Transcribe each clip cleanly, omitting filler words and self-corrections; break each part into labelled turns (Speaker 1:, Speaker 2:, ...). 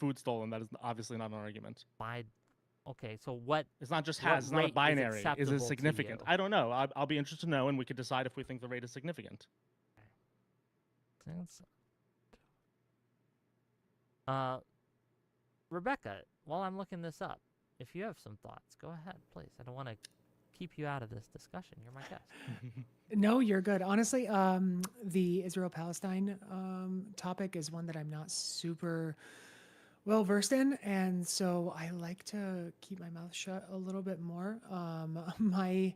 Speaker 1: food stolen. That is obviously not an argument.
Speaker 2: Okay, so what?
Speaker 1: It's not just
Speaker 2: what
Speaker 1: has. It's not a
Speaker 2: rate is
Speaker 1: binary. Is
Speaker 2: acceptable
Speaker 1: it
Speaker 2: to
Speaker 1: significant?
Speaker 2: you?
Speaker 1: I don't know. I'll be interested to know, and we could decide if we think the rate is significant.
Speaker 2: Rebecca, while I'm looking this up, if you have some thoughts, go ahead, please. I don't want to keep you out of this discussion. You're my guest.
Speaker 3: No, you're good. Honestly, the Israel-Palestine topic is one that I'm not super well versed in, and so I like to keep my mouth shut a little bit more. I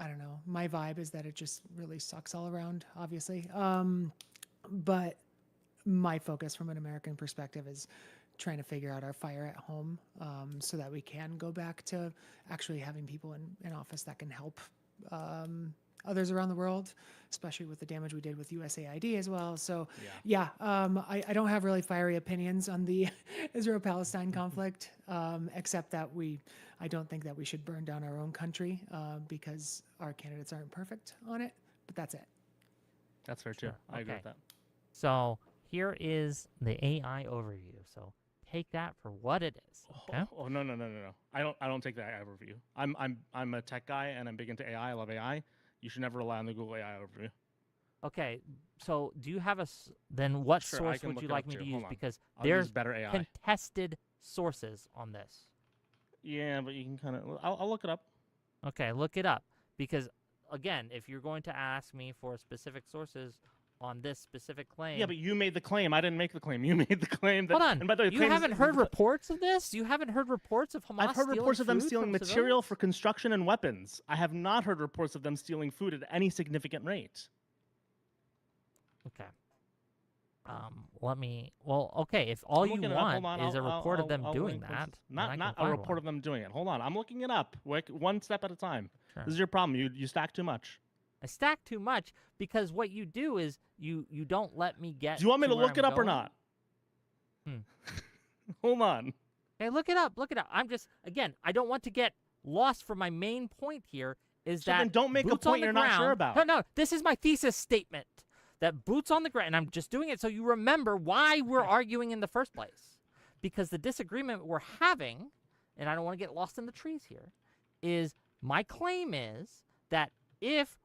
Speaker 3: don't know. My vibe is that it just really sucks all around, obviously. But my focus from an American perspective is trying to figure out our fire at home, so that we can go back to actually having people in office that can help others around the world, especially with the damage we did with USAID as well. So I don't have really fiery opinions on the Israel-Palestine conflict, except that I don't think that we should burn down our own country because our candidates aren't perfect on it, but that's it.
Speaker 1: That's fair too. I agree with that.
Speaker 2: So here is the AI overview. So take that for what it is. Okay?
Speaker 1: Oh no. I don't take the AI overview. I'm a tech guy and I'm big into AI. I love AI. You should never rely on the Google AI overview.
Speaker 2: Okay, so do you have then what
Speaker 1: Sure,
Speaker 2: source would you like me to use? Because
Speaker 1: I'll
Speaker 2: there's
Speaker 1: use better AI.
Speaker 2: contested sources on this.
Speaker 1: Yeah, but you can kind of. I'll look it up.
Speaker 2: Okay, look it up. Because again, if you're going to ask me for specific sources on this specific claim.
Speaker 1: Yeah, but you made the claim. I didn't make the claim. You made the claim. That,
Speaker 2: hold on.
Speaker 1: And by the way,
Speaker 2: you haven't heard reports of this? You haven't heard reports of Hamas
Speaker 1: I've heard reports of them stealing material
Speaker 2: civilians?
Speaker 1: for construction and weapons. I have not heard reports of them stealing food at any significant rate.
Speaker 2: Okay. Okay, if all you want is a report of them doing that.
Speaker 1: Not a report of them doing it. Hold on. I'm looking it up, Whick, one step at a time.
Speaker 2: Sure.
Speaker 1: This is your problem. You stack too much.
Speaker 2: I stack too much because what you do is you don't let me get.
Speaker 1: Do you want me to
Speaker 2: where
Speaker 1: look
Speaker 2: I'm
Speaker 1: it up or
Speaker 2: going.
Speaker 1: not? Hold on.
Speaker 2: Hey, look it up. Look it up. I'm just, again, I don't want to get lost from my main point here is
Speaker 1: So
Speaker 2: that
Speaker 1: then don't make a point you're not sure about.
Speaker 2: No, this is my thesis statement. That boots on the ground, and I'm just doing it so you remember why we're arguing in the first place. Because the disagreement we're having, and I don't want to get lost in the trees here, is my claim is that if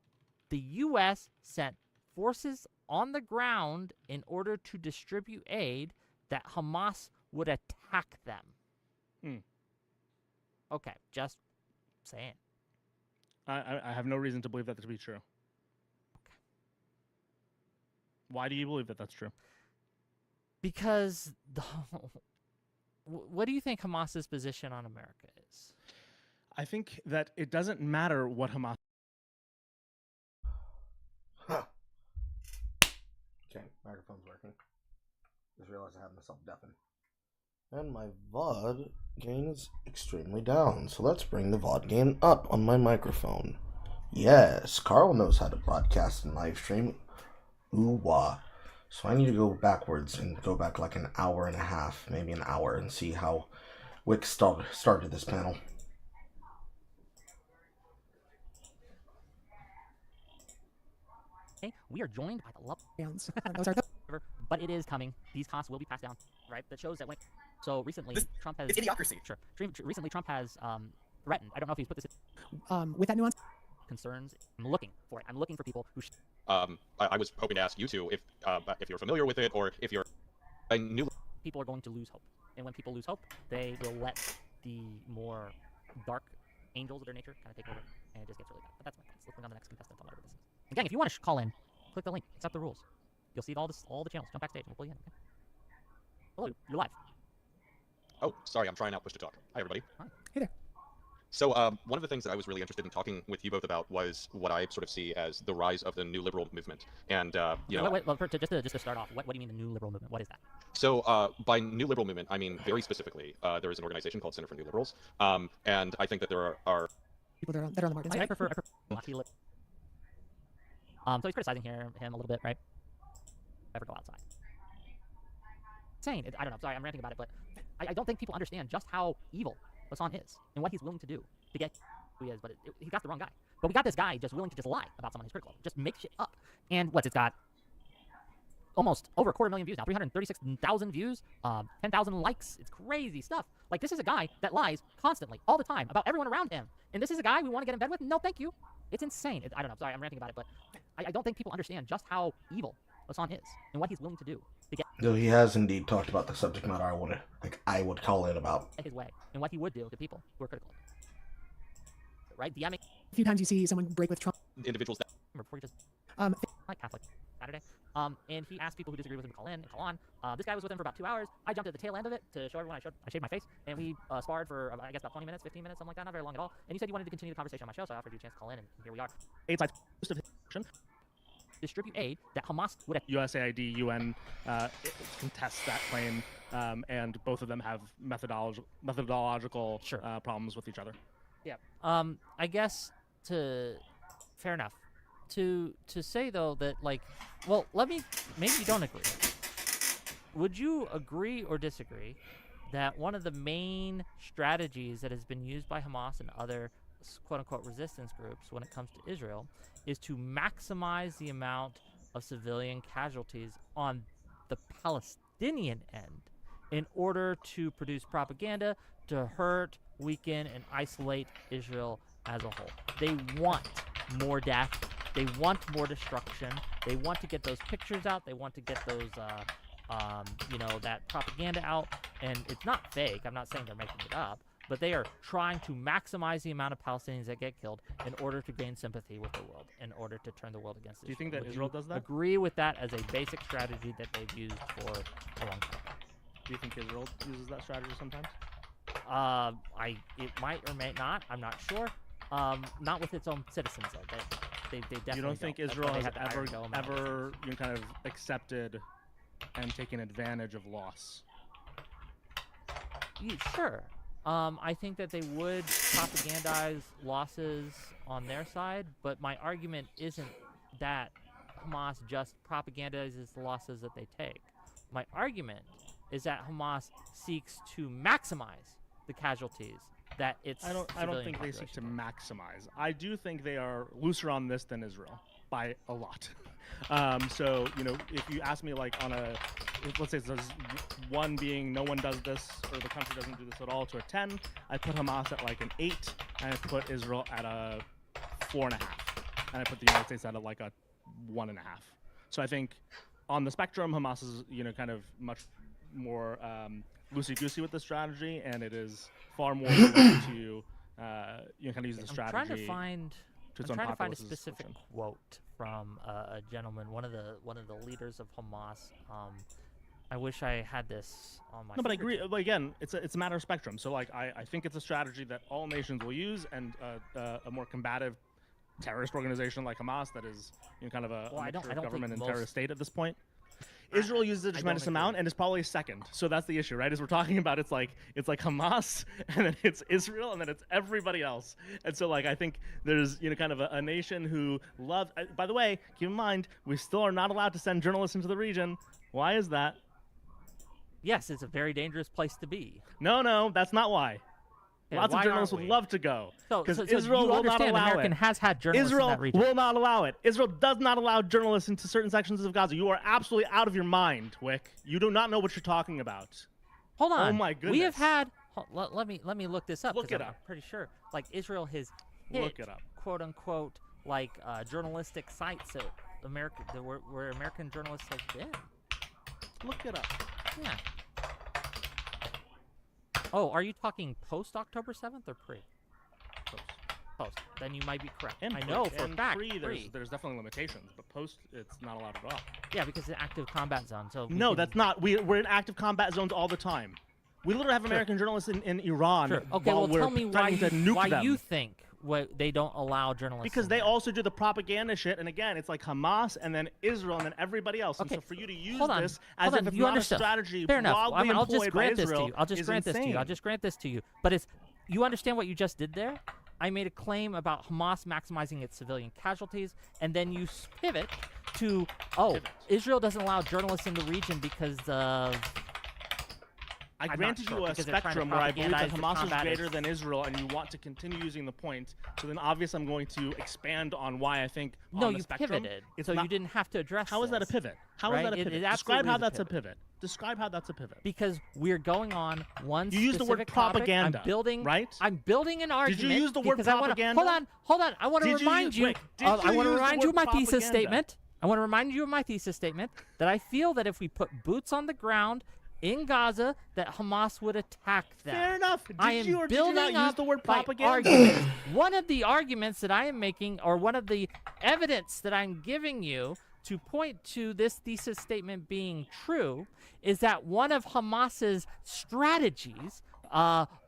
Speaker 2: the U.S. sent forces on the ground in order to distribute aid, that Hamas would attack them. Okay, just saying.
Speaker 1: I have no reason to believe that to be true.
Speaker 2: Okay.
Speaker 1: Why do you believe that that's true?
Speaker 2: Because what do you think Hamas's position on America is?
Speaker 1: I think that it doesn't matter what Hamas.
Speaker 4: Okay, microphone's working. Just realized I have myself deafened. And my VOD gain is extremely down. So let's bring the VOD gain up on my microphone. Yes, Carl knows how to broadcast and live stream. Ooh wah. So I need to go backwards and go back like an hour and a half, maybe an hour, and see how Whick started this panel.
Speaker 2: Okay, we are joined by the love.
Speaker 3: Downs.
Speaker 2: But it is coming. These costs will be passed down, right? That shows that when. So recently, Trump has.
Speaker 5: It's idiocracy.
Speaker 2: Sure. Recently, Trump has threatened. I don't know if he's put this in.
Speaker 3: With that nuance.
Speaker 2: Concerns. I'm looking for it. I'm looking for people who.
Speaker 5: I was hoping to ask you two if you're familiar with it or if you're a new.
Speaker 2: People are going to lose hope, and when people lose hope, they will let the more dark angels of their nature kind of take over, and it just gets really bad. But that's my point. Let's look on the next contestant on whatever this is. And gang, if you want to call in, click the link. Accept the rules. You'll see all the channels. Jump backstage. We'll pull you in. Okay? Hello, you're live.
Speaker 5: Oh, sorry, I'm trying out push to talk. Hi, everybody.
Speaker 2: Hi.
Speaker 3: Hey there.
Speaker 5: So one of the things that I was really interested in talking with you both about was what I sort of see as the rise of the new liberal movement. And you know,
Speaker 2: just to start off, what do you mean the new liberal movement? What is that?
Speaker 5: So by new liberal movement, I mean very specifically, there is an organization called Center for New Liberals, and I think that there are
Speaker 3: People that are on the margins.
Speaker 2: I prefer so he's criticizing him a little bit, right? Ever go outside? Saying I don't know. Sorry, I'm ranting about it, but I don't think people understand just how evil Hassan is and what he's willing to do to get who he is. But he got the wrong guy. But we got this guy just willing to just lie about someone who's critical, just make shit up. And what's it's got almost over 250,000 views now, 336,000 views, 10,000 likes. It's crazy stuff. Like, this is a guy that lies constantly, all the time, about everyone around him. And this is a guy we want to get in bed with? No, thank you. It's insane. I don't know. Sorry, I'm ranting about it, but I don't think people understand just how evil Hassan is and what he's willing to do to get
Speaker 4: Though he has indeed talked about the subject matter I would call in about.
Speaker 2: his way and what he would do to people who are critical. Right? DMing.
Speaker 3: A few times you see someone break with Trump.
Speaker 5: Individuals that
Speaker 2: Before he just
Speaker 3: Um,
Speaker 2: like Catholic Saturday. And he asked people who disagree with him to call in and call on. This guy was with him for about 2 hours. I jumped at the tail end of it to show everyone I shaved my face, and we sparred for I guess about 20 minutes, 15 minutes, something like that, not very long at all. And you said you wanted to continue the conversation on my show, so I offered you a chance to call in, and here we are.
Speaker 1: Aid sides of his action.
Speaker 2: Distribute aid that Hamas would have.
Speaker 1: USAID, UN contests that claim, and both of them have methodological
Speaker 2: Sure.
Speaker 1: problems with each other.
Speaker 2: Yeah. I guess fair enough. To say though that maybe you don't agree. Would you agree or disagree that one of the main strategies that has been used by Hamas and other quote-unquote resistance groups when it comes to Israel is to maximize the amount of civilian casualties on the Palestinian end in order to produce propaganda to hurt, weaken, and isolate Israel as a whole? They want more death. They want more destruction. They want to get those pictures out. They want to get those, that propaganda out. And it's not fake. I'm not saying they're making it up. But they are trying to maximize the amount of Palestinians that get killed in order to gain sympathy with the world, in order to turn the world against Israel.
Speaker 1: Do you think that Israel does that?
Speaker 2: Agree with that as a basic strategy that they've used for a long time?
Speaker 1: Do you think Israel uses that strategy sometimes?
Speaker 2: It might or may not. I'm not sure. Not with its own citizens, though. They definitely
Speaker 1: You don't think
Speaker 2: That's why
Speaker 1: Israel
Speaker 2: they
Speaker 1: has
Speaker 2: had the Iron Dome and all this.
Speaker 1: ever kind of accepted and taken advantage of loss?
Speaker 2: Sure. I think that they would propagandize losses on their side, but my argument isn't that Hamas just propagandizes the losses that they take. My argument is that Hamas seeks to maximize the casualties that its
Speaker 1: I don't think they seek to maximize. I do think they are looser on this than Israel by a lot. So, if you ask me let's say there's 1 being no one does this or the country doesn't do this at all to a 10, I put Hamas at like an 8, and I put Israel at a 4.5, and I put the United States at a 1.5. So I think on the spectrum, Hamas is kind of much more loosey-goosey with the strategy, and it is far more willing to kind of use the strategy.
Speaker 2: I'm trying to find a
Speaker 1: populist
Speaker 2: specific
Speaker 1: solution.
Speaker 2: quote from a gentleman, one of the leaders of Hamas. I wish I had this on my.
Speaker 1: No, but I agree. Again, it's a matter of spectrum. So I think it's a strategy that all nations will use, and a more combative terrorist organization like Hamas that is kind of a mixture of government and terrorist state at this point. Israel uses a tremendous amount and is probably second. So that's the issue, right? As we're talking about, it's like Hamas, and then it's Israel, and then it's everybody else. And so I think there's kind of a nation who loves. By the way, keep in mind we still are not allowed to send journalists into the region. Why is that?
Speaker 2: Yes, it's a very dangerous place to be.
Speaker 1: No, that's not why.
Speaker 2: Yeah,
Speaker 1: Lots of
Speaker 2: why
Speaker 1: journalists
Speaker 2: aren't
Speaker 1: would
Speaker 2: we?
Speaker 1: love to go because
Speaker 2: So
Speaker 1: Israel
Speaker 2: you
Speaker 1: will not
Speaker 2: understand
Speaker 1: allow
Speaker 2: American
Speaker 1: it.
Speaker 2: has had journalists
Speaker 1: Israel
Speaker 2: in that region.
Speaker 1: will not allow it. Israel does not allow journalists into certain sections of Gaza. You are absolutely out of your mind, Whick. You do not know what you're talking about.
Speaker 2: Hold on.
Speaker 1: Oh my goodness.
Speaker 2: We have had. Let me look this up.
Speaker 1: Look
Speaker 2: 'cause
Speaker 1: it
Speaker 2: I'm
Speaker 1: up.
Speaker 2: pretty sure. Israel has hit
Speaker 1: Look it up.
Speaker 2: quote unquote journalistic sites that where American journalists have been.
Speaker 1: Look it up.
Speaker 2: Yeah. Oh, are you talking post October 7th or pre? Post. Then you might be correct.
Speaker 1: And
Speaker 2: I know for a
Speaker 1: and
Speaker 2: fact.
Speaker 1: there's definitely limitations, but post it's not allowed at all.
Speaker 2: Yeah, because it's an active combat zone. So
Speaker 1: No, that's not. We're in active combat zones all the time. We literally have American journalists in Iran.
Speaker 2: Sure. Okay,
Speaker 1: while
Speaker 2: well, tell
Speaker 1: we're
Speaker 2: me why
Speaker 1: threatening to nuke them.
Speaker 2: you think they don't allow journalists.
Speaker 1: Because
Speaker 2: in
Speaker 1: they
Speaker 2: there.
Speaker 1: also do the propaganda shit, and again, it's like Hamas, and then Israel, and then everybody else.
Speaker 2: Okay,
Speaker 1: And so for you to use
Speaker 2: hold on,
Speaker 1: this
Speaker 2: hold
Speaker 1: as
Speaker 2: on,
Speaker 1: if it's
Speaker 2: you
Speaker 1: not
Speaker 2: understand.
Speaker 1: a strategy
Speaker 2: Fair enough.
Speaker 1: broadly
Speaker 2: I'll just
Speaker 1: employed by
Speaker 2: grant this to
Speaker 1: Israel
Speaker 2: you. I'll just
Speaker 1: is
Speaker 2: grant this to you.
Speaker 1: insane.
Speaker 2: I'll just grant this to you. But you understand what you just did there? I made a claim about Hamas maximizing its civilian casualties, and then you pivot to, Israel doesn't allow journalists in the region because of...
Speaker 1: I
Speaker 2: I'm
Speaker 1: granted
Speaker 2: not sure,
Speaker 1: you a
Speaker 2: because they're trying to
Speaker 1: spectrum where I believe that
Speaker 2: propagandize the
Speaker 1: Hamas is
Speaker 2: combat
Speaker 1: greater
Speaker 2: is-
Speaker 1: than Israel, and you want to continue using the point. So then, obviously, I'm going to expand on why I think
Speaker 2: No,
Speaker 1: on the
Speaker 2: you
Speaker 1: spectrum,
Speaker 2: pivoted,
Speaker 1: it's
Speaker 2: so
Speaker 1: not,
Speaker 2: you didn't have to address
Speaker 1: How is that a
Speaker 2: this,
Speaker 1: pivot? How is
Speaker 2: right?
Speaker 1: that a
Speaker 2: It
Speaker 1: pivot?
Speaker 2: absolutely
Speaker 1: Describe how
Speaker 2: is a
Speaker 1: that's a
Speaker 2: pivot.
Speaker 1: pivot. Describe how that's a pivot.
Speaker 2: Because we're going on one
Speaker 1: You used the word
Speaker 2: specific topic.
Speaker 1: propaganda,
Speaker 2: I'm building,
Speaker 1: right?
Speaker 2: I'm building an argument.
Speaker 1: use the word
Speaker 2: because I
Speaker 1: propaganda?
Speaker 2: hold on. I want to
Speaker 1: Did you
Speaker 2: remind
Speaker 1: use-
Speaker 2: you.
Speaker 1: Rick, did
Speaker 2: I
Speaker 1: you
Speaker 2: want to
Speaker 1: use the
Speaker 2: remind you of
Speaker 1: word
Speaker 2: my thesis
Speaker 1: propaganda?
Speaker 2: statement. I want to remind you of my thesis statement that I feel that if we put boots on the ground in Gaza, that Hamas would attack them.
Speaker 1: Fair enough. Did
Speaker 2: I am
Speaker 1: you or did you
Speaker 2: building
Speaker 1: not use
Speaker 2: up
Speaker 1: the word
Speaker 2: my
Speaker 1: propaganda?
Speaker 2: arguments. One of the arguments that I am making, or one of the evidence that I'm giving you to point to this thesis statement being true, is that one of Hamas's strategies,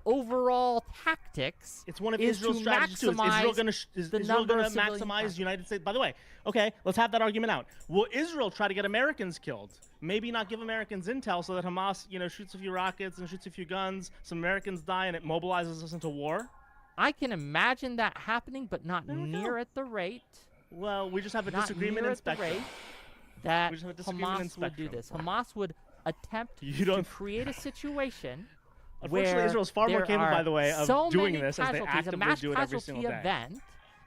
Speaker 2: overall tactics,
Speaker 1: It's one of
Speaker 2: is
Speaker 1: Israel's
Speaker 2: to
Speaker 1: strategies too. Is Israel
Speaker 2: maximize
Speaker 1: going to
Speaker 2: the number of civilian
Speaker 1: maximize
Speaker 2: casualties.
Speaker 1: United States? By the way, okay, let's have that argument out. Will Israel try to get Americans killed? Maybe not give Americans intel so that Hamas, shoots a few rockets and shoots a few guns. Some Americans die and it mobilizes us into war.
Speaker 2: I can imagine that happening, but not
Speaker 1: There we go.
Speaker 2: near at the rate.
Speaker 1: Well, we just have a
Speaker 2: Not
Speaker 1: disagreement
Speaker 2: near
Speaker 1: in
Speaker 2: at the
Speaker 1: spectrum.
Speaker 2: rate that
Speaker 1: We just have a disagreement in
Speaker 2: Hamas would do
Speaker 1: spectrum.
Speaker 2: this. Hamas would attempt
Speaker 1: You
Speaker 2: to
Speaker 1: don't-
Speaker 2: create a situation
Speaker 1: Unfortunately,
Speaker 2: where
Speaker 1: Israel's far more
Speaker 2: there
Speaker 1: capable,
Speaker 2: are
Speaker 1: by the way, of
Speaker 2: so
Speaker 1: doing
Speaker 2: many
Speaker 1: this as they
Speaker 2: casualties, a
Speaker 1: actively
Speaker 2: mass
Speaker 1: do it every
Speaker 2: casualty
Speaker 1: single day.
Speaker 2: event,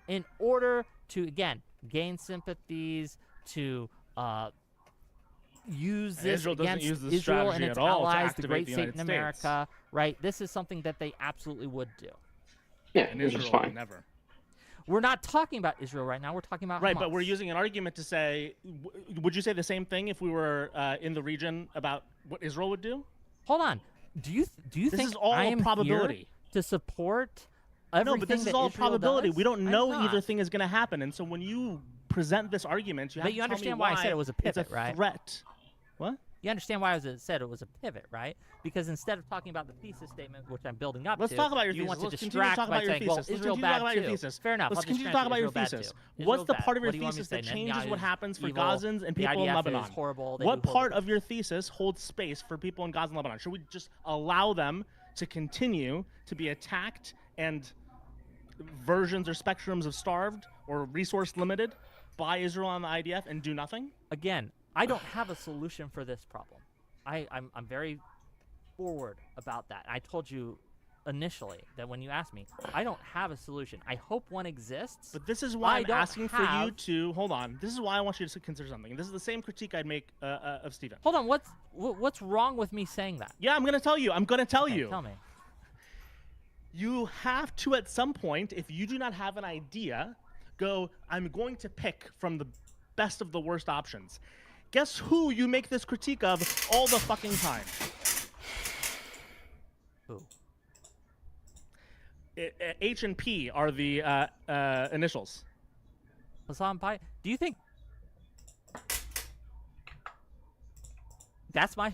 Speaker 2: in order to, again, gain sympathies, to use
Speaker 1: And
Speaker 2: this
Speaker 1: Israel doesn't
Speaker 2: against
Speaker 1: use this
Speaker 2: Israel and
Speaker 1: strategy
Speaker 2: its
Speaker 1: at all to
Speaker 2: allies, the
Speaker 1: activate
Speaker 2: great
Speaker 1: the
Speaker 2: state
Speaker 1: United
Speaker 2: in
Speaker 1: States.
Speaker 2: America, right? This is something that they absolutely would do.
Speaker 6: Yeah,
Speaker 1: And
Speaker 6: which is
Speaker 1: Israel
Speaker 6: fine.
Speaker 1: never.
Speaker 2: We're not talking about Israel right now. We're talking about
Speaker 1: Right,
Speaker 2: Hamas.
Speaker 1: but we're using an argument to say, would you say the same thing if we were in the region about what Israel would do?
Speaker 2: Hold on. Do you
Speaker 1: This
Speaker 2: think
Speaker 1: is all
Speaker 2: I am
Speaker 1: probability.
Speaker 2: here to support everything
Speaker 1: No, but this
Speaker 2: that
Speaker 1: is all
Speaker 2: Israel
Speaker 1: probability.
Speaker 2: does?
Speaker 1: We don't
Speaker 2: I'm
Speaker 1: know
Speaker 2: not.
Speaker 1: either thing is going to happen, and so when you present this argument, you have
Speaker 2: But
Speaker 1: to
Speaker 2: you
Speaker 1: tell me
Speaker 2: understand why I said it was a
Speaker 1: it's
Speaker 2: pivot, right?
Speaker 1: threat. What?
Speaker 2: You understand why said it was a pivot, right? Because instead of talking about the thesis statement, which I'm building up
Speaker 1: Let's
Speaker 2: to,
Speaker 1: talk about your
Speaker 2: you
Speaker 1: thesis.
Speaker 2: want to
Speaker 1: Let's continue to
Speaker 2: distract
Speaker 1: talk
Speaker 2: by
Speaker 1: about your
Speaker 2: saying,
Speaker 1: thesis.
Speaker 2: well,
Speaker 1: Let's
Speaker 2: Israel
Speaker 1: continue to
Speaker 2: bad
Speaker 1: talk about your
Speaker 2: too.
Speaker 1: thesis.
Speaker 2: Fair enough.
Speaker 1: Let's
Speaker 2: I'll
Speaker 1: continue to
Speaker 2: just
Speaker 1: talk
Speaker 2: grant
Speaker 1: about
Speaker 2: you
Speaker 1: your
Speaker 2: Israel bad
Speaker 1: thesis.
Speaker 2: too.
Speaker 1: What's
Speaker 2: Israel's
Speaker 1: the
Speaker 2: bad.
Speaker 1: part of your
Speaker 2: What do you want me
Speaker 1: thesis
Speaker 2: to
Speaker 1: that
Speaker 2: say?
Speaker 1: changes
Speaker 2: Netanyahu
Speaker 1: what
Speaker 2: is
Speaker 1: happens for
Speaker 2: evil.
Speaker 1: Gazans and
Speaker 2: The
Speaker 1: people in
Speaker 2: IDF
Speaker 1: Lebanon?
Speaker 2: is horrible. They
Speaker 1: What
Speaker 2: do
Speaker 1: part
Speaker 2: horrible
Speaker 1: of your thesis holds space for people in Gaza and Lebanon? Should we just allow them to continue to be attacked and versions or spectrums of starved or resource limited by Israel and the IDF and do nothing?
Speaker 2: Again, I don't have a solution for this problem. I'm very forward about that. I told you initially that when you asked me, I don't have a solution. I hope one exists.
Speaker 1: But this is why
Speaker 2: I
Speaker 1: I'm
Speaker 2: don't
Speaker 1: asking for you
Speaker 2: have-
Speaker 1: to hold on. This is why I want you to consider something. This is the same critique I'd make of Stephen.
Speaker 2: Hold on, what's wrong with me saying that?
Speaker 1: Yeah, I'm gonna tell you. I'm gonna tell
Speaker 2: Okay,
Speaker 1: you.
Speaker 2: Tell me.
Speaker 1: You have to, at some point, if you do not have an idea, go, I'm going to pick from the best of the worst options. Guess who you make this critique of all the fucking time?
Speaker 2: Who?
Speaker 1: H and P are the initials.
Speaker 2: Hassan Pai? Do you think that's my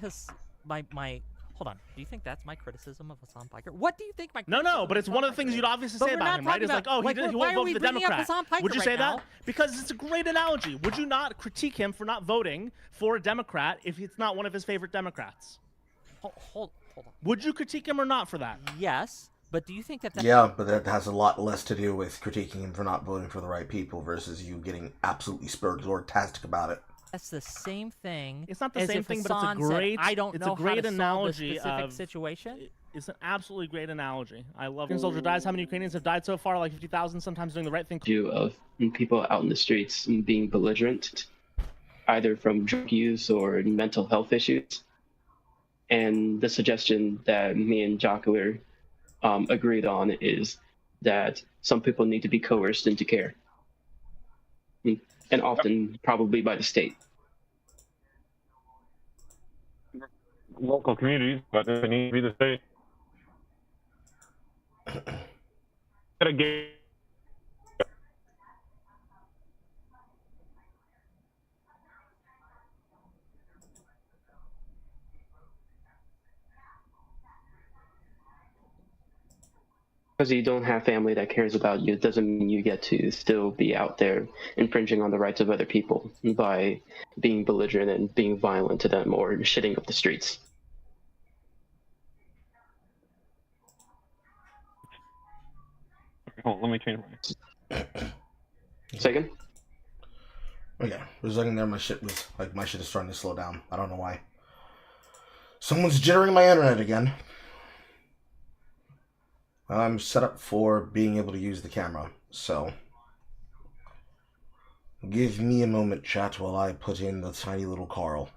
Speaker 2: hold on. Do you think that's my criticism of Hassan Piker? What do you think my
Speaker 1: No,
Speaker 2: criticism
Speaker 1: no, but
Speaker 2: of
Speaker 1: it's
Speaker 2: Hassan
Speaker 1: one of the
Speaker 2: Piker
Speaker 1: things
Speaker 2: is?
Speaker 1: you'd obviously
Speaker 2: But
Speaker 1: say
Speaker 2: we're
Speaker 1: about
Speaker 2: not
Speaker 1: him, right?
Speaker 2: talking
Speaker 1: It's like,
Speaker 2: about-
Speaker 1: oh,
Speaker 2: like,
Speaker 1: he
Speaker 2: why
Speaker 1: won't
Speaker 2: are
Speaker 1: vote
Speaker 2: we
Speaker 1: for the
Speaker 2: bringing up
Speaker 1: Democrat.
Speaker 2: Hassan Piker
Speaker 1: Would you
Speaker 2: right
Speaker 1: say
Speaker 2: now?
Speaker 1: that? Because it's a great analogy. Would you not critique him for not voting for a Democrat if it's not one of his favorite Democrats?
Speaker 2: Hold on.
Speaker 1: Would you critique him or not for that?
Speaker 2: Yes, but do you think that?
Speaker 4: Yeah, but that has a lot less to do with critiquing him for not voting for the right people versus you getting absolutely spurred-tastic about it.
Speaker 2: That's the same thing.
Speaker 1: It's not the
Speaker 2: as
Speaker 1: same
Speaker 2: if
Speaker 1: thing, but it's a
Speaker 2: Hassan said,
Speaker 1: great.
Speaker 2: I don't
Speaker 1: it's
Speaker 2: know
Speaker 1: a great
Speaker 2: how to
Speaker 1: analogy
Speaker 2: solve this specific
Speaker 1: of
Speaker 2: situation.
Speaker 1: It's an absolutely great analogy. I love when a soldier dies. How many Ukrainians have died so far? Like 50,000. Sometimes doing the right thing.
Speaker 6: View of people out in the streets being belligerent, either from drug use or mental health issues. And the suggestion that me and Jocular agreed on is that some people need to be coerced into care. And often probably by the state.
Speaker 7: Local communities, but it needs to be the state. Gotta get
Speaker 6: Because you don't have family that cares about you, it doesn't mean you get to still be out there infringing on the rights of other people by being belligerent and being violent to them or shitting up the streets.
Speaker 7: hold on, let me change my
Speaker 6: Second?
Speaker 4: Okay, for a second there, my shit is starting to slow down. I don't know why. Someone's jittering my internet again. I'm set up for being able to use the camera, so give me a moment, chat, while I put in the tiny little Carl.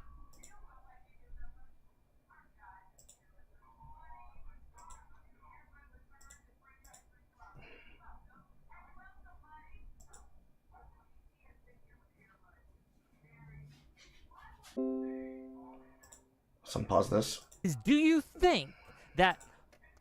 Speaker 4: Some pause this.
Speaker 2: Do you think that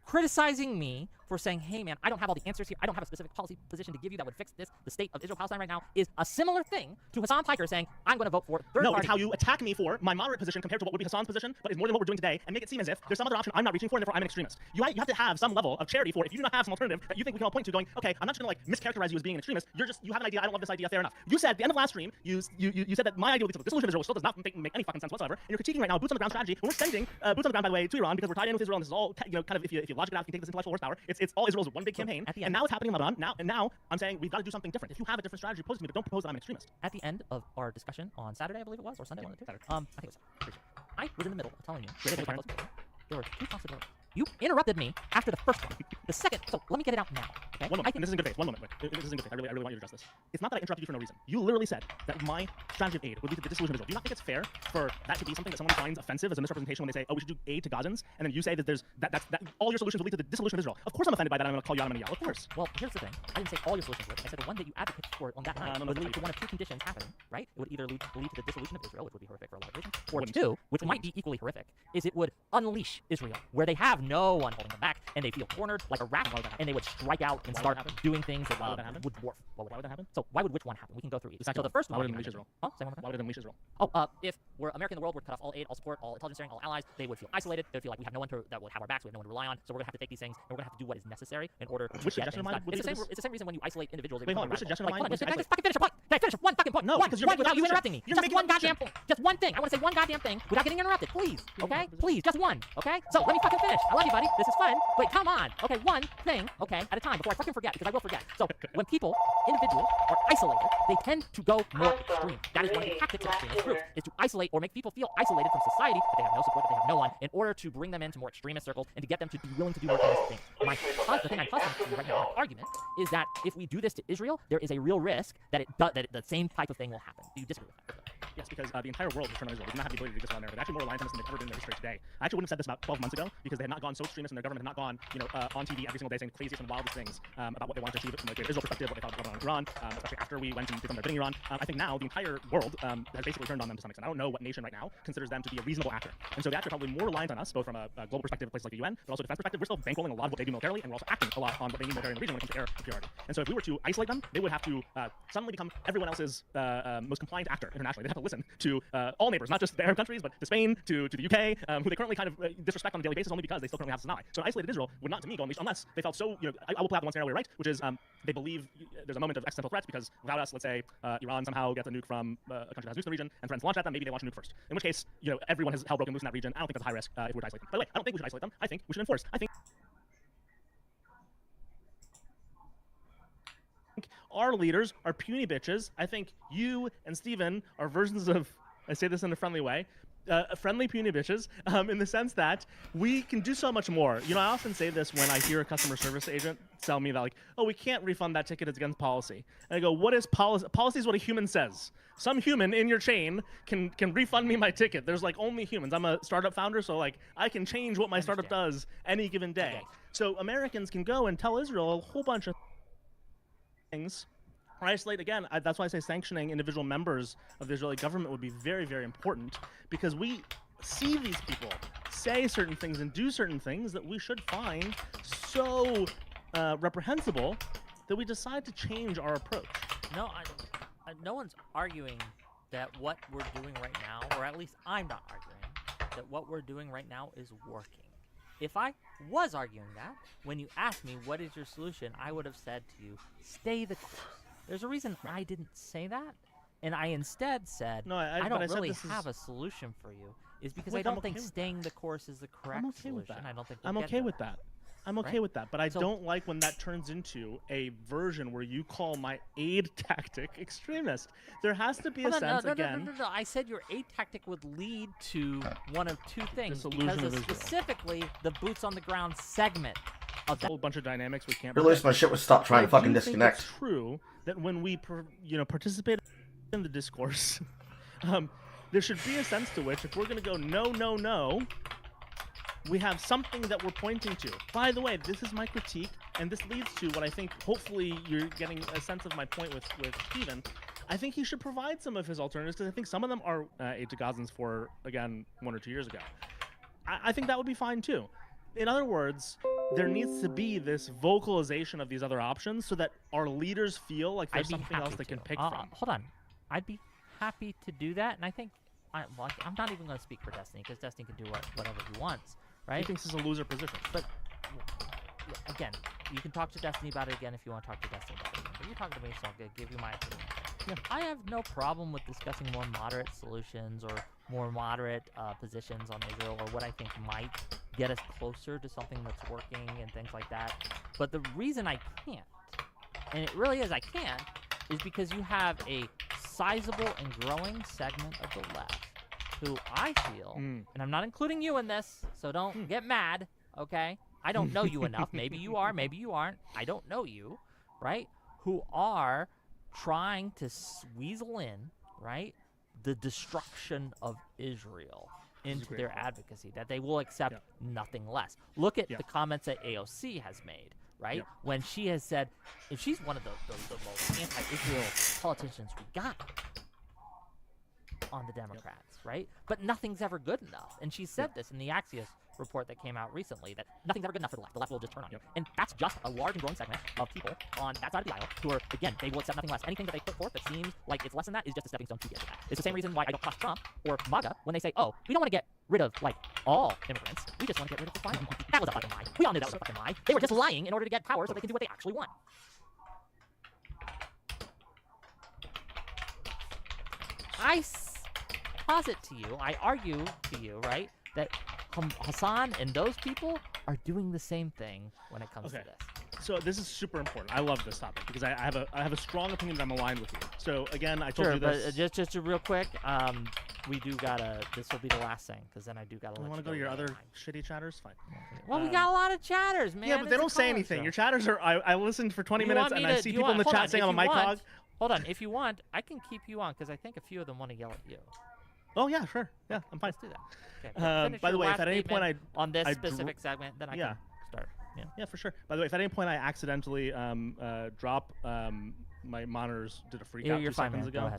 Speaker 2: criticizing me for saying, hey man, I don't have all the answers here, I don't have a specific policy position to give you that would fix this, the state of Israel-Palestine right now, is a similar thing to Hassan Piker saying, I'm going to vote for third
Speaker 1: No,
Speaker 2: party.
Speaker 1: it's how you attack me for my moderate position compared to what would be Hassan's position, but is more than what we're doing today, and make it seem as if there's some other option I'm not reaching for, and therefore I'm an extremist. You have to have some level of charity for if you do not have some alternative that you think we can all point to going, okay, I'm not just going to like mischaracterize you as being an extremist, you have an idea, I don't love this idea, fair enough. You said at the end of last stream, you said that my idea with the dissolution of Israel still does not make any fucking sense whatsoever, and you're critiquing right now boots on the ground strategy, when we're sending boots on the ground, by the way, to Iran, because we're tied in with Israel, and this is all, kind of, if you logic it out, you can take this intellectual horsepower, it's all Israel's one big campaign, and now it's happening in Lebanon, now I'm saying we've got to do something different. If you have a different strategy, propose it to me, but don't propose that I'm an extremist.
Speaker 2: At the end of our discussion on Saturday, I believe it was, or Sunday, one of the two. I think it was Saturday. I was in the middle of telling you there were two possibilities. You interrupted me after the first one. The second, so let me get it out now. Okay?
Speaker 1: One moment, and this is in good faith. One moment, wait. This is in good faith. I really want you to address this. It's not that I interrupted you for no reason. You literally said that my strategy of aid would lead to the dissolution of Israel. Do you not think it's fair for that to be something that someone finds offensive as a misrepresentation when they say, oh, we should do aid to Gazans, and then you say that there's that all your solutions will lead to the dissolution of Israel? Of course I'm offended by that. I'm going to call you out. I'm going to yell. Of course.
Speaker 2: Well, here's the thing. I didn't say all your solutions would. I said the one that you advocated for on that night would lead to one of two conditions happening, right? It would either lead to the dissolution of Israel, which would be horrific for a lot of reasons, or two, which might be equally horrific, is it would unleash Israel, where they have no one holding them back, and they feel cornered like a rat, and they would strike out and start doing things that would dwarf. Why would that happen? So why would which one happen? We can go through each. So the first one.
Speaker 1: Why would it unleash Israel?
Speaker 2: Oh, say one more time.
Speaker 1: Why would it unleash Israel?
Speaker 2: Oh, if we're America in the world, we're cut off all aid, all support, all intelligence sharing, all allies. They would feel isolated. They would feel like we have no one that would have our backs. We have no one to rely on. So we're gonna have to take these things, and we're gonna have to do what is necessary in order to get things done. It's the same reason when you isolate individuals.
Speaker 1: Wait, hold on. Which suggestion of mine?
Speaker 2: Just fucking finish a point. Can I finish one fucking point?
Speaker 1: No, because you're
Speaker 2: without you interrupting me. Just one goddamn point. Just one thing. I want to say one goddamn thing without getting interrupted. Please. Okay? Please. Just one. Okay? So let me fucking finish. I love you, buddy. This is fun. Wait, come on. Okay, one thing. Okay, at a time before I fucking forget, because I will forget. So when people, individuals, are isolated, they tend to go more extreme. That is one of the tactics of extremist groups, is to isolate or make people feel isolated from society, that they have no support, that they have no one, in order to bring them into more extremist circles and to get them to be willing to do more extremist things. The thing I'm puzzling to you right now, my argument, is that if we do this to Israel, there is a real risk that the same type of thing will happen. Do you disagree with that?
Speaker 1: Yes, because the entire world is turned on Israel. We do not have the ability to do this on there. They're actually more reliant on us than they've ever been in their history today. I actually wouldn't have said this about 12 months ago, because they had not gone so extremist and their government had not gone, on TV every single day saying the craziest and wildest things about what they wanted to achieve from the Israel perspective, what they thought about Iran, especially after we went and did some of their bidding Iran. I think now the entire world has basically turned on them to some extent. I don't know what nation right now considers them to be a reasonable actor. And so the actor probably more reliant on us, both from a global perspective, places like the UN, but also defense perspective. We're still bankrolling a lot of what they do militarily, and we're also acting a lot on what they need militarily in the region when it comes to air superiority. And so if we were to isolate them, they would have to suddenly become everyone else's most compliant actor internationally. They'd have to listen to all neighbors, not just the Arab countries, but to Spain, to the UK, who they currently kind of disrespect on a daily basis only because they still currently have us as an ally. So an isolated Israel would not, to me, go unleashed unless they felt so, I will play out the one scenario where you're right, which is they believe there's a moment of existential threats because without us, let's say Iran somehow gets a nuke from a country that has nukes in the region and threatens to launch at them, maybe they launch a nuke first. In which case, everyone has hell broken loose in that region. I don't think that's a high risk if we were to isolate them. By the way, I don't think we should isolate them. I think we should enforce. I think our leaders are puny bitches. I think you and Steven are versions of, I say this in a friendly way, friendly puny bitches, in the sense that we can do so much more. I often say this when I hear a customer service agent tell me that, like, oh, we can't refund that ticket, it's against policy. And I go, what is policy? Policy is what a human says. Some human in your chain can refund me my ticket. There's like only humans. I'm a startup founder, so like I can change what my startup does any given day. So Americans can go and tell Israel a whole bunch of things. Or isolate again. That's why I say sanctioning individual members of the Israeli government would be very, very important, because we see these people say certain things and do certain things that we should find so reprehensible that we decide to change our approach.
Speaker 2: No, no one's arguing that what we're doing right now, or at least I'm not arguing, that what we're doing right now is working. If I was arguing that, when you asked me what is your solution, I would have said to you, stay the course. There's a reason I didn't say that, and I instead said,
Speaker 1: no,
Speaker 2: I don't really have a solution for you, is because I don't think staying the course is the correct solution. I don't think
Speaker 1: I'm okay with that. I'm okay
Speaker 2: right?
Speaker 1: with that, but I
Speaker 2: So-
Speaker 1: don't like when that turns into a version where you call my aid tactic extremist. There has to be a
Speaker 2: Hold on,
Speaker 1: sense again.
Speaker 2: No. I said your aid tactic would lead to one of two things
Speaker 1: Dissolution
Speaker 2: because
Speaker 1: of Israel.
Speaker 2: Specifically the boots on the ground segment of
Speaker 1: A
Speaker 2: that.
Speaker 1: whole bunch of dynamics we can't.
Speaker 4: Release my shit with stop trying to fucking disconnect.
Speaker 1: It's true that when we participate in the discourse, there should be a sense to which if we're going to go no, we have something that we're pointing to. By the way, this is my critique, and this leads to what I think, hopefully you're getting a sense of my point with Steven. I think he should provide some of his alternatives, because I think some of them are aid to Gazans for, again, 1 or 2 years ago. I think that would be fine, too. In other words, there needs to be this vocalization of these other options so that our leaders feel like there's something else they can pick from.
Speaker 2: Hold on. I'd be happy to do that, and I think I'm not even going to speak for Destiny, because Destiny can do whatever he wants. Right?
Speaker 1: He thinks this is a loser position.
Speaker 2: But again, you can talk to Destiny about it again if you want to talk to Destiny about it again. But you're talking to me, so I'll give you my opinion.
Speaker 1: Yeah.
Speaker 2: I have no problem with discussing more moderate solutions or more moderate positions on Israel, or what I think might get us closer to something that's working and things like that. But the reason I can't, and it really is I can't, is because you have a sizable and growing segment of the left who I feel, and I'm not including you in this, so don't get mad, okay? I don't know you enough. Maybe you are, maybe you aren't. I don't know you, right? Who are trying to weasel in, right, the destruction of Israel into their advocacy, that they will accept nothing less. Look at the comments that AOC has made, right? When she has said, if she's one of the most anti-Israel politicians we got on the Democrats, right? But nothing's ever good enough. And she said this in the Axios report that came out recently, that nothing's ever good enough for the left. The left will just turn on you. And that's just a large and growing segment of people on that side of the aisle who are, again, they will accept nothing less. Anything that they put forth that seems like it's less than that is just a stepping stone to get to that. It's the same reason why I don't trust Trump or MAGA when they say, oh, we don't want to get rid of, like, all immigrants. We just want to get rid of the final one. That was a fucking lie. We all knew that was a fucking lie. They were just lying in order to get power so they can do what they actually want. I posit to you, I argue to you, right, that Hassan and those people are doing the same thing when it comes to this.
Speaker 1: So this is super important. I love this topic because I have a strong opinion that I'm aligned with you. So again, I told you this.
Speaker 2: But just real quick, we do gotta. This will be the last thing, because then I do gotta.
Speaker 1: You want to go to your other shitty chatters? Fine.
Speaker 2: Well, we got a lot of chatters, man.
Speaker 1: Yeah, but they don't say anything. Your chatters are. I listened for 20 minutes and I see people in the chat saying I'm a mic hog.
Speaker 2: Hold on, if you want, I can keep you on, because I think a few of them want to yell at you.
Speaker 1: Oh yeah, sure. Yeah, I'm fine.
Speaker 2: Let's do that. Okay,
Speaker 1: by the way, if at any point
Speaker 2: on this specific segment, then I can start.
Speaker 1: Yeah, for sure. By the way, if at any point I accidentally drop my monitors did a freak out 2 seconds ago.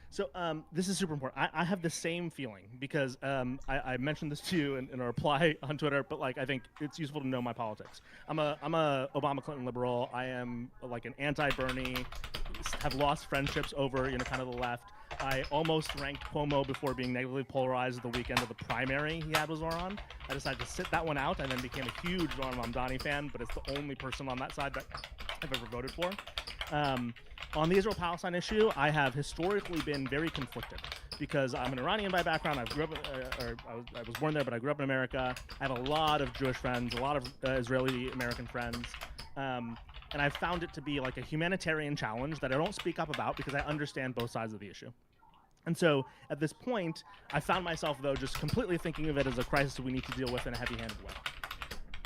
Speaker 1: So this is super important. I have the same feeling because I mentioned this to you in a reply on Twitter, but like I think it's useful to know my politics. I'm a Obama Clinton liberal. I am like an anti-Bernie. Have lost friendships over kind of the left. I almost ranked Cuomo before being negatively polarized the weekend of the primary he had with Zoran. I decided to sit that one out and then became a huge Zoran Mamdani fan, but it's the only person on that side that I've ever voted for. On the Israel-Palestine issue, I have historically been very conflicted because I'm an Iranian by background. I grew up, I was born there, but I grew up in America. I have a lot of Jewish friends, a lot of Israeli-American friends. And I found it to be like a humanitarian challenge that I don't speak up about because I understand both sides of the issue. And so at this point, I found myself, though, just completely thinking of it as a crisis we need to deal with in a heavy-handed way.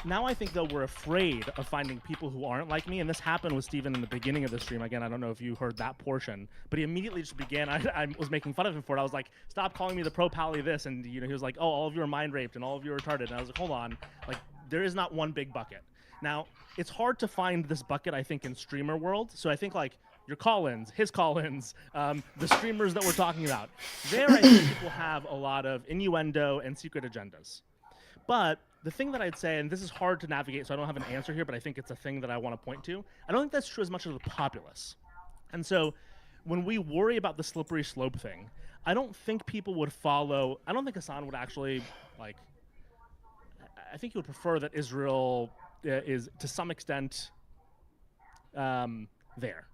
Speaker 1: Now I think, though, we're afraid of finding people who aren't like me, and this happened with Steven in the beginning of the stream. Again, I don't know if you heard that portion, but he immediately just began, I was making fun of him for it. I was like, stop calling me the pro-pally this, and he was like, oh, all of you are mind-raped, and all of you are retarded, and I was like, hold on, like, there is not one big bucket. Now, it's hard to find this bucket, I think, in streamer world, so I think, like, your call-ins, his call-ins, the streamers that we're talking about, there I think people have a lot of innuendo and secret agendas. But the thing that I'd say, and this is hard to navigate, so I don't have an answer here, but I think it's a thing that I want to point to. I don't think that's true as much as the populace. And so when we worry about the slippery slope thing, I don't think people would follow, I don't think Hassan would actually, like, I think he would prefer that Israel is, to some extent, there.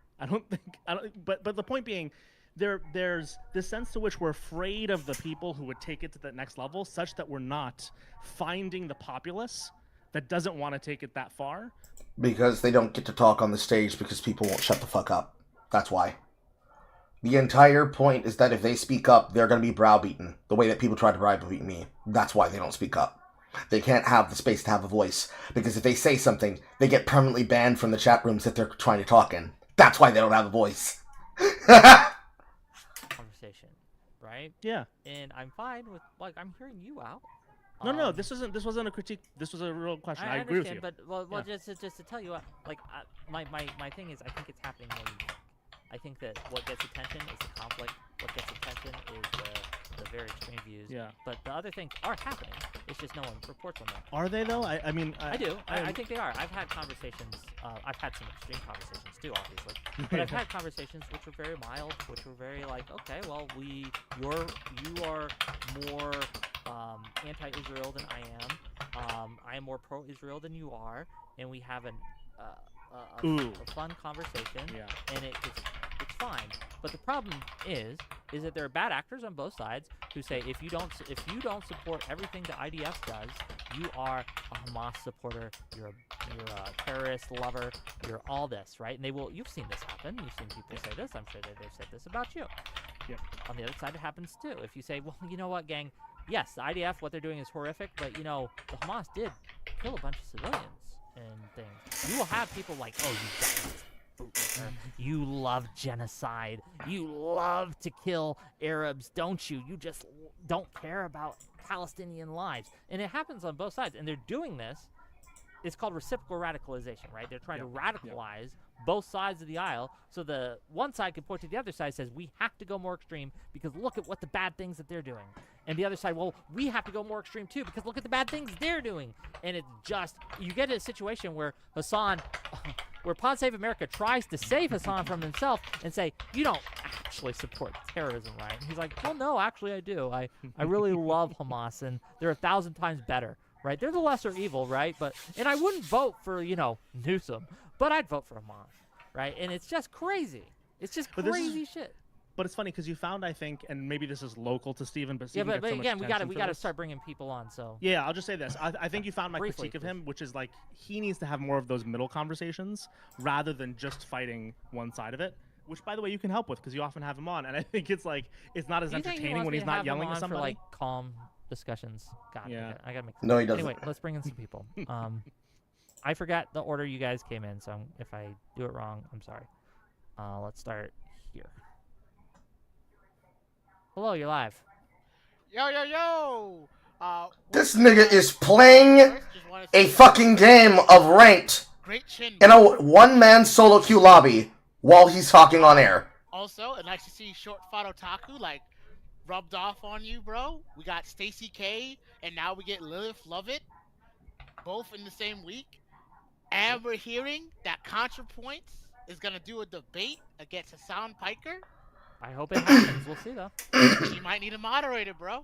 Speaker 1: But the point being, there's this sense to which we're afraid of the people who would take it to the next level, such that we're not finding the populace that doesn't want to take it that far.
Speaker 4: Because they don't get to talk on the stage because people won't shut the fuck up. That's why. The entire point is that if they speak up, they're going to be browbeaten. The way that people try to browbeat me. That's why they don't speak up. They can't have the space to have a voice. Because if they say something, they get permanently banned from the chat rooms that they're trying to talk in. That's why they don't have a voice.
Speaker 2: Conversation, right?
Speaker 1: Yeah.
Speaker 2: And I'm fine with, like, I'm hearing you out.
Speaker 1: No, this wasn't a critique. This was a real question. I agree with you.
Speaker 2: But just to tell you, like, my thing is, I think it's happening more than you think. I think that what gets attention is the conflict. What gets attention is the very extreme views.
Speaker 1: Yeah.
Speaker 2: But the other things are happening. It's just no one reports on them.
Speaker 1: Are they though? I mean,
Speaker 2: I do. I think they are. I've had conversations. I've had some extreme conversations too, obviously. But I've had conversations which were very mild, which were very like, okay, well, you are more anti-Israel than I am. I am more pro-Israel than you are, and we have a fun conversation.
Speaker 1: Yeah.
Speaker 2: And it's fine. But the problem is that there are bad actors on both sides who say if you don't support everything the IDF does, you are a Hamas supporter, you're a terrorist lover, you're all this, right? And you've seen this happen. You've seen people say this. I'm sure that they've said this about you.
Speaker 1: Yep.
Speaker 2: On the other side, it happens too. If you say, well, you know what, gang? Yes, the IDF, what they're doing is horrific, but the Hamas did kill a bunch of civilians and things. You will have people like, oh, you guys. You love genocide. You love to kill Arabs, don't you? You just don't care about Palestinian lives. And it happens on both sides. And they're doing this. It's called reciprocal radicalization, right? They're trying to radicalize both sides of the aisle. So the one side can point to the other side and says, we have to go more extreme because look at what the bad things that they're doing. And the other side, well, we have to go more extreme too because look at the bad things they're doing. And it's just, you get a situation where where Pod Save America tries to save Hassan from himself and say, you don't actually support terrorism, right? And he's like, well, no, actually I do. I really love Hamas, and they're 1,000 times better, right? They're the lesser evil, right? And I wouldn't vote for, Newsom, but I'd vote for Hamas, right? And it's just crazy. It's just crazy shit.
Speaker 1: But it's funny because you found, I think, and maybe this is local to Steven, but
Speaker 2: yeah,
Speaker 1: Steven
Speaker 2: but
Speaker 1: gets so
Speaker 2: again,
Speaker 1: much
Speaker 2: we got to start bringing people on. So
Speaker 1: yeah, I'll just say this: I think you found my
Speaker 2: Briefly,
Speaker 1: critique of him, which is like he needs to have more of those middle conversations rather than just fighting one side of it. Which, by the way, you can help with because you often have him on, and I think it's like it's not as entertaining when he's not yelling at somebody.
Speaker 2: For, like, calm discussions. God,
Speaker 1: yeah,
Speaker 2: I gotta make.
Speaker 4: No, he doesn't.
Speaker 2: Anyway, let's bring in some people. I forgot the order you guys came in, so if I do it wrong, I'm sorry. Let's start here. Hello, you're live.
Speaker 8: Yo!
Speaker 4: This nigga is playing a fucking game of ranked in a one-man solo queue lobby while he's talking on air.
Speaker 8: Also, I'd like to see Short Fat Otaku, like, rubbed off on you, bro. We got Stacy K, and now we get Lilith Lovett, both in the same week. And we're hearing that ContraPoints is gonna do a debate against Hassan Piker.
Speaker 2: I hope it happens. We'll see, though.
Speaker 8: You might need a moderator, bro.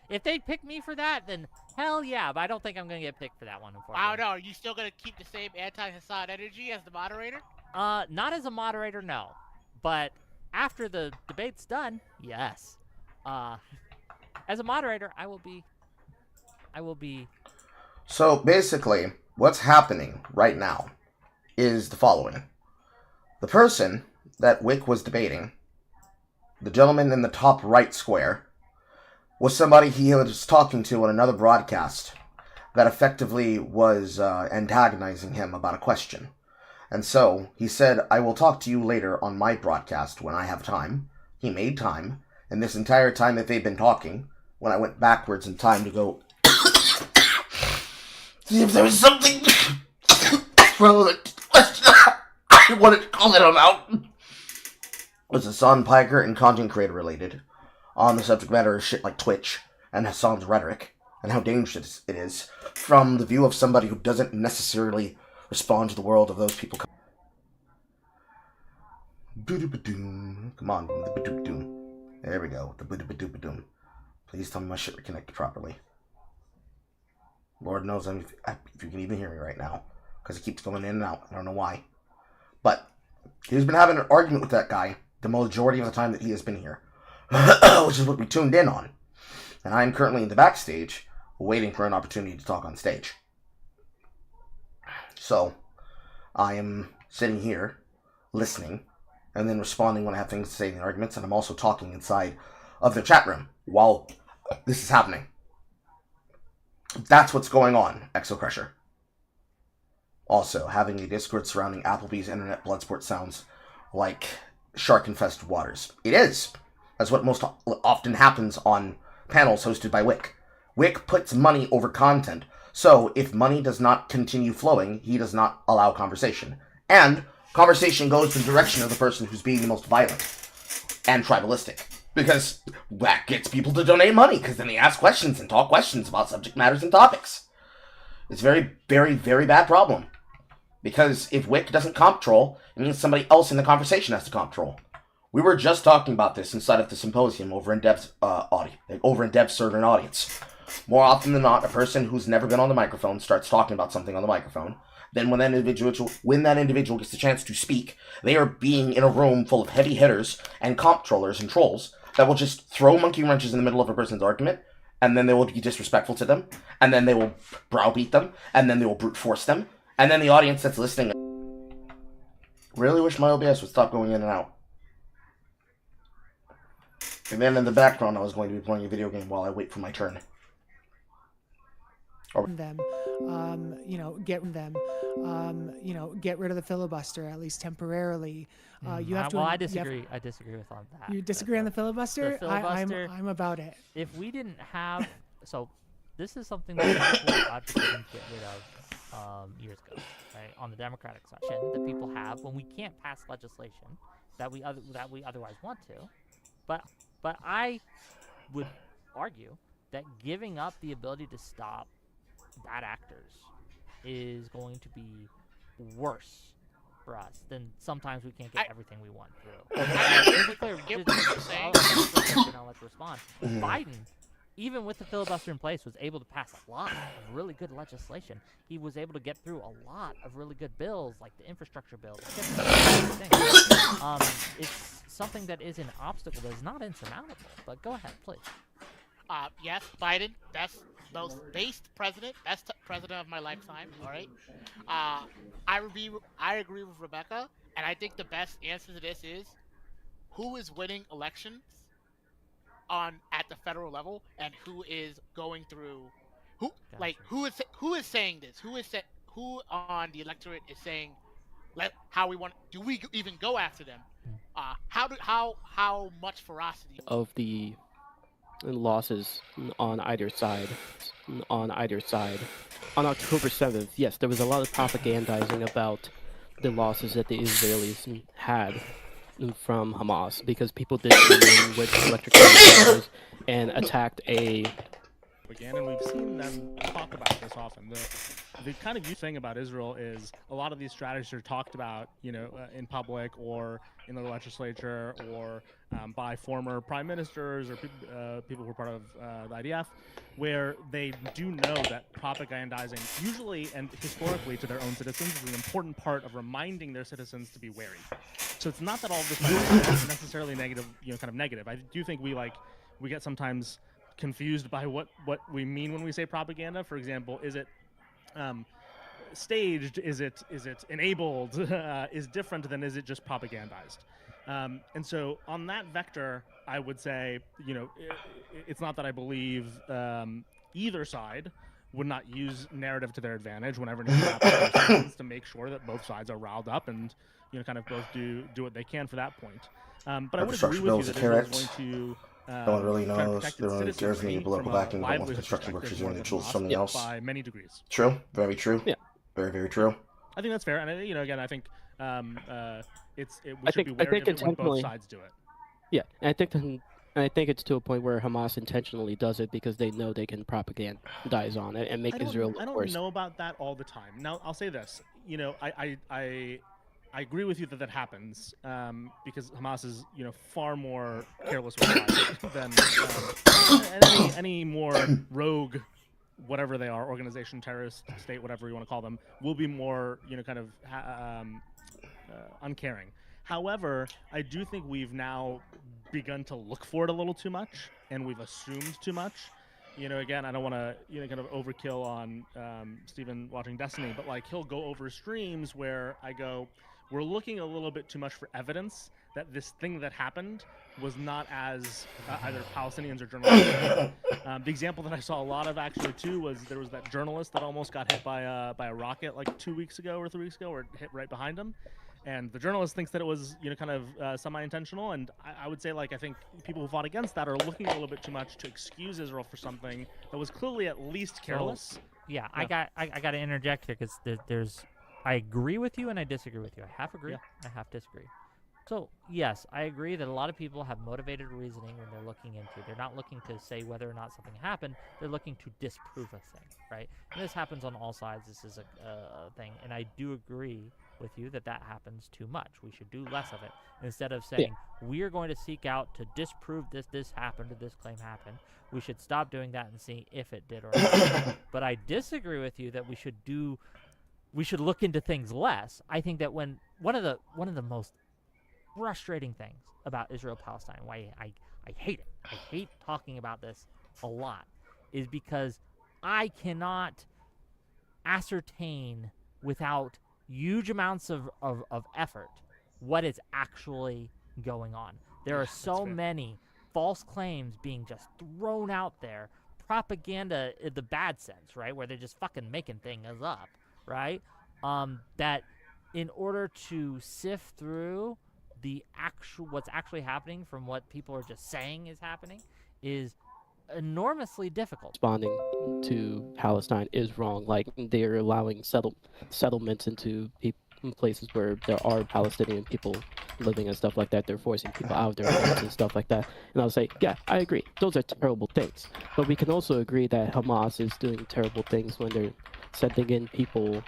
Speaker 2: If they pick me for that, then hell yeah, but I don't think I'm going to get picked for that one, unfortunately.
Speaker 8: I don't know. Are you still going to keep the same anti-Hassan energy as the moderator?
Speaker 2: Not as a moderator, no. But after the debate's done, yes. As a moderator, I will be...
Speaker 4: So, basically, what's happening right now is the following. The person that Whick was debating, the gentleman in the top right square, was somebody he was talking to on another broadcast that effectively was antagonizing him about a question. And so, he said, I will talk to you later on my broadcast when I have time. He made time, and this entire time that they've been talking, when I went backwards in time to go see if there was something relevant, I wanted to call it out. Was Hassan Piker and content creator related on the subject matter of shit like Twitch and Hassan's rhetoric and how dangerous it is from the view of somebody who doesn't necessarily respond to the world of those people. Come on, there we go. Please tell me my shit reconnected properly. Lord knows if you can even hear me right now, because it keeps going in and out. I don't know why. But he's been having an argument with that guy the majority of the time that he has been here, which is what we tuned in on. And I'm currently in the backstage, waiting for an opportunity to talk on stage. So I am sitting here listening and then responding when I have things to say in the arguments, and I'm also talking inside of the chat room while this is happening. That's what's going on, Exocrusher. Also, having a Discord surrounding Applebee's internet Bloodsport sounds like shark-infested waters. It is. That's what most often happens on panels hosted by Whick. Whick puts money over content, so if money does not continue flowing, he does not allow conversation. And conversation goes in the direction of the person who's being the most violent and tribalistic. Because that gets people to donate money, because then they ask questions and talk questions about subject matters and topics. It's a very, very, very bad problem. Because if Whick doesn't control, it means somebody else in the conversation has to control. We were just talking about this inside of the symposium over in Dev's server and audience. More often than not, a person who's never been on the microphone starts talking about something on the microphone. Then when that individual gets the chance to speak, they are being in a room full of heavy hitters and comptrollers and trolls that will just throw monkey wrenches in the middle of a person's argument, and then they will be disrespectful to them, and then they will browbeat them, and then they will brute force them, and then the audience that's listening. Really wish my OBS would stop going in and out. And then in the background, I was going to be playing a video game while I wait for my turn.
Speaker 3: Them, get rid of the filibuster at least temporarily. You have to.
Speaker 2: Well, I disagree. I disagree with on that.
Speaker 3: You disagree on the filibuster?
Speaker 2: The filibuster.
Speaker 3: I'm about it.
Speaker 2: If we didn't have, so this is something that people advocating to get rid of years ago, right? On the Democratic side, that people have when we can't pass legislation that we otherwise want to, but I would argue that giving up the ability to stop bad actors is going to be worse for us than sometimes we can't get everything we want through. I'll let you respond. Biden, even with the filibuster in place, was able to pass a lot of really good legislation. He was able to get through a lot of really good bills, like the infrastructure bill. It's something that is an obstacle that is not insurmountable. But go ahead, please.
Speaker 8: Yes, Biden, best, most based president, best president of my lifetime. All right. I agree with Rebecca, and I think the best answer to this is who is winning elections at the federal level, and who is going through who is saying this? Who on the electorate is saying do we even go after them? How much ferocity
Speaker 9: of the losses on either side. On October 7th, yes, there was a lot of propagandizing about the losses that the Israelis had from Hamas, because people did come in with electric cars and attacked a...
Speaker 1: Again, and we've seen them talk about this often. The kind of new thing about Israel is a lot of these strategies are talked about, in public or in the legislature or by former prime ministers or people who are part of the IDF, where they do know that propagandizing, usually and historically to their own citizens, is an important part of reminding their citizens to be wary. So it's not that all of this is necessarily negative, kind of negative. I do think we get sometimes confused by what we mean when we say propaganda. For example, is it staged? Is it enabled? Is different than is it just propagandized? And so on that vector, I would say, it's not that I believe either side would not use narrative to their advantage whenever it happens to make sure that both sides are riled up and kind of both do what they can for that point. But I would agree with you that Israel is going to.
Speaker 4: No one really knows. No one really cares any political backing about what construction workers doing. They chose something else.
Speaker 1: By many degrees.
Speaker 4: True. Very true.
Speaker 9: Yeah.
Speaker 4: Very, very true.
Speaker 1: I think that's fair, and again, I think we
Speaker 9: I
Speaker 1: should be wary of it when both sides do it.
Speaker 9: Yeah, and I think it's to a point where Hamas intentionally does it because they know they can propagandize on it and make Israel look worse.
Speaker 1: I don't know about that all the time. Now, I'll say this. I agree with you that happens because Hamas is, far more careless with life than any more rogue, whatever they are, organization, terrorist, state, whatever you want to call them, will be more, kind of uncaring. However, I do think we've now begun to look for it a little too much, and we've assumed too much. again, I don't want to, kind of overkill on Steven watching Destiny, but like he'll go over streams where I go, we're looking a little bit too much for evidence that this thing that happened was not as either Palestinians or journalists. The example that I saw a lot of actually too was there was that journalist that almost got hit by a rocket like 2 weeks ago or 3 weeks ago, or it hit right behind him. And the journalist thinks that it was, kind of semi-intentional. And I would say, like, I think people who fought against that are looking a little bit too much to excuse Israel for something that was clearly at least careless.
Speaker 2: Yeah, I got to interject here because there's I agree with you and I disagree with you. I half agree, I half disagree. So, yes, I agree that a lot of people have motivated reasoning when they're looking into. They're not looking to say whether or not something happened. They're looking to disprove a thing, right? And this happens on all sides. This is a thing. And I do agree with you that happens too much. We should do less of it. Instead of saying, we are going to seek out to disprove this happened or this claim happened, we should stop doing that and see if it did or not. But I disagree with you that we should look into things less. I think that when one of the most frustrating things about Israel-Palestine, why I hate it, I hate talking about this a lot, is because I cannot ascertain without huge amounts of effort what is actually going on. There are so many false claims being just thrown out there, propaganda in the bad sense, right, where they're just fucking making things up, right, that in order to sift through what's actually happening from what people are just saying is happening is enormously difficult.
Speaker 9: Responding to Palestine is wrong. Like, they're allowing settlements into places where there are Palestinian people living and stuff like that. They're forcing people out of their homes and stuff like that. And I'll say, yeah, I agree. Those are terrible things. But we can also agree that Hamas is doing terrible things when they're sending in people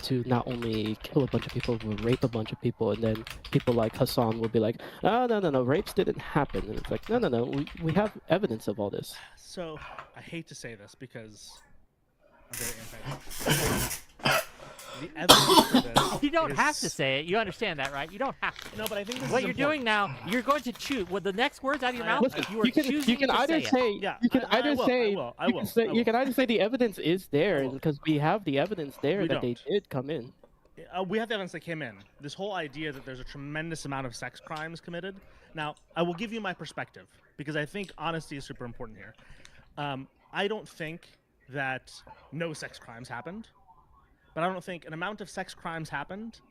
Speaker 9: to not only kill a bunch of people, but rape a bunch of people, and then people like Hassan will be like, oh, no, rapes didn't happen. And it's like, no, we have evidence of all this.
Speaker 1: So, I hate to say this because I'm very anti. The evidence for this
Speaker 2: You don't have to say it. You understand that, right? You don't have to.
Speaker 1: No, but I think this
Speaker 2: what
Speaker 1: is
Speaker 2: you're
Speaker 1: important.
Speaker 2: doing now, you're going to choose. With the next words out of your mouth,
Speaker 9: Listen,
Speaker 2: you are choosing
Speaker 9: you can
Speaker 2: to
Speaker 9: either
Speaker 2: say it.
Speaker 1: Yeah,
Speaker 9: you can
Speaker 1: I
Speaker 9: either
Speaker 1: will,
Speaker 9: say
Speaker 1: I will.
Speaker 9: you can either say the evidence is there because we have the evidence there
Speaker 1: We
Speaker 9: that they
Speaker 1: don't.
Speaker 9: did come in.
Speaker 1: We have the evidence that came in. This whole idea that there's a tremendous amount of sex crimes committed. Now, I will give you my perspective because I think honesty is super important here. I don't think that no sex crimes happened, but I don't think an amount of sex crimes happened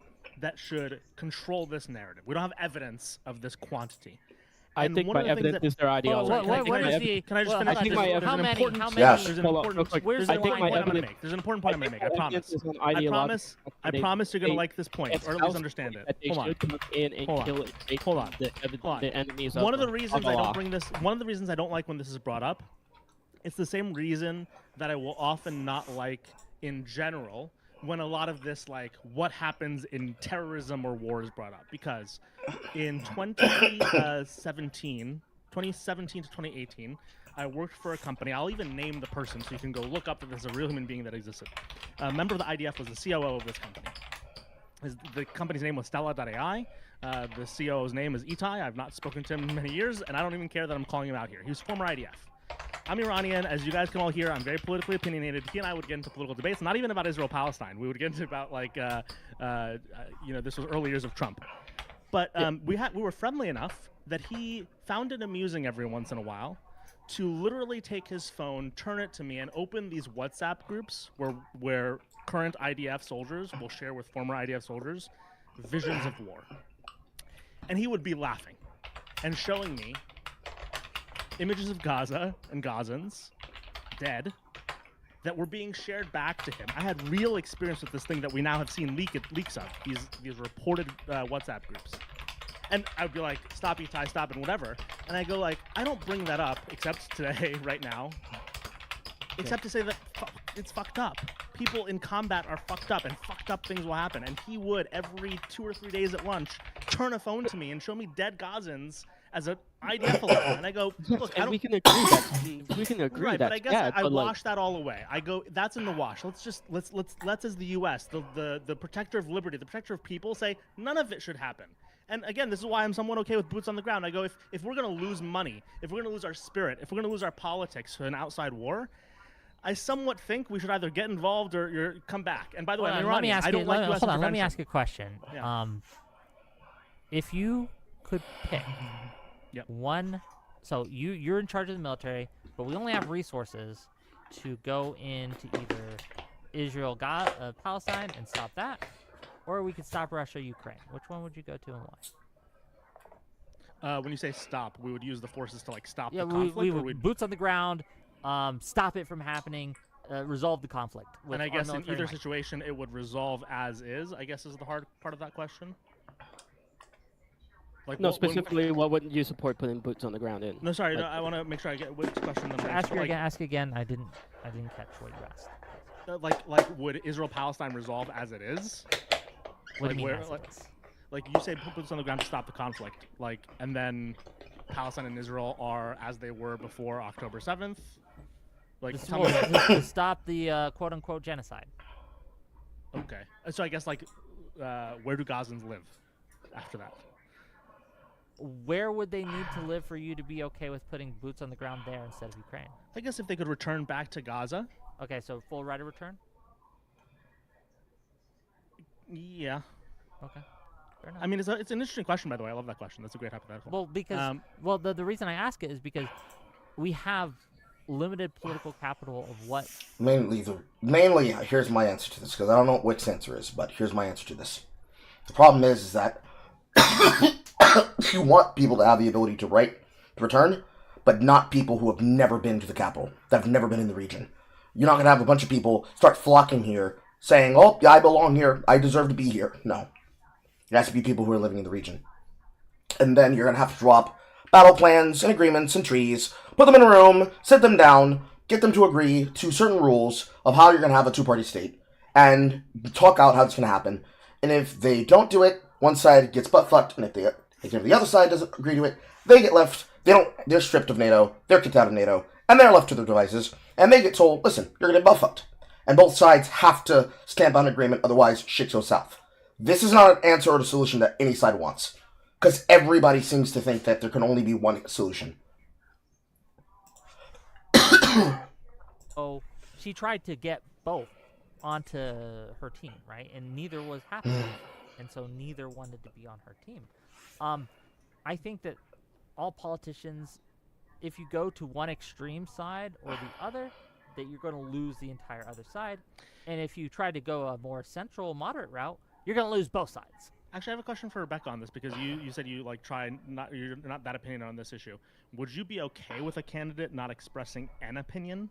Speaker 1: that should control this narrative. We don't have evidence of this quantity.
Speaker 9: I
Speaker 1: And
Speaker 9: think
Speaker 1: one
Speaker 9: my
Speaker 1: of the things
Speaker 9: evidence is their ideology.
Speaker 1: Can I just finish?
Speaker 9: I think my
Speaker 1: There's an
Speaker 9: evidence-
Speaker 1: important.
Speaker 2: How many?
Speaker 4: Yes.
Speaker 1: There's an
Speaker 9: Hold on,
Speaker 1: important.
Speaker 9: real quick.
Speaker 1: There's
Speaker 9: I
Speaker 1: an
Speaker 9: think
Speaker 1: important
Speaker 9: my
Speaker 1: point I'm gonna
Speaker 9: evidence-
Speaker 1: make. There's an important point I'm gonna make. I promise. I promise you're gonna like this point, or at least understand it.
Speaker 9: That they
Speaker 1: Hold on.
Speaker 9: should come in and
Speaker 1: Hold on.
Speaker 9: kill it.
Speaker 1: Hold on.
Speaker 9: The enemies
Speaker 1: One of the
Speaker 9: of
Speaker 1: reasons I
Speaker 9: Allah.
Speaker 1: don't bring this, one of the reasons I don't like when this is brought up, it's the same reason that I will often not like in general when a lot of this, like, what happens in terrorism or war is brought up. Because in 2017 to 2018, I worked for a company. I'll even name the person so you can go look up that there's a real human being that existed. A member of the IDF was the COO of this company. The company's name was Stella.ai. The COO's name is Itai. I've not spoken to him in many years, and I don't even care that I'm calling him out here. He was former IDF. I'm Iranian. As you guys can all hear, I'm very politically opinionated. He and I would get into political debates, not even about Israel-Palestine. We would get into about, like, this was early years of Trump. But we were friendly enough that he found it amusing every once in a while to literally take his phone, turn it to me, and open these WhatsApp groups where current IDF soldiers will share with former IDF soldiers visions of war. And he would be laughing and showing me images of Gaza and Gazans dead that were being shared back to him. I had real experience with this thing that we now have seen leaks of, these reported WhatsApp groups. And I'd be like, stop, Itai, stop, and whatever. And I go, like, I don't bring that up, except today, right now, except to say that it's fucked up. People in combat are fucked up, and fucked up things will happen. And he would, every 2 or 3 days at lunch, turn a phone to me and show me dead Gazans as an IDF alert. And I go, look, I don't...
Speaker 9: we can agree that we can agree
Speaker 1: Right,
Speaker 9: that.
Speaker 1: but I guess I wash that all away. I go, that's in the wash. Let's as the U.S., the protector of liberty, the protector of people, say none of it should happen. And again, this is why I'm somewhat okay with boots on the ground. I go, if we're going to lose money, if we're going to lose our spirit, if we're going to lose our politics to an outside war, I somewhat think we should either get involved or come back. And by the way, I'm
Speaker 2: Let me
Speaker 1: Iranian.
Speaker 2: ask
Speaker 1: I
Speaker 2: you.
Speaker 1: don't like U.S.
Speaker 2: Hold on. Let me
Speaker 1: intervention.
Speaker 2: ask you a question.
Speaker 1: Yeah.
Speaker 2: If you could pick
Speaker 1: Yep.
Speaker 2: one, so you're in charge of the military, but we only have resources to go into either Israel, Palestine, and stop that, or we could stop Russia, Ukraine. Which one would you go to and why?
Speaker 1: When you say stop, we would use the forces to like stop
Speaker 2: Yeah,
Speaker 1: the conflict.
Speaker 2: we
Speaker 1: or
Speaker 2: would
Speaker 1: we'd...
Speaker 2: boots on the ground, stop it from happening, resolve the conflict. With
Speaker 1: And I
Speaker 2: our
Speaker 1: guess in
Speaker 2: military
Speaker 1: either
Speaker 2: might.
Speaker 1: situation, it would resolve as is. I guess is the hard part of that question. Like
Speaker 9: No,
Speaker 1: what- when-
Speaker 9: specifically, what would you support putting boots on the ground in?
Speaker 1: No, sorry.
Speaker 9: Like-
Speaker 1: No, I want to make sure I get which question. I'm
Speaker 2: Ask
Speaker 1: answering.
Speaker 2: again. Ask again. I didn't catch what you asked.
Speaker 1: Like, would Israel-Palestine resolve as it is?
Speaker 2: What do you mean?
Speaker 1: where-
Speaker 2: as it is?
Speaker 1: Like you say, put boots on the ground to stop the conflict. Like, and then Palestine and Israel are as they were before October 7th. Like,
Speaker 2: Just-
Speaker 1: tell
Speaker 2: well,
Speaker 1: me.
Speaker 2: to stop the quote-unquote genocide.
Speaker 1: Okay. So I guess like, where do Gazans live after that?
Speaker 2: Where would they need to live for you to be okay with putting boots on the ground there instead of Ukraine?
Speaker 1: I guess if they could return back to Gaza.
Speaker 2: Okay, so full right of return?
Speaker 1: Yeah.
Speaker 2: Okay. Fair enough.
Speaker 1: I mean, it's an interesting question, by the way. I love that question. That's a great hypothetical.
Speaker 2: Well, because the reason I ask it is because we have limited political capital of what.
Speaker 4: Mainly, here's my answer to this, because I don't know what Wick's answer is, but here's my answer to this. The problem is that you want people to have the ability to return, but not people who have never been to the capital, that have never been in the region. You're not going to have a bunch of people start flocking here, saying, oh, yeah, I belong here, I deserve to be here. No. It has to be people who are living in the region. And then you're going to have to drop battle plans and agreements and trees, put them in a room, sit them down, get them to agree to certain rules of how you're going to have a two-party state, and talk out how it's going to happen. And if they don't do it, one side gets butt-fucked, and if the other side doesn't agree to it, they get left, they're stripped of NATO, they're kicked out of NATO, and they're left to their devices, and they get told, listen, you're going to get butt-fucked. And both sides have to stamp on an agreement, otherwise shit goes south. This is not an answer or a solution that any side wants. Because everybody seems to think that there can only be one solution.
Speaker 2: Oh, she tried to get both onto her team, right? And neither was happening. And so neither wanted to be on her team. I think that all politicians, if you go to one extreme side or the other, that you're going to lose the entire other side. And if you try to go a more central, moderate route, you're going to lose both sides.
Speaker 1: Actually, I have a question for Rebecca on this, because you said you like you're not that opinion on this issue. Would you be okay with a candidate not expressing an opinion?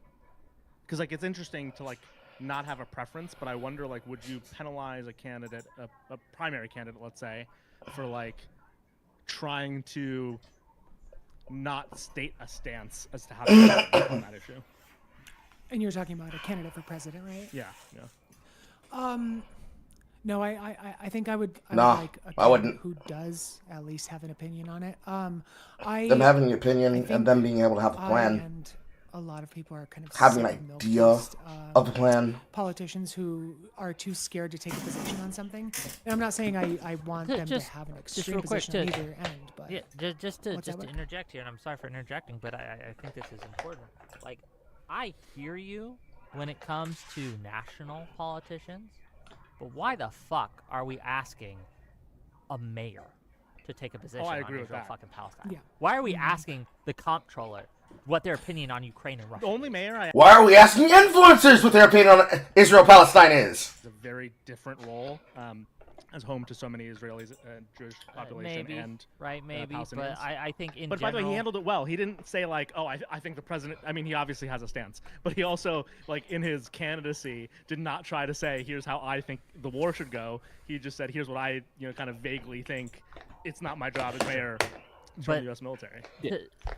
Speaker 1: Because like it's interesting to like not have a preference, but I wonder like would you penalize a candidate, a primary candidate, let's say, for like trying to not state a stance as to how to vote on that issue?
Speaker 3: And you're talking about a candidate for president, right?
Speaker 1: Yeah. Yeah.
Speaker 3: No, I think I would
Speaker 4: Nah,
Speaker 3: like a
Speaker 4: I
Speaker 3: candidate
Speaker 4: wouldn't.
Speaker 3: who does at least have an opinion on it.
Speaker 4: Them having an opinion
Speaker 3: think
Speaker 4: and them being able to have a plan,
Speaker 3: and a lot of people are kind of
Speaker 4: having an
Speaker 3: sick of
Speaker 4: idea
Speaker 3: milquetoast,
Speaker 4: of the plan.
Speaker 3: politicians who are too scared to take a position on something. And I'm not saying I want them to have an extreme
Speaker 2: real quick
Speaker 3: position on
Speaker 2: to-
Speaker 3: either end, but
Speaker 2: Yeah, just to
Speaker 3: What's that, Wick?
Speaker 2: interject here, and I'm sorry for interjecting, but I think this is important. Like, I hear you when it comes to national politicians, but why the fuck are we asking a mayor to take a position
Speaker 1: I
Speaker 2: on
Speaker 1: agree with
Speaker 2: Israel
Speaker 1: that.
Speaker 2: fucking Palestine?
Speaker 3: Yeah.
Speaker 2: Why are we asking the comptroller what their opinion on Ukraine and Russia?
Speaker 1: The only mayor I
Speaker 4: Why are we asking influencers what their opinion on Israel-Palestine is?
Speaker 1: is a very different role as home to so many Israelis, Jewish population,
Speaker 2: maybe,
Speaker 1: and
Speaker 2: right? Maybe, but
Speaker 1: Palestinians.
Speaker 2: I think in
Speaker 1: But
Speaker 2: general.
Speaker 1: by the way, he handled it well. He didn't say like, "Oh, I think the president." I mean, he obviously has a stance, but he also, like, in his candidacy, did not try to say, "Here's how I think the war should go." He just said, "Here's what I, kind of vaguely think. It's not my job as mayor to run
Speaker 2: But-
Speaker 1: the U.S. military."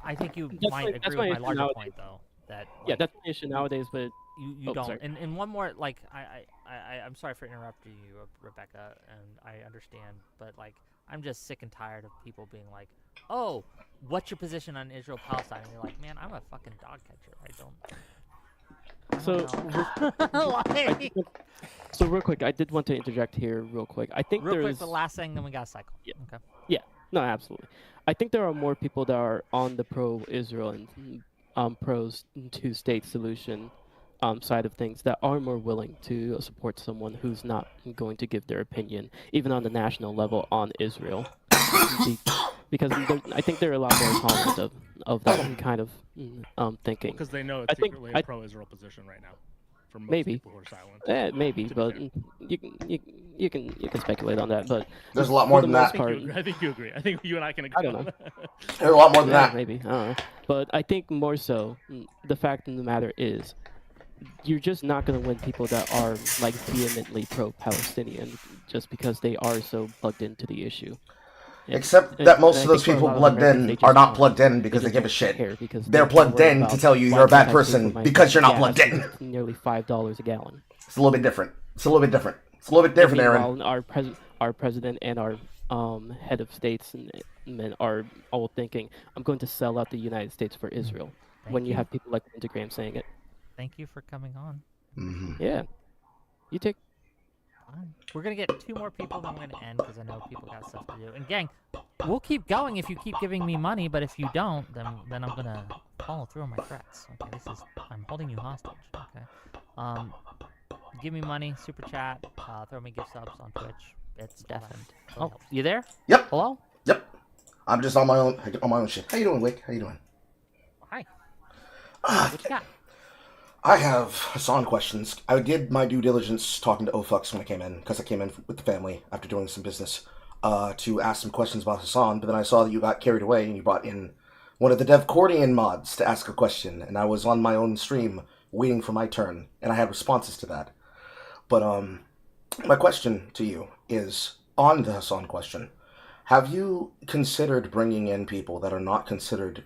Speaker 2: I think you
Speaker 9: That's
Speaker 2: might
Speaker 9: my- that's
Speaker 2: agree
Speaker 9: my
Speaker 2: with my
Speaker 9: issue
Speaker 2: larger
Speaker 9: nowadays.
Speaker 2: point, though. That
Speaker 9: Yeah,
Speaker 2: like,
Speaker 9: that's the issue nowadays, but
Speaker 2: you
Speaker 9: Oh,
Speaker 2: don't.
Speaker 9: sorry.
Speaker 2: And one more, like, I'm sorry for interrupting you, Rebecca, and I understand, but like, I'm just sick and tired of people being like, "Oh, what's your position on Israel Palestine?" And you're like, "Man, I'm a fucking dog catcher. I don't."
Speaker 9: So,
Speaker 2: Like,
Speaker 9: so real quick, I did want to interject here real quick. I think
Speaker 2: real
Speaker 9: there's
Speaker 2: quick, the last thing, then we got to cycle.
Speaker 9: Yeah.
Speaker 2: Okay.
Speaker 9: no, absolutely. I think there are more people that are on the pro-Israel and pros two-state solution side of things that are more willing to support someone who's not going to give their opinion, even on the national level, on Israel. Because I think they're a lot more tolerant of that kind of thinking.
Speaker 1: Because they know
Speaker 9: I
Speaker 1: it's
Speaker 9: think-
Speaker 1: secretly
Speaker 9: I-
Speaker 1: a pro-Israel position right now. For most
Speaker 9: Maybe.
Speaker 1: people who are silent.
Speaker 9: Maybe,
Speaker 1: to be
Speaker 9: but
Speaker 1: fair.
Speaker 9: you can speculate on that. But
Speaker 4: There's a lot more
Speaker 9: for
Speaker 4: than
Speaker 9: the
Speaker 4: that.
Speaker 9: most
Speaker 1: I think,
Speaker 9: part,
Speaker 1: you agree. I think you agree. I think you and I can agree.
Speaker 9: I don't
Speaker 1: on
Speaker 9: know.
Speaker 1: that.
Speaker 4: There's a lot more than
Speaker 9: yeah,
Speaker 4: that.
Speaker 9: maybe. I don't know. But I think more so, the fact of the matter is, you're just not going to win people that are like vehemently pro-Palestinian just because they are so plugged into the issue.
Speaker 4: Except that most
Speaker 9: I
Speaker 4: of those
Speaker 9: think for a
Speaker 4: people
Speaker 9: lot of
Speaker 4: plugged
Speaker 9: Americans, they
Speaker 4: in
Speaker 9: just
Speaker 4: are not
Speaker 9: aren't.
Speaker 4: plugged in because they
Speaker 9: just
Speaker 4: give a
Speaker 9: don't
Speaker 4: shit.
Speaker 9: care because
Speaker 4: They're plugged
Speaker 9: worried
Speaker 4: in to
Speaker 9: about
Speaker 4: tell you
Speaker 9: why
Speaker 4: you're a bad
Speaker 9: can't I pay for
Speaker 4: person
Speaker 9: my
Speaker 4: because you're not
Speaker 9: gas,
Speaker 4: plugged
Speaker 9: which
Speaker 4: in.
Speaker 9: is nearly $5 a gallon.
Speaker 4: It's a little bit different. It's a little bit different. It's a little bit different, Aaron.
Speaker 9: Meanwhile, our president and our head of states and men are all thinking, "I'm going to sell out the United States for Israel."
Speaker 2: Thank
Speaker 9: when you
Speaker 2: you.
Speaker 9: have people like Lindsey Graham saying it,
Speaker 2: Thank you for coming on.
Speaker 9: yeah, you take.
Speaker 2: Fine. We're gonna get 2 more people, then we're gonna end because I know people got stuff to do. And gang, we'll keep going if you keep giving me money, but if you don't, then I'm gonna follow through on my threats. Okay, I'm holding you hostage. Okay, give me money, super chat, throw me gift subs on Twitch. It's deafened. Oh, you there?
Speaker 4: Yep.
Speaker 2: Hello?
Speaker 4: Yep. I'm just on my own shit. How you doing, Whick? How you doing?
Speaker 2: Hi. What you got?
Speaker 4: I have Hassan questions. I did my due diligence talking to Ofux when I came in, because I came in with the family after doing some business, to ask some questions about Hassan, but then I saw that you got carried away and you brought in one of the Devcordian mods to ask a question, and I was on my own stream waiting for my turn, and I had responses to that. But my question to you is, on the Hassan question, have you considered bringing in people that are not considered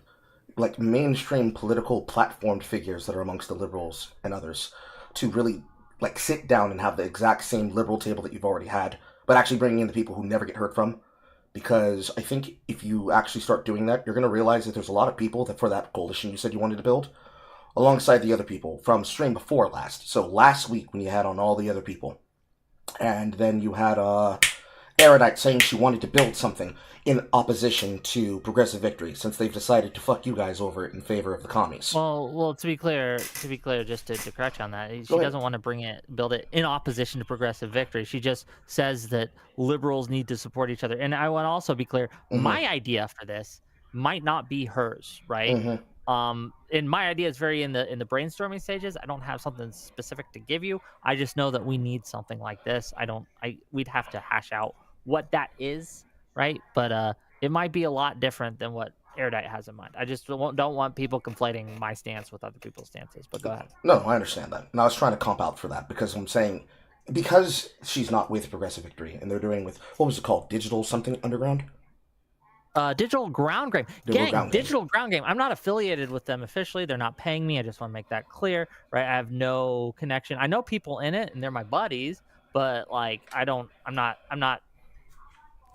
Speaker 4: like mainstream political platformed figures that are amongst the liberals and others to really like sit down and have the exact same liberal table that you've already had, but actually bringing in the people who never get heard from? Because I think if you actually start doing that, you're going to realize that there's a lot of people that for that coalition you said you wanted to build, alongside the other people from stream before last. So last week when you had on all the other people, and then you had Erudite saying she wanted to build something in opposition to Progressive Victory, since they've decided to fuck you guys over in favor of the commies.
Speaker 2: Well, to be clear, just to correct you on that, she doesn't want to build it in opposition to Progressive Victory. She just says that liberals need to support each other. And I want to also be clear, my idea for this might not be hers, right? And my idea is very in the brainstorming stages. I don't have something specific to give you. I just know that we need something like this. We'd have to hash out what that is, right? But it might be a lot different than what Erudite has in mind. I just don't want people conflating my stance with other people's stances. But go ahead.
Speaker 4: No, I understand that. And I was trying to comp out for that because I'm saying, because she's not with Progressive Victory and they're doing with, what was it called? Digital something Underground?
Speaker 2: Digital Ground Game. Digital Ground Game. I'm not affiliated with them officially. They're not paying me. I just want to make that clear, right? I have no connection. I know people in it and they're my buddies, but like I'm not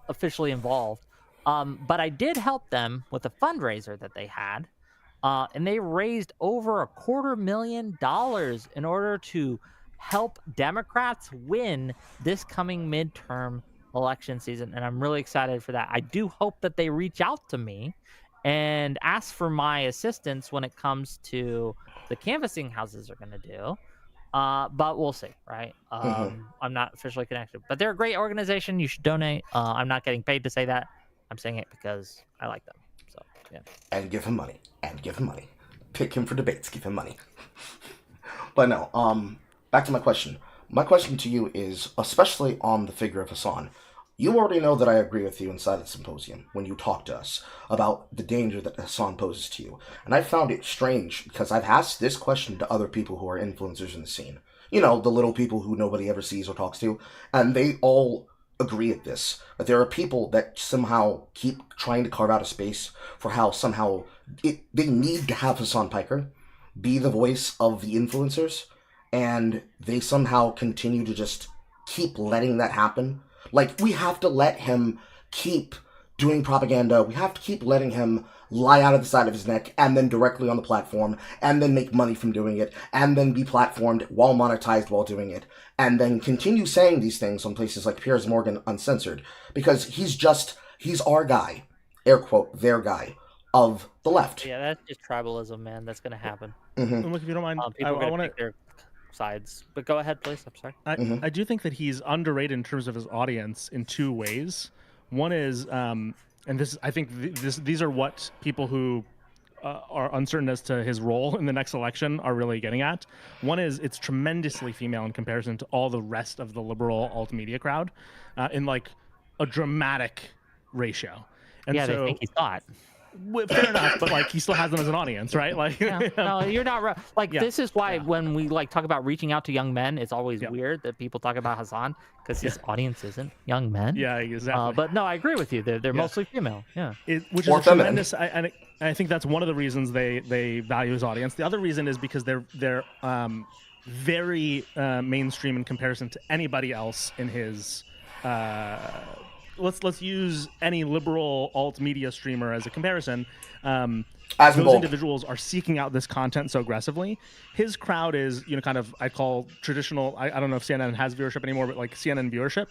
Speaker 2: officially involved. But I did help them with a fundraiser that they had. And they raised over $250,000 in order to help Democrats win this coming midterm election season. And I'm really excited for that. I do hope that they reach out to me and ask for my assistance when it comes to the canvassing houses are going to do. But we'll see, right? I'm not officially connected, but they're a great organization. You should donate. I'm not getting paid to say that. I'm saying it because I like them. So, yeah.
Speaker 4: And give him money. Pick him for debates. Give him money. But no, back to my question. My question to you is, especially on the figure of Hassan, you already know that I agree with you inside the symposium when you talk to us about the danger that Hassan poses to you. And I found it strange because I've asked this question to other people who are influencers in the scene. You know, the little people who nobody ever sees or talks to. And they all agree at this. But there are people that somehow keep trying to carve out a space for how somehow they need to have Hassan Piker be the voice of the influencers. And they somehow continue to just keep letting that happen. Like, we have to let him keep doing propaganda. We have to keep letting him lie out of the side of his neck, and then directly on the platform, and then make money from doing it, and then be platformed while monetized while doing it, and then continue saying these things on places like Piers Morgan Uncensored, because he's our guy, air quote, their guy, of the left.
Speaker 2: Yeah, that's just tribalism, man. That's gonna happen.
Speaker 4: Mm-hmm.
Speaker 1: And look, if you don't mind,
Speaker 2: People
Speaker 1: I
Speaker 2: are
Speaker 1: want
Speaker 2: gonna
Speaker 1: to.
Speaker 2: pick their sides. But go ahead, please. I'm sorry.
Speaker 1: I do think that he's underrated in terms of his audience in two ways. One is, and this I think these are what people who are uncertain as to his role in the next election are really getting at. One is it's tremendously female in comparison to all the rest of the liberal alt media crowd, in like a dramatic ratio. And
Speaker 2: Yeah,
Speaker 1: so,
Speaker 2: they think he's hot.
Speaker 1: fair enough, but like he still has them as an audience, right? Like,
Speaker 2: Yeah. No, you're not right. Like
Speaker 1: Yeah.
Speaker 2: this is why when we like talk about reaching out to young men, it's always
Speaker 1: Yeah.
Speaker 2: weird that people talk about Hassan because his audience isn't young men.
Speaker 1: yeah, exactly.
Speaker 2: But no, I agree with you. They're mostly female. Yeah.
Speaker 1: Which
Speaker 4: Or
Speaker 1: is a
Speaker 4: feminine.
Speaker 1: tremendous. And I think that's one of the reasons they value his audience. The other reason is because they're very mainstream in comparison to anybody else in his. Let's use any liberal alt media streamer as a comparison. Those individuals are seeking out this content so aggressively. His crowd is, kind of, I call traditional. I don't know if CNN has viewership anymore, but like CNN viewership,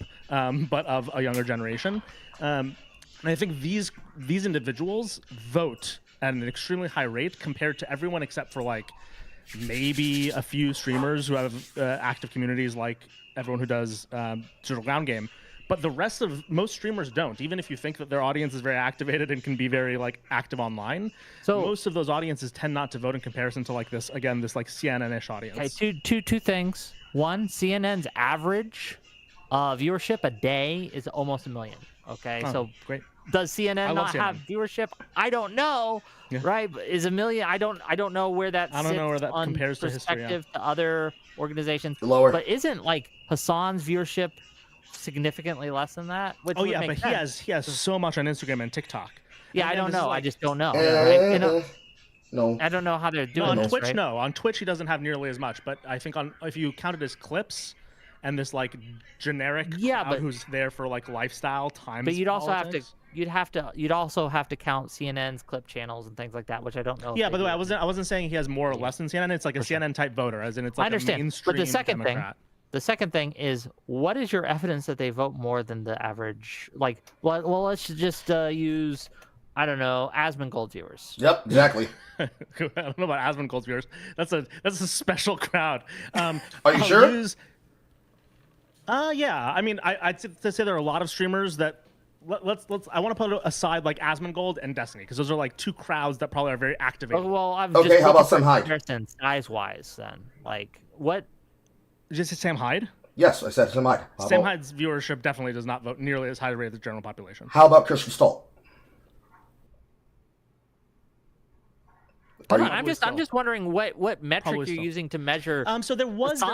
Speaker 1: but of a younger generation. And I think these individuals vote at an extremely high rate compared to everyone except for like maybe a few streamers who have active communities, like everyone who does digital ground game. But the rest of most streamers don't, even if you think that their audience is very activated and can be very like active online. So most of those audiences tend not to vote in comparison to like this like CNN-ish audience.
Speaker 2: Okay, two things. One, CNN's average viewership a day is almost 1 million. Okay, so
Speaker 1: great.
Speaker 2: Does CNN not
Speaker 1: CNN.
Speaker 2: have viewership? I don't know.
Speaker 1: Yeah.
Speaker 2: Right? But is 1 million? I don't know where that.
Speaker 1: I don't know where that
Speaker 2: on
Speaker 1: compares to history.
Speaker 2: perspective to other organizations.
Speaker 4: Lower.
Speaker 2: But isn't like Hassan's viewership significantly less than that? Which would
Speaker 1: yeah,
Speaker 2: make
Speaker 1: but
Speaker 2: sense.
Speaker 1: he has so much on Instagram and TikTok.
Speaker 2: Yeah, I don't know. I just don't know.
Speaker 4: Eh,
Speaker 2: Right?
Speaker 4: No.
Speaker 2: I don't know how they're doing
Speaker 1: on
Speaker 2: this,
Speaker 1: Twitch,
Speaker 2: right?
Speaker 1: no. On Twitch, he doesn't have nearly as much. But I think if you counted his clips and this like generic crowd who's there for like lifestyle times.
Speaker 2: But you'd also
Speaker 1: politics.
Speaker 2: you'd also have to count CNN's clip channels and things like that, which I don't know.
Speaker 1: Yeah, by the way, I wasn't saying he has more or less than CNN. It's like a CNN type voter, as in it's like
Speaker 2: I understand.
Speaker 1: a mainstream
Speaker 2: But the second thing is, what is your evidence that they vote more than the average? Like, well, let's just use, I don't know, Asmongold viewers.
Speaker 4: Yep, exactly.
Speaker 1: I don't know about Asmongold's viewers. That's a special crowd.
Speaker 4: Are you sure?
Speaker 1: Yeah. I mean, I'd say there are a lot of streamers that. Let's. I want to put aside like Asmongold and Destiny because those are like two crowds that probably are very activated.
Speaker 2: Well, I'm
Speaker 4: okay.
Speaker 2: Just
Speaker 4: how about Sam Hyde?
Speaker 2: Size-wise, then, like what?
Speaker 1: Did you say Sam Hyde?
Speaker 4: Yes, I said Sam Hyde.
Speaker 1: Sam Hyde's viewership definitely does not vote nearly as high a rate as the general population.
Speaker 4: How about Christian Stoll?
Speaker 2: I'm just wondering what metric you're using to measure.
Speaker 1: So there was a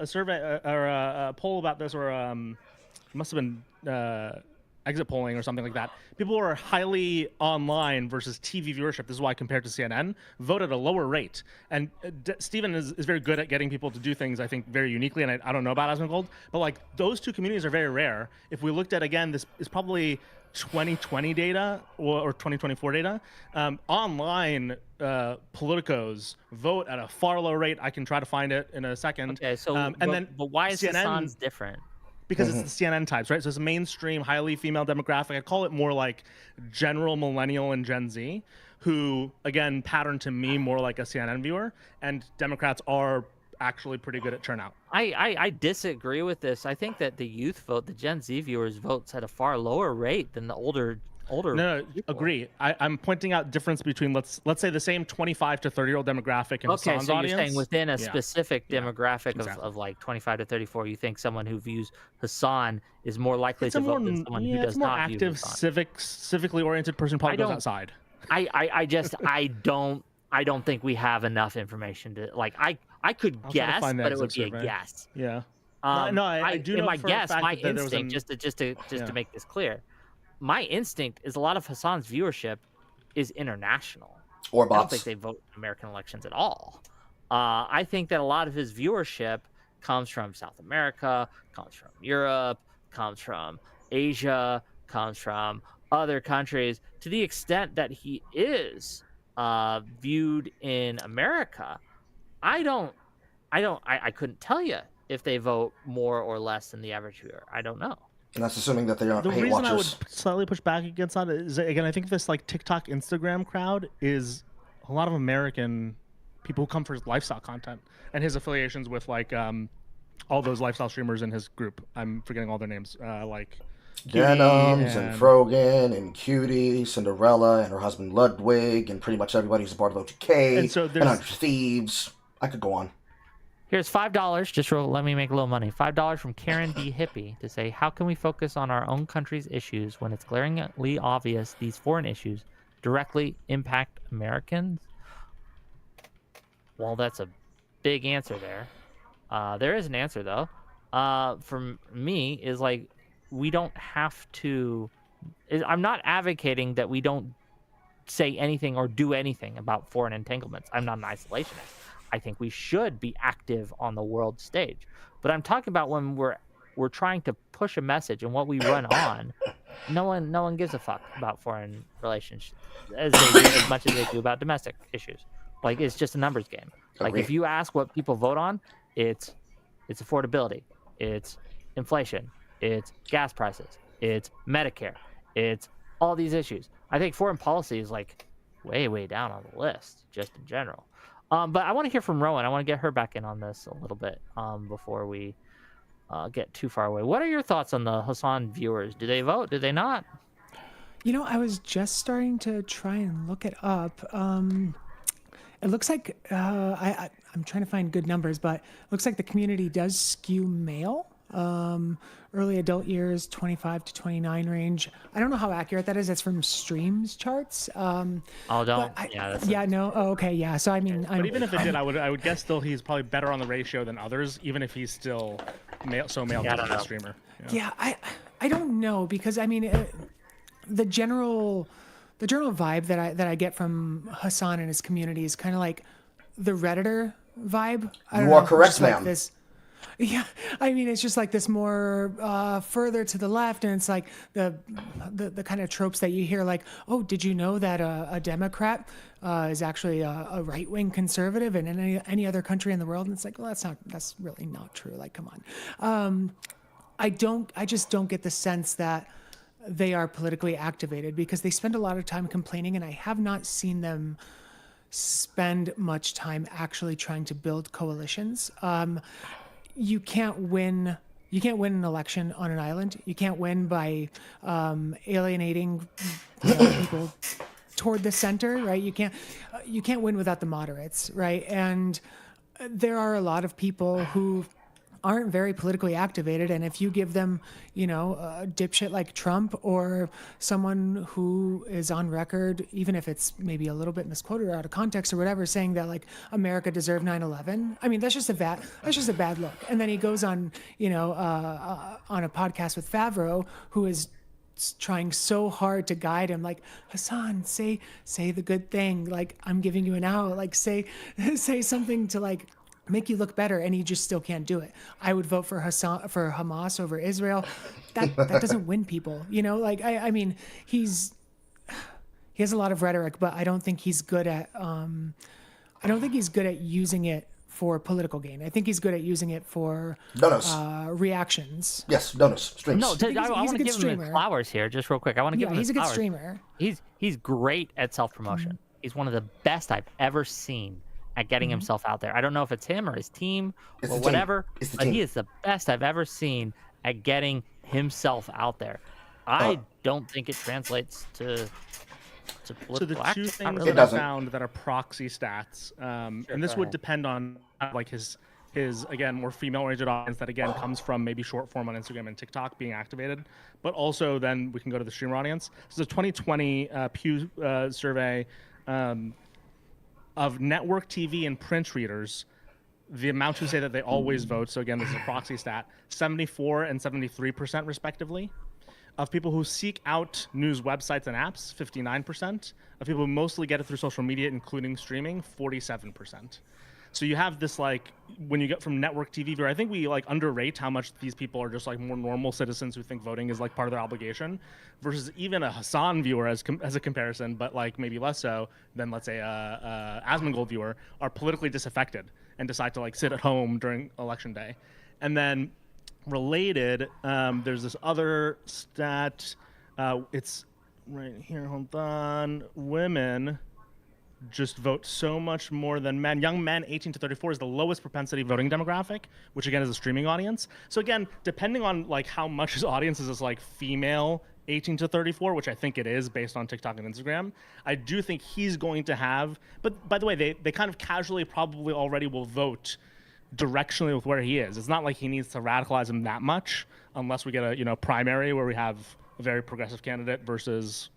Speaker 1: survey or a poll about this, or it must have been exit polling or something like that. People who are highly online versus TV viewership, this is why compared to CNN, vote at a lower rate. And Steven is very good at getting people to do things, I think, very uniquely, and I don't know about Asmongold, but like those two communities are very rare. If we looked at, again, this is probably 2020 data or 2024 data. Online politicos vote at a far lower rate. I can try to find it in a second.
Speaker 2: Okay, so but why is Hassan's different?
Speaker 1: Because it's the CNN types, right? So it's a mainstream, highly female demographic. I call it more like general millennial and Gen Z, who, again, pattern to me more like a CNN viewer. And Democrats are actually pretty good at turnout.
Speaker 2: I disagree with this. I think that the youth vote, the Gen Z viewers votes at a far lower rate than the older.
Speaker 1: No, agree. I'm pointing out difference between let's say the same 25 to 30-year-old demographic in Hassan's
Speaker 2: so
Speaker 1: audience.
Speaker 2: You're saying within a specific demographic of like 25 to 34, you think someone who views Hassan is more likely to vote than someone who does not view
Speaker 1: active, civically oriented person probably goes outside.
Speaker 2: I don't think we have enough information to like. I could guess, but it would be a guess.
Speaker 1: Yeah.
Speaker 2: I
Speaker 1: do know
Speaker 2: my
Speaker 1: for a
Speaker 2: guess,
Speaker 1: fact
Speaker 2: my
Speaker 1: that there was
Speaker 2: instinct, just to make this clear, my instinct is a lot of Hassan's viewership is international.
Speaker 4: Or bots.
Speaker 2: I don't think they vote in American elections at all. I think that a lot of his viewership comes from South America, comes from Europe, comes from Asia, comes from other countries, to the extent that he is viewed in America, I couldn't tell you if they vote more or less than the average viewer. I don't know.
Speaker 4: And that's assuming that they aren't
Speaker 1: The
Speaker 4: hate
Speaker 1: reason I would
Speaker 4: watchers.
Speaker 1: slightly push back against that is, again, I think this like TikTok, Instagram crowd is a lot of American people who come for his lifestyle content and his affiliations with like all those lifestyle streamers in his group. I'm forgetting all their names, like
Speaker 4: Denims and Frogan and Cutie, Cinderella and her husband Ludwig, and pretty much everybody who's a part of OTK,
Speaker 1: And so
Speaker 4: and
Speaker 1: there's-
Speaker 4: Under Thieves. I could go on.
Speaker 2: Here's $5. Just let me make a little money. $5 from Karen D. Hippie to say, how can we focus on our own country's issues when it's glaringly obvious these foreign issues directly impact Americans? Well, that's a big answer there. There is an answer, though. From me, is like, we don't have to... I'm not advocating that we don't say anything or do anything about foreign entanglements. I'm not an isolationist. I think we should be active on the world stage. But I'm talking about when we're trying to push a message and what we run on. No one gives a fuck about foreign relations as much as they do about domestic issues. Like, it's just a numbers game. Like, if you ask what people vote on, it's affordability, it's inflation, it's gas prices, it's Medicare, it's all these issues. I think foreign policy is like way down on the list, just in general. But I want to hear from Rowan. I want to get her back in on this a little bit before we get too far away. What are your thoughts on the Hassan viewers? Do they vote? Do they not?
Speaker 3: You know, I was just starting to try and look it up. It looks like I'm trying to find good numbers, but it looks like the community does skew male. Early adult years, 25 to 29 range. I don't know how accurate that is. That's from streams charts.
Speaker 2: No.
Speaker 3: Oh, okay, yeah. So I mean,
Speaker 1: but even if it did, I would guess still he's probably better on the ratio than others, even if he's still male as a streamer.
Speaker 3: Yeah, I don't know, because I mean, the general vibe that I get from Hassan and his community is kind of like the Redditor vibe.
Speaker 4: You are correct, ma'am.
Speaker 3: Yeah, I mean, it's just like this more further to the left, and it's like the kind of tropes that you hear, like, oh, did you know that a Democrat is actually a right-wing conservative in any other country in the world? And it's like, well, that's really not true. Like, come on. I just don't get the sense that they are politically activated, because they spend a lot of time complaining, and I have not seen them spend much time actually trying to build coalitions. You can't win an election on an island. You can't win by alienating people toward the center, right? You can't win without the moderates, right? And there are a lot of people who aren't very politically activated, and if you give them, a dipshit like Trump, or someone who is on record, even if it's maybe a little bit misquoted or out of context or whatever, saying that like America deserved 9/11, I mean, that's just a bad look. And then he goes on, on a podcast with Favreau, who is trying so hard to guide him, like, Hassan, say the good thing, like, I'm giving you an out, like, say something to like make you look better, and he just still can't do it. I would vote for Hamas over Israel. That doesn't win people, like, I mean, he has a lot of rhetoric, but I don't think he's good at using it for political gain. I think he's good at using it for reactions.
Speaker 4: Yes, donos, streams.
Speaker 2: No, I want to give him his flowers here, just real quick. I want to give him his flowers.
Speaker 3: He's a good streamer.
Speaker 2: He's great at self-promotion. He's one of the best I've ever seen at getting himself out there. I don't know if it's him or his team or whatever, but he is the best I've ever seen at getting himself out there. I don't think it translates to political
Speaker 1: So the two
Speaker 2: action.
Speaker 1: things that I found that are proxy stats, and this would depend on like his again more female-oriented audience that again comes from maybe short form on Instagram and TikTok being activated, but also then we can go to the streamer audience. So the 2020 Pew survey of network TV and print readers, the amount who say that they always vote, so again, this is a proxy stat, 74 and 73% respectively. Of people who seek out news websites and apps, 59%. Of people who mostly get it through social media, including streaming, 47%. So you have this like when you get from network TV viewer, I think we like underrate how much these people are just like more normal citizens who think voting is like part of their obligation, versus even a Hassan viewer as a comparison, but like maybe less so than let's say a Asmongold viewer are politically disaffected and decide to like sit at home during election day. And then related, there's this other stat. It's right here. Hold on. Women just vote so much more than men. Young men 18 to 34 is the lowest propensity voting demographic, which again is a streaming audience. So again, depending on like how much his audience is like female 18 to 34, which I think it is based on TikTok and Instagram, I do think he's going to have, but by the way, they kind of casually probably already will vote directionally with where he is. It's not like he needs to radicalize him that much unless we get a primary where we have a very progressive candidate versus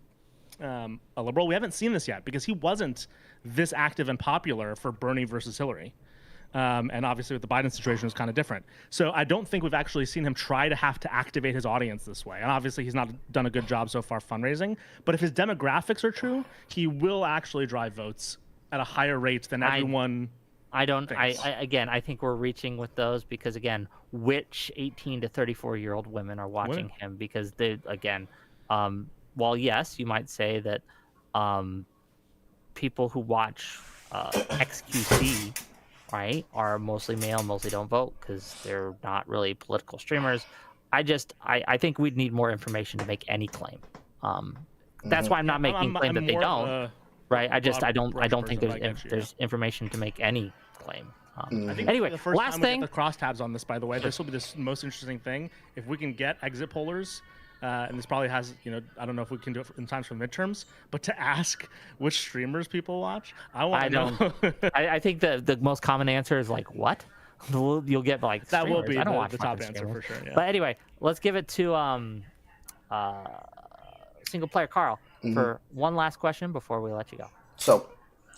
Speaker 1: a liberal. We haven't seen this yet because he wasn't this active and popular for Bernie versus Hillary. And obviously with the Biden situation is kind of different. So I don't think we've actually seen him try to have to activate his audience this way. And obviously he's not done a good job so far fundraising. But if his demographics are true, he will actually drive votes at a higher rate than everyone thinks.
Speaker 2: I think we're reaching with those because, again, which 18 to 34-year-old women are watching him? Because they, again, while yes, you might say that people who watch XQC, right, are mostly male, mostly don't vote because they're not really political streamers. I think we'd need more information to make any claim. That's why I'm not making claim that they don't. Right, I don't think there's information to make any claim.
Speaker 1: I think
Speaker 2: anyway,
Speaker 1: the first
Speaker 2: last
Speaker 1: time
Speaker 2: thing.
Speaker 1: We get the crosstabs on this, by the way, this will be the most interesting thing. If we can get exit pollers, and this probably has, I don't know if we can do it in times for midterms, but to ask which streamers people watch, I want to know.
Speaker 2: I think the most common answer is like, what? You'll get like
Speaker 1: that
Speaker 2: streamers.
Speaker 1: will be
Speaker 2: I don't
Speaker 1: the
Speaker 2: watch
Speaker 1: top
Speaker 2: fucking
Speaker 1: answer
Speaker 2: streamers.
Speaker 1: for sure. Yeah.
Speaker 2: But anyway, let's give it to single player Carl for one last question before we let you go.
Speaker 4: So,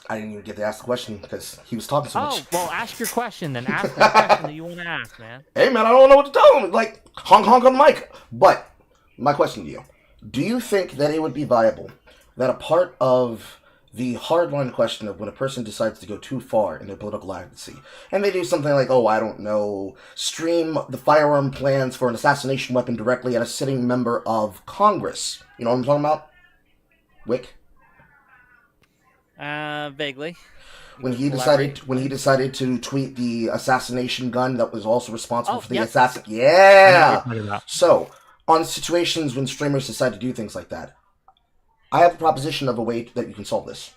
Speaker 4: I didn't even get to ask the question because he was talking so much.
Speaker 2: Oh, well, ask your question then. Ask the question that you want to ask, man.
Speaker 4: Hey, man, I don't know what to tell him. Like, honk honk on the mic. But, my question to you. Do you think that it would be viable that a part of the hardline question of when a person decides to go too far in their political advocacy, and they do something like, I don't know, stream the firearm plans for an assassination weapon directly at a sitting member of Congress? You know what I'm talking about? Whick?
Speaker 2: Vaguely.
Speaker 4: When he decided to tweet the assassination gun that was also responsible for the assassin. Yeah. So, on situations when streamers decide to do things like that, I have a proposition of a way that you can solve this.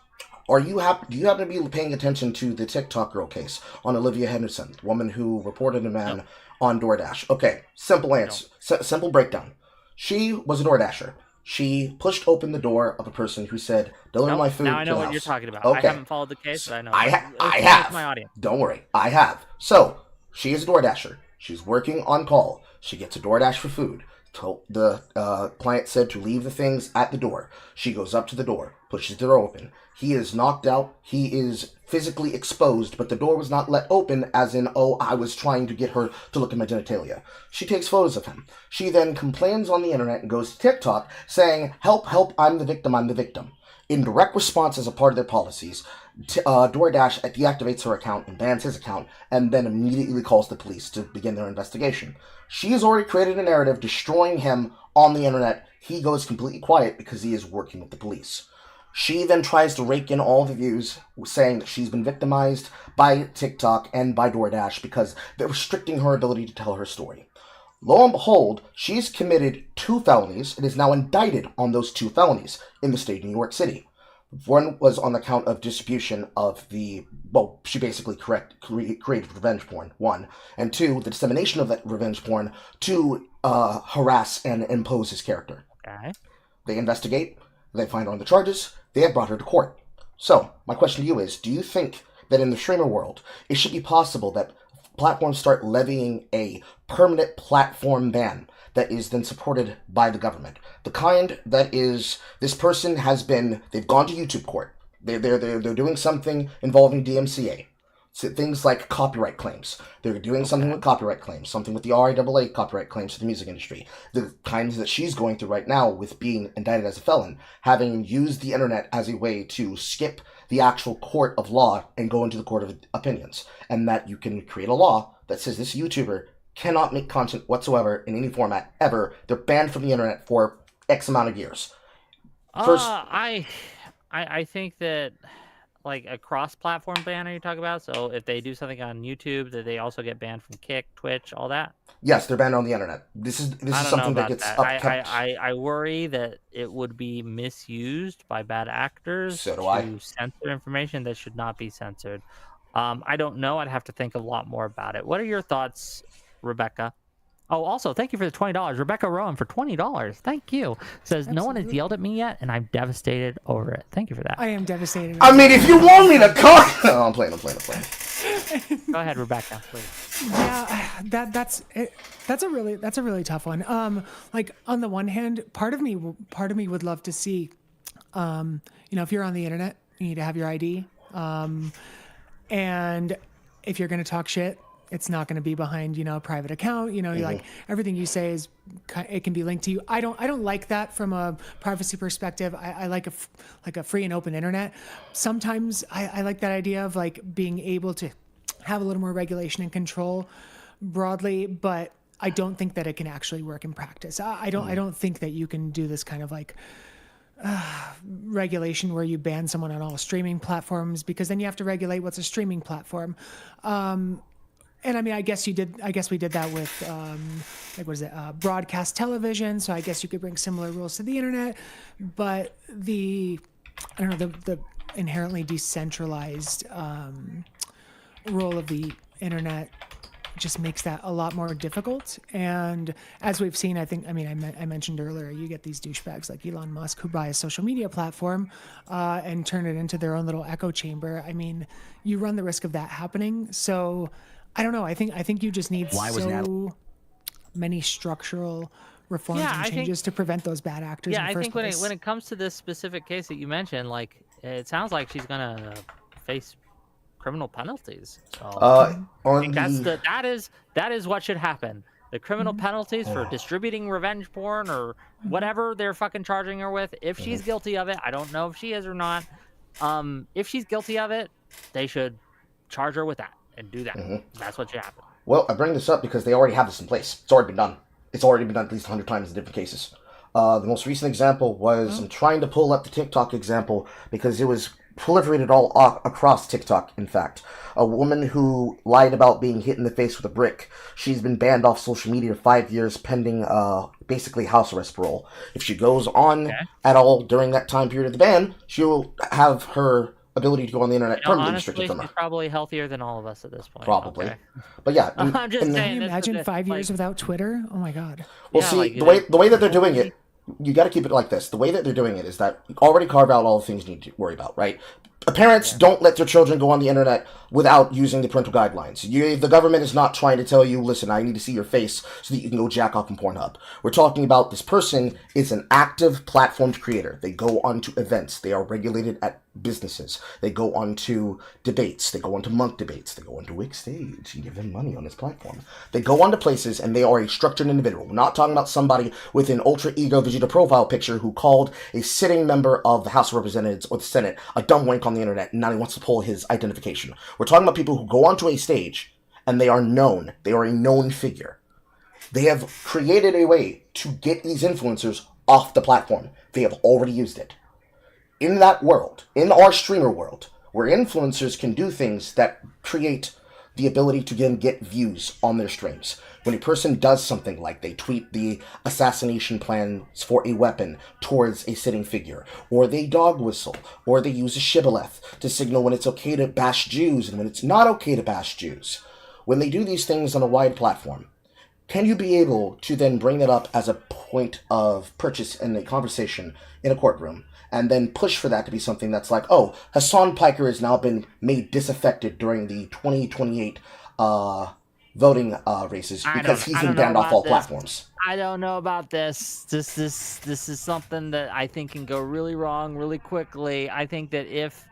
Speaker 4: Do you happen to be paying attention to the TikTok girl case on Olivia Henderson, the woman who reported a man on DoorDash? Okay, simple answer, simple breakdown. She was a DoorDasher. She pushed open the door of a person who said, "Deliver my food."
Speaker 2: Now I know
Speaker 4: to the
Speaker 2: what
Speaker 4: house.
Speaker 2: you're talking about.
Speaker 4: Okay.
Speaker 2: I haven't followed the case, but I know.
Speaker 4: I
Speaker 2: Explain
Speaker 4: have.
Speaker 2: to my audience.
Speaker 4: Don't worry, I have. So she is a DoorDasher. She's working on call. She gets a DoorDash for food. The client said to leave the things at the door. She goes up to the door, pushes the door open. He is knocked out. He is physically exposed, but the door was not let open as in, I was trying to get her to look at my genitalia. She takes photos of him. She then complains on the internet and goes to TikTok saying, help, help, I'm the victim, I'm the victim. In direct response as a part of their policies, DoorDash deactivates her account and bans his account, and then immediately calls the police to begin their investigation. She has already created a narrative destroying him on the internet. He goes completely quiet because he is working with the police. She then tries to rake in all the views, saying that she's been victimized by TikTok and by DoorDash because they're restricting her ability to tell her story. Lo and behold, she's committed 2 felonies and is now indicted on those 2 felonies in the state of New York City. One was on the count of distribution of she basically created revenge porn, 1. And 2, the dissemination of that revenge porn to harass and impose his character.
Speaker 2: Okay.
Speaker 4: They investigate, they find her on the charges, they have brought her to court. So, my question to you is, do you think that in the streamer world, it should be possible that platforms start levying a permanent platform ban that is then supported by the government? The kind that is, this person they've gone to YouTube court. They're doing something involving DMCA. things like copyright claims. They're doing something with copyright claims, something with the RIAA copyright claims to the music industry. The kinds that she's going through right now with being indicted as a felon, having used the internet as a way to skip the actual court of law and go into the court of opinions. And that you can create a law that says this YouTuber cannot make content whatsoever in any format ever. They're banned from the internet for X amount of years. First,
Speaker 2: I think that like a cross-platform ban. Are you talking about? So if they do something on YouTube, that they also get banned from Kick, Twitch, all that.
Speaker 4: Yes, they're banned on the internet. This is something that gets upkept.
Speaker 2: I worry that it would be misused by bad actors
Speaker 4: So do
Speaker 2: to
Speaker 4: I.
Speaker 2: censor information that should not be censored. I don't know. I'd have to think a lot more about it. What are your thoughts, Rebecca? Oh, also, thank you for the $20. Rebecca Rowan for $20. Thank you. Says, no one has yelled at me yet, and I'm devastated over it. Thank you for that.
Speaker 3: I am devastated.
Speaker 4: I mean, if you want me to call... No, I'm playing.
Speaker 2: Go ahead, Rebecca, please.
Speaker 3: Yeah, that's it. That's a really tough one. Like on the one hand, part of me would love to see, if you're on the internet, you need to have your ID, and if you're going to talk shit, it's not going to be behind, a private account. You like everything you say it can be linked to you. I don't like that from a privacy perspective. I like a free and open internet. Sometimes I like that idea of like being able to have a little more regulation and control broadly, but I don't think that it can actually work in practice. I don't think that you can do this kind of like regulation where you ban someone on all streaming platforms, because then you have to regulate what's a streaming platform. And I mean, I guess we did that with, broadcast television. So I guess you could bring similar rules to the internet, but the inherently decentralized role of the internet just makes that a lot more difficult. And as we've seen, I mentioned earlier, you get these douchebags like Elon Musk who buy a social media platform and turn it into their own little echo chamber. I mean, you run the risk of that happening. So I don't know. I think you just need many structural reforms and changes to prevent those bad actors.
Speaker 2: Yeah,
Speaker 3: in the first place.
Speaker 2: I think when it comes to this specific case that you mentioned, like it sounds like she's gonna face criminal penalties. So I think that is what should happen. The criminal penalties for distributing revenge porn or whatever they're fucking charging her with. If she's guilty of it, I don't know if she is or not. If she's guilty of it, they should charge her with that and do that. That's what should happen.
Speaker 4: Well, I bring this up because they already have this in place. It's already been done. It's already been done at least 100 times in different cases. The most recent example was, I'm trying to pull up the TikTok example because it was proliferated all across TikTok, in fact. A woman who lied about being hit in the face with a brick. She's been banned off social media for 5 years pending basically house arrest parole. If she goes on at all during that time period of the ban, she'll have her ability to go on the internet permanently restricted from her.
Speaker 2: She's probably healthier than all of us at this point.
Speaker 4: Probably.
Speaker 2: Okay.
Speaker 4: But yeah.
Speaker 2: I'm just saying,
Speaker 3: can you imagine 5 years without Twitter? Oh my God.
Speaker 4: Well, see, the way that they're doing it, you got to keep it like this. The way that they're doing it is that you already carve out all the things you need to worry about, right? Parents don't let their children go on the internet without using the parental guidelines. The government is not trying to tell you, listen, I need to see your face so that you can go jack off on Pornhub. We're talking about this person is an active platformed creator. They go onto events. They are regulated at businesses. They go onto debates. They go onto monk debates. They go onto Whick stage and give them money on this platform. They go onto places and they are a structured individual. We're not talking about somebody with an ultra ego Vegeta profile picture who called a sitting member of the House of Representatives or the Senate a dumb wank on the internet and now he wants to pull his identification. We're talking about people who go onto a stage and they are known. They are a known figure. They have created a way to get these influencers off the platform. They have already used it. In that world, in our streamer world, where influencers can do things that create the ability to then get views on their streams. When a person does something like they tweet the assassination plans for a weapon towards a sitting figure, or they dog whistle, or they use a shibboleth to signal when it's okay to bash Jews and when it's not okay to bash Jews. When they do these things on a wide platform, can you be able to then bring that up as a point of purchase in a conversation in a courtroom? And then push for that to be something that's like, oh, Hassan Piker has now been made disaffected during the 2028 voting races because he's been banned off all platforms.
Speaker 2: I don't know about this. This is something that I think can go really wrong really quickly. I think that if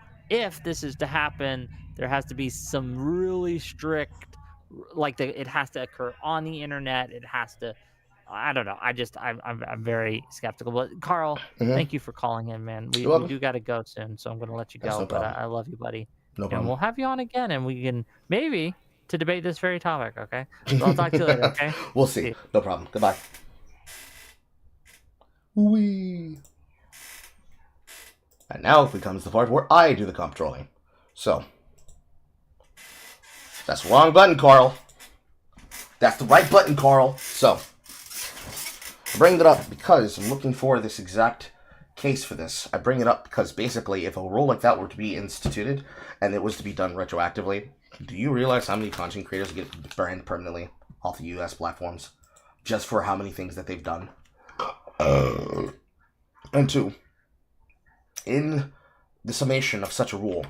Speaker 2: this is to happen, There has to be some really strict, like it has to occur on the internet. It has to. I don't know. I'm very skeptical. But Carl, thank you for calling in, man. We do got to go soon, so I'm going to let you
Speaker 4: That's
Speaker 2: go.
Speaker 4: no
Speaker 2: But
Speaker 4: problem.
Speaker 2: I love you, buddy.
Speaker 4: No
Speaker 2: And
Speaker 4: problem.
Speaker 2: we'll have you on again, and we can maybe to debate this very topic. Okay. So I'll talk to you later. Okay.
Speaker 4: We'll see. No problem. Goodbye. Wee. And now becomes the part where I do the comptrolling. So, that's the wrong button, Carl. That's the right button, Carl. So, I bring it up because I'm looking for this exact case for this. I bring it up because basically, if a rule like that were to be instituted and it was to be done retroactively, do you realize how many content creators get banned permanently off the US platforms just for how many things that they've done? And two, in the summation of such a rule,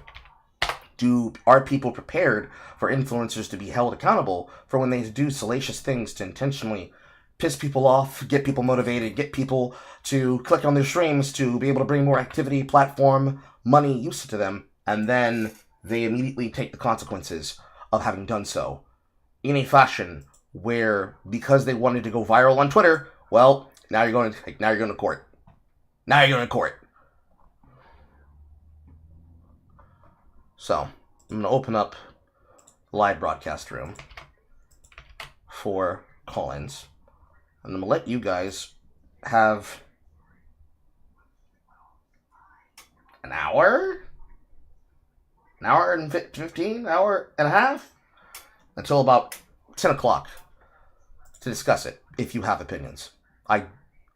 Speaker 4: are people prepared for influencers to be held accountable for when they do salacious things to intentionally piss people off, get people motivated, get people to click on their streams to be able to bring more activity, platform, money, use to them, and then they immediately take the consequences of having done so in a fashion where, because they wanted to go viral on Twitter, well, now you're going to court. Now you're going to court. So, I'm going to open up the live broadcast room for call-ins. And I'm going to let you guys have an hour and 15, hour and a half, until about 10 o'clock to discuss it, if you have opinions. I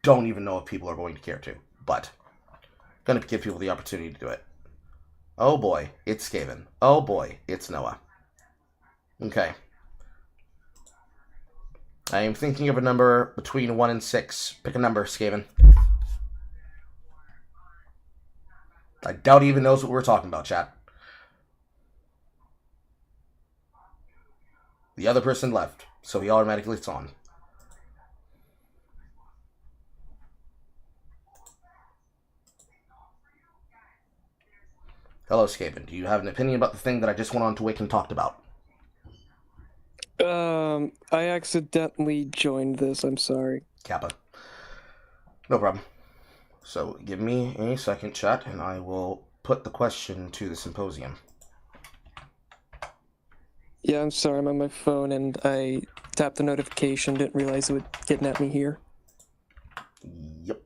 Speaker 4: don't even know if people are going to care to, but I'm going to give people the opportunity to do it. Oh boy, it's Skaven. Oh boy, it's Noah. Okay. I am thinking of a number between 1 and 6. Pick a number, Skaven. I doubt he even knows what we're talking about, chat. The other person left, so he automatically is on. Hello, Skaven. Do you have an opinion about the thing that I just went on to Whick and talked about?
Speaker 10: I accidentally joined this. I'm sorry.
Speaker 4: Kappa. No problem. So, give me a second, chat, and I will put the question to the symposium.
Speaker 10: Yeah, I'm sorry. I'm on my phone, and I tapped the notification. Didn't realize it was getting at me here.
Speaker 4: Yep.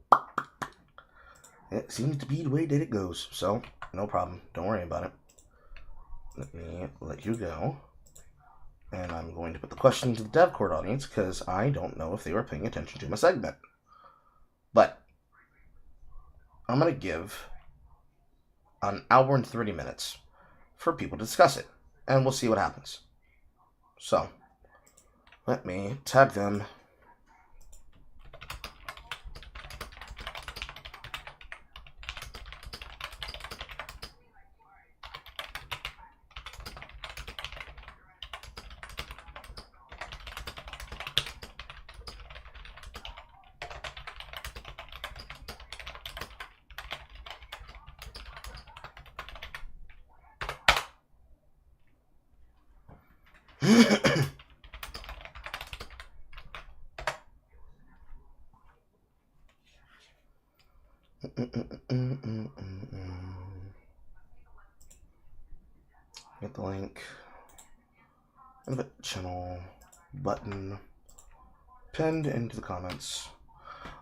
Speaker 4: It seems to be the way that it goes, so no problem. Don't worry about it. Let me let you go. And I'm going to put the question to the DevCourt audience because I don't know if they were paying attention to my segment. But I'm going to give an hour and 30 minutes for people to discuss it. And we'll see what happens. So, let me tag them. Get the link. Invite channel button pinned into the comments.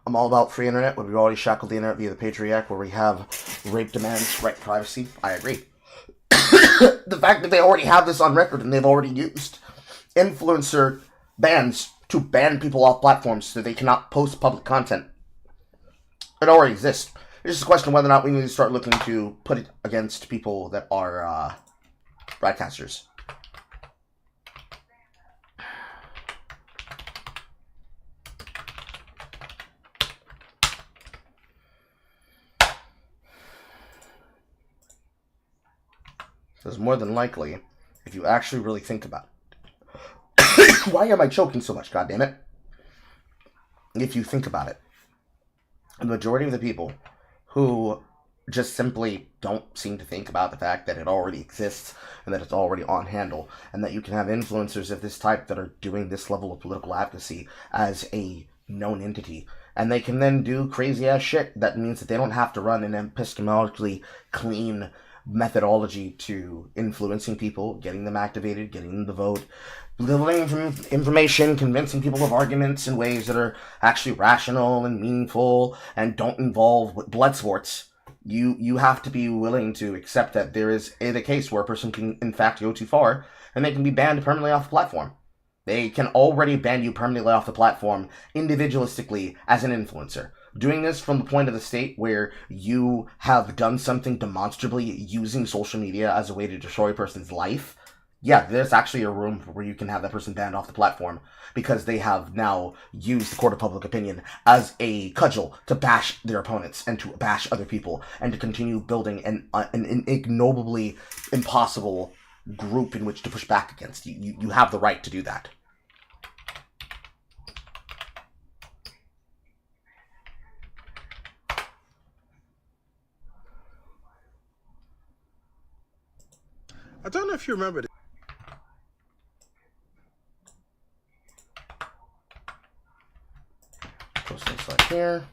Speaker 4: I'm all about free internet, where we've already shackled the internet via the Patriot Act, where we have rape demands, right to privacy. I agree. The fact that they already have this on record and they've already used influencer bans to ban people off platforms so they cannot post public content. It already exists. It's just a question of whether or not we need to start looking to put it against people that are broadcasters. Because more than likely, if you actually really think about it. Why am I choking so much, goddammit? If you think about it, the majority of the people who just simply don't seem to think about the fact that it already exists and that it's already on handle, and that you can have influencers of this type that are doing this level of political advocacy as a known entity, and they can then do crazy ass shit that means that they don't have to run an epistemologically clean methodology to influencing people, getting them activated, getting them to vote, delivering information, convincing people of arguments in ways that are actually rational and meaningful and don't involve blood sports. You have to be willing to accept that there is a case where a person can in fact go too far and they can be banned permanently off the platform. They can already ban you permanently off the platform individualistically as an influencer. Doing this from the point of the state where you have done something demonstrably using social media as a way to destroy a person's life, yeah, there's actually a room where you can have that person banned off the platform because they have now used the court of public opinion as a cudgel to bash their opponents and to bash other people and to continue building an ignobly impossible group in which to push back against. You have the right to do that.
Speaker 11: I don't know if you remember this.
Speaker 4: Post this right here.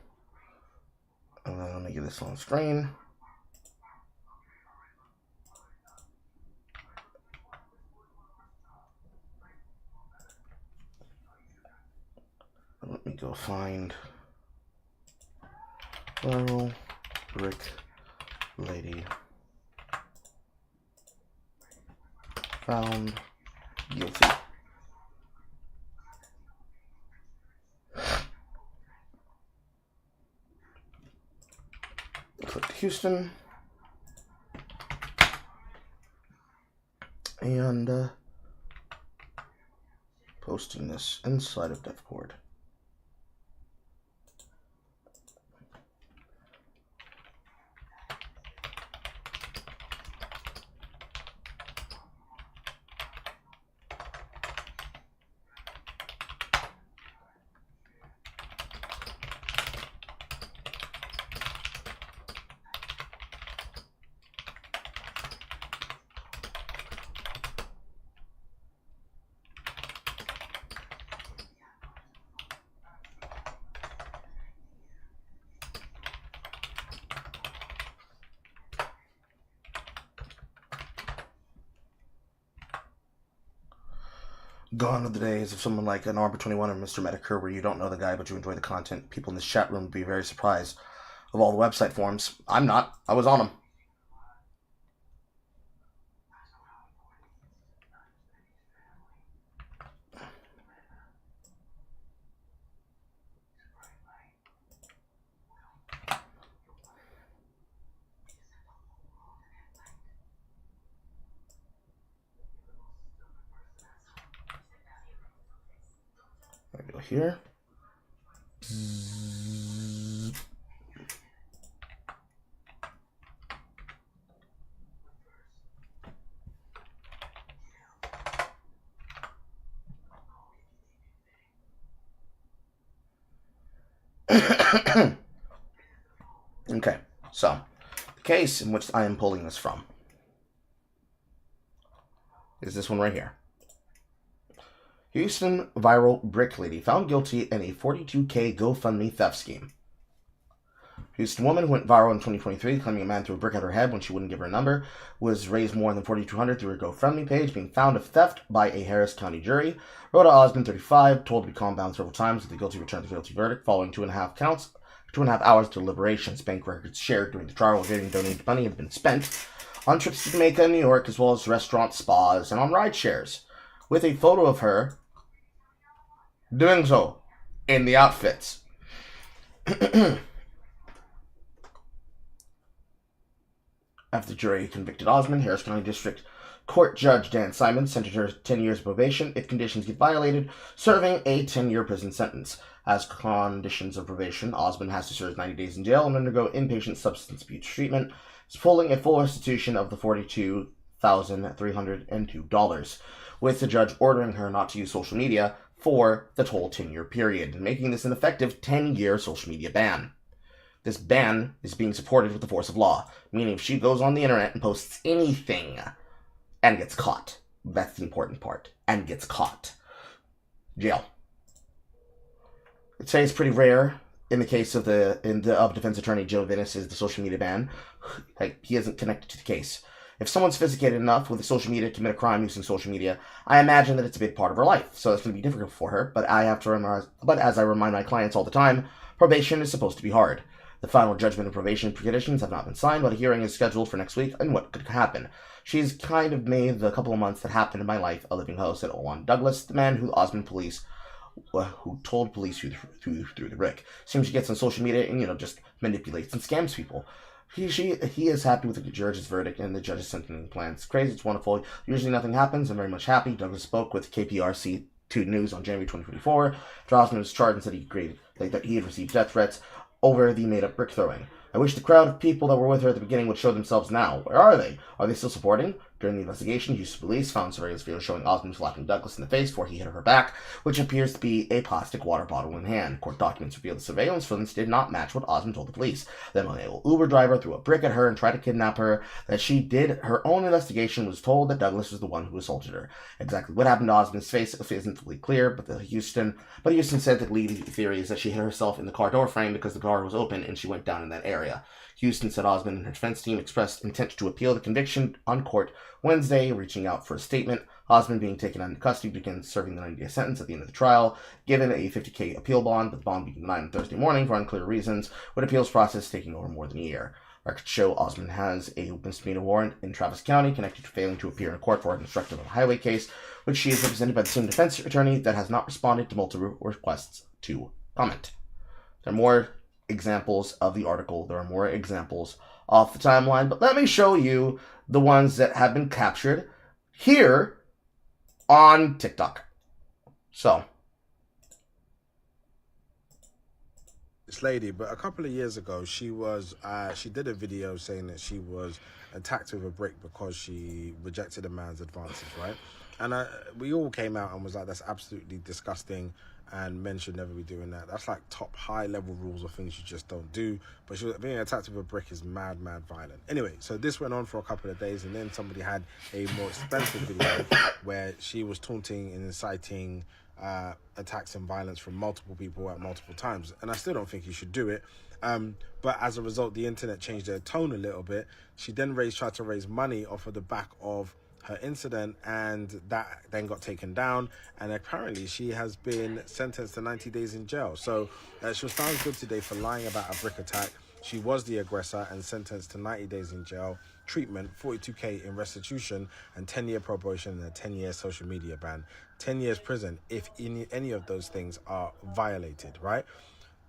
Speaker 4: And then let me get this on screen. Let me go find viral brick lady found guilty. Click Houston and posting this inside of DevCord. Gone are the days of someone like an Arbor 21 or Mr. Medicare where you don't know the guy but you enjoy the content. People in this chat room would be very surprised of all the website forums. I'm not. I was on them. Go here. Okay, so the case in which I am pulling this from is this one right here. Houston viral brick lady found guilty in a $42K GoFundMe theft scheme. Houston woman who went viral in 2023 claiming a man threw a brick at her head when she wouldn't give her a number was raised more than $4,200 through her GoFundMe page, being found of theft by a Harris County jury. Rhoda Osmond, 35, told to be calmed down several times with the guilty returned the guilty verdict following 2.5 hours deliberations. Bank records shared during the trial revealing donated money had been spent on trips to Jamaica and New York, as well as restaurants, spas, and on ride shares, with a photo of her doing so in the outfits. After the jury convicted Osmond, Harris County District Court Judge Dan Simon sentenced her to 10 years of probation if conditions get violated, serving a 10-year prison sentence. As conditions of probation, Osmond has to serve 90 days in jail and undergo inpatient substance abuse treatment, pulling a full restitution of the $42,302, with the judge ordering her not to use social media for the whole 10-year period, making this an effective 10-year social media ban. This ban is being supported with the force of law, meaning if she goes on the internet and posts anything and gets caught, that's the important part, and gets caught, jail. I'd say it's pretty rare in the case of defense attorney Joe Vince's the social media ban. Like, he isn't connected to the case. If someone's sophisticated enough with the social media to commit a crime using social media, I imagine that it's a big part of her life, so it's going to be difficult for her. But as I remind my clients all the time, probation is supposed to be hard. The final judgment and probation conditions have not been signed, but a hearing is scheduled for next week, and what could happen? She's kind of made the couple of months that happened in my life a living host at Owen Douglas, the man who Osmond police, who told police through the Rick. Seems she gets on social media and, just manipulates and scams people. He is happy with the judge's verdict and the judge's sentencing plan. It's crazy, it's wonderful. Usually nothing happens. I'm very much happy. Douglas spoke with KPRC 2 News on January 2024. Osmond was charged and said that he had received death threats over the made-up brick throwing. I wish the crowd of people that were with her at the beginning would show themselves now. Where are they? Are they still supporting? During the investigation, Houston police found surveillance video showing Osmond slapping Douglas in the face before he hit her back, which appears to be a plastic water bottle in hand. Court documents reveal the surveillance footage did not match what Osmond told the police. Then when an Uber driver threw a brick at her and tried to kidnap her, that she did her own investigation, was told that Douglas was the one who assaulted her. Exactly what happened to Osmond's face isn't fully clear, but Houston said that the lead theory is that she hit herself in the car door frame because the car was open and she went down in that area. Houston said Osmond and her defense team expressed intent to appeal the conviction on court Wednesday, reaching out for a statement. Osmond being taken into custody begins serving the 90-day sentence at the end of the trial, given a $50,000 appeal bond, but the bond being denied on Thursday morning for unclear reasons, with appeals process taking over more than a year. Records show Osmond has a misdemeanor warrant in Travis County connected to failing to appear in court for an obstruction of a highway case, which she is represented by the same defense attorney that has not responded to multiple requests to comment. There are more examples of the article. There are more examples off the timeline, but let me show you the ones that have been captured here on TikTok. So,
Speaker 11: this lady, but a couple of years ago, she did a video saying that she was attacked with a brick because she rejected a man's advances, right? And we all came out and was like, that's absolutely disgusting, and men should never be doing that. That's like top high-level rules of things you just don't do. But being attacked with a brick is mad violent. Anyway, so this went on for a couple of days, and then somebody had a more expensive video where she was taunting and inciting attacks and violence from multiple people at multiple times. And I still don't think you should do it. But as a result, the internet changed their tone a little bit. She then tried to raise money off of the back of her incident, and that then got taken down, and apparently she has been sentenced to 90 days in jail. So she was found good today for lying about a brick attack. She was the aggressor and sentenced to 90 days in jail, treatment, $42,000 in restitution, and 10-year probation and a 10-year social media ban. 10 years prison if any of those things are violated, right?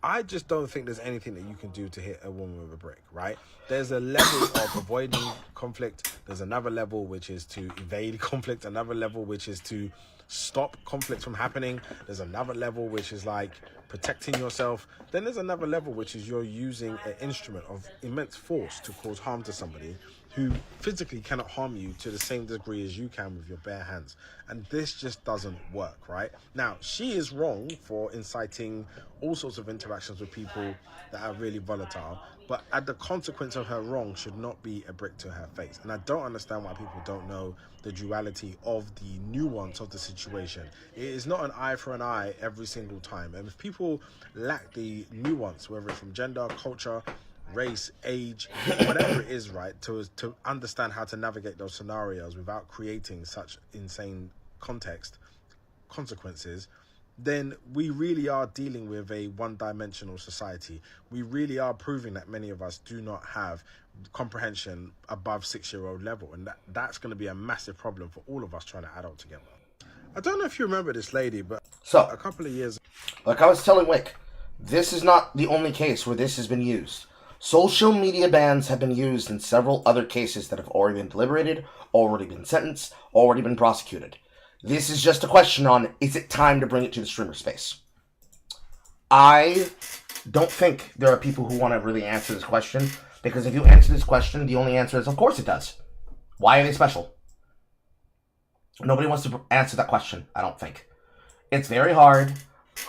Speaker 11: I just don't think there's anything that you can do to hit a woman with a brick, right? There's a level of avoiding conflict. There's another level which is to evade conflict. Another level which is to stop conflict from happening. There's another level which is like protecting yourself. Then there's another level which is you're using an instrument of immense force to cause harm to somebody who physically cannot harm you to the same degree as you can with your bare hands. And this just doesn't work, right? Now, she is wrong for inciting all sorts of interactions with people that are really volatile, but the consequence of her wrong should not be a brick to her face. And I don't understand why people don't know the duality of the nuance of the situation. It is not an eye for an eye every single time. And if people lack the nuance, whether it's from gender, culture, race, age, whatever it is, right, to understand how to navigate those scenarios without creating such insane consequences, then we really are dealing with a one-dimensional society. We really are proving that many of us do not have comprehension above 6-year-old level, and that's going to be a massive problem for all of us trying to adult together. I don't know if you remember this lady, but a couple of years,
Speaker 4: like I was telling Whick, this is not the only case where this has been used. Social media bans have been used in several other cases that have already been deliberated, already been sentenced, already been prosecuted. This is just a question on, is it time to bring it to the streamer space? I don't think there are people who want to really answer this question, because if you answer this question, the only answer is, of course it does. Why are they special? Nobody wants to answer that question, I don't think. It's very hard.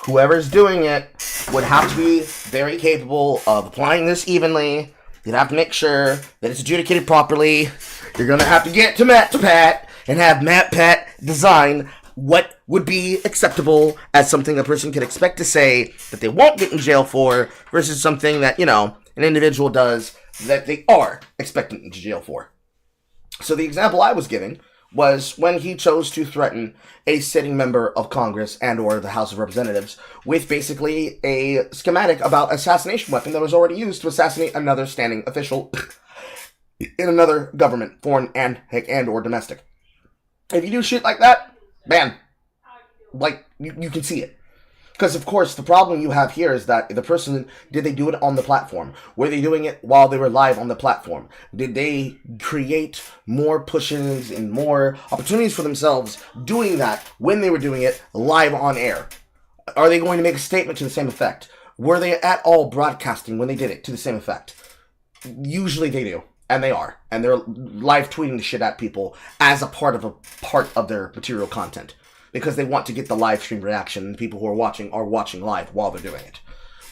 Speaker 4: whoever's doing it would have to be very capable of applying this evenly. You'd have to make sure that it's adjudicated properly. You're going to have to get to MatPat and have MatPat design what would be acceptable as something a person could expect to say that they won't get in jail for versus something that, an individual does that they are expecting into jail for. So the example I was giving was when he chose to threaten a sitting member of Congress and or the House of Representatives with basically a schematic about assassination weapon that was already used to assassinate another standing official in another government, foreign and or domestic. If you do shit like that, man, you can see it. Because, of course, the problem you have here is that the person, did they do it on the platform? Were they doing it while they were live on the platform? Did they create more pushes and more opportunities for themselves doing that when they were doing it live on air? Are they going to make a statement to the same effect? Were they at all broadcasting when they did it to the same effect? Usually they do. And they are. And they're live tweeting the shit at people as a part of their material content. Because they want to get the live stream reaction, and the people who are watching live while they're doing it.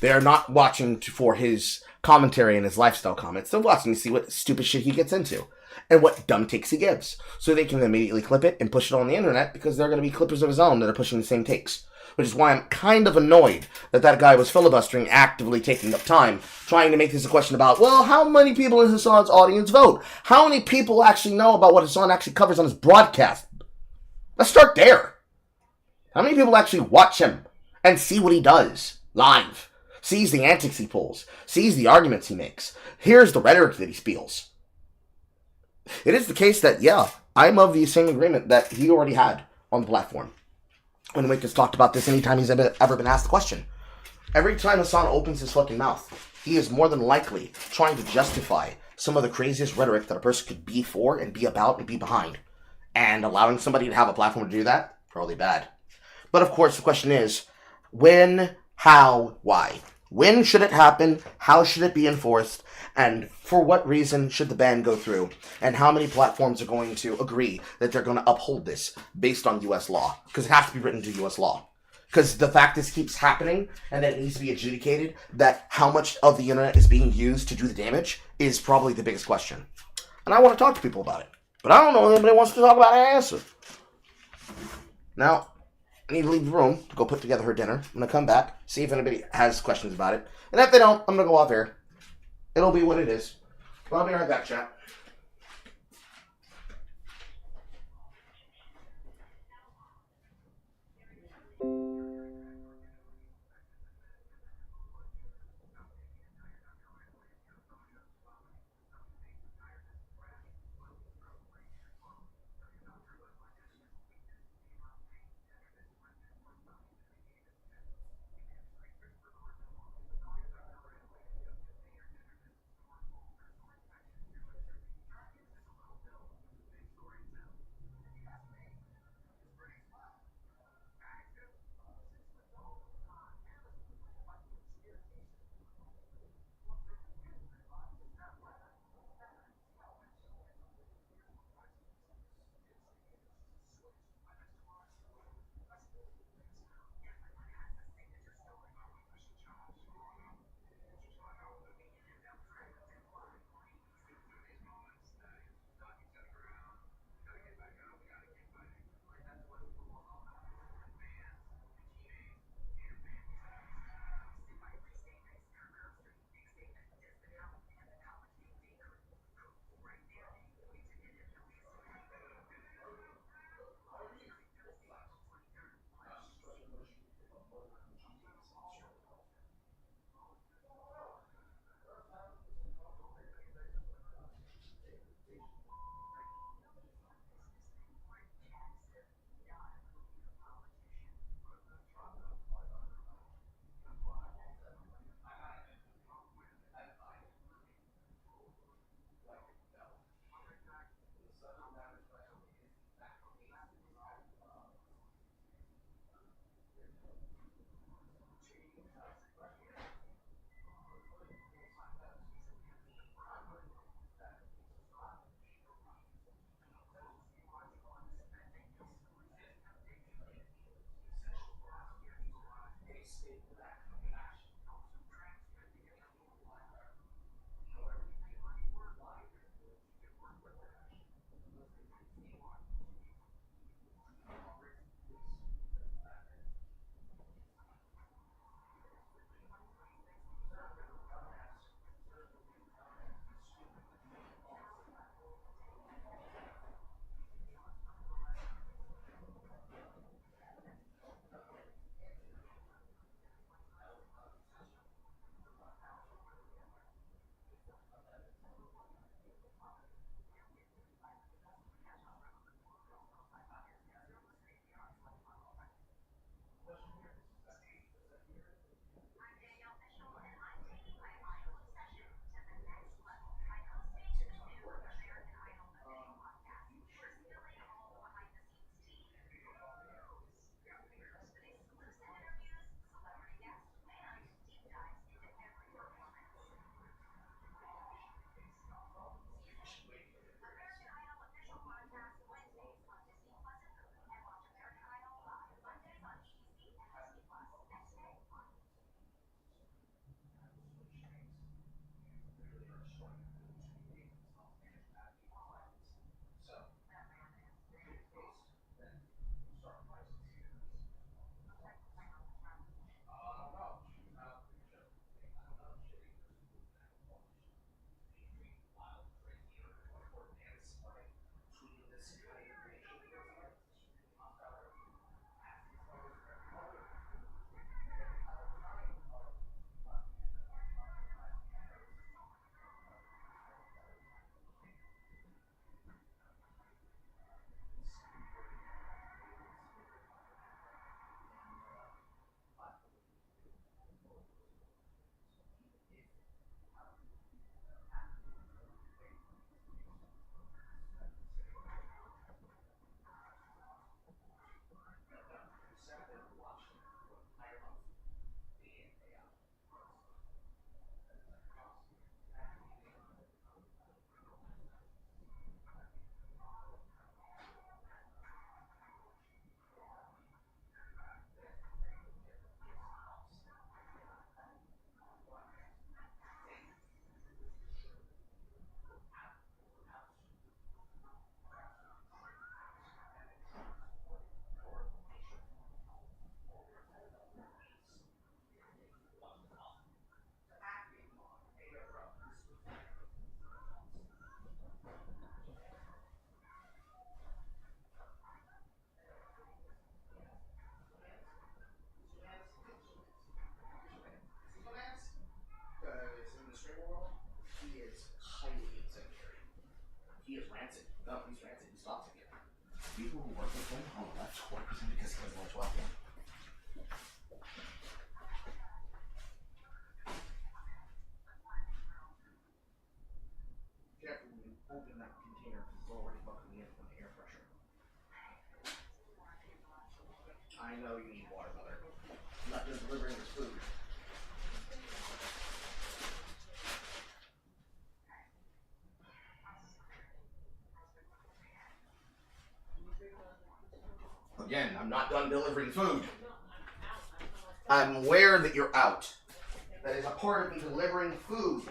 Speaker 4: They are not watching for his commentary and his lifestyle comments. They're watching to see what stupid shit he gets into and what dumb takes he gives. So they can immediately clip it and push it on the internet because they're going to be clippers of his own that are pushing the same takes. Which is why I'm kind of annoyed that guy was filibustering, actively taking up time, trying to make this a question about, well, how many people in Hassan's audience vote? How many people actually know about what Hassan actually covers on his broadcast? Let's start there. How many people actually watch him and see what he does live? Sees the antics he pulls, sees the arguments he makes, hears the rhetoric that he spews. It is the case that, yeah, I'm of the same agreement that he already had on the platform. When Whick has talked about this anytime he's ever been asked the question. Every time Hassan opens his fucking mouth, he is more than likely trying to justify some of the craziest rhetoric that a person could be for and be about and be behind. And allowing somebody to have a platform to do that, probably bad. But of course, the question is, when, how, why? When should it happen? How should it be enforced? And for what reason should the ban go through? And how many platforms are going to agree that they're going to uphold this based on U.S. law? Because it has to be written to U.S. law. Because the fact this keeps happening and that it needs to be adjudicated, that how much of the internet is being used to do the damage is probably the biggest question. And I want to talk to people about it. But I don't know if anybody wants to talk about an answer. Now, I need to leave the room to go put together her dinner. I'm going to come back, see if anybody has questions about it. And if they don't, I'm going to go off air. It'll be what it is. Well, I'll be right back, chat. He is rancid. No, he's rancid. He's toxic. People who work with him on the left work with him because he has much wealth. Careful when you open that container because it's already bucking in from air pressure. I know you need water, mother. I'm not just delivering this food. Again, I'm not done delivering food. I'm aware that you're out. That is a part of me delivering food.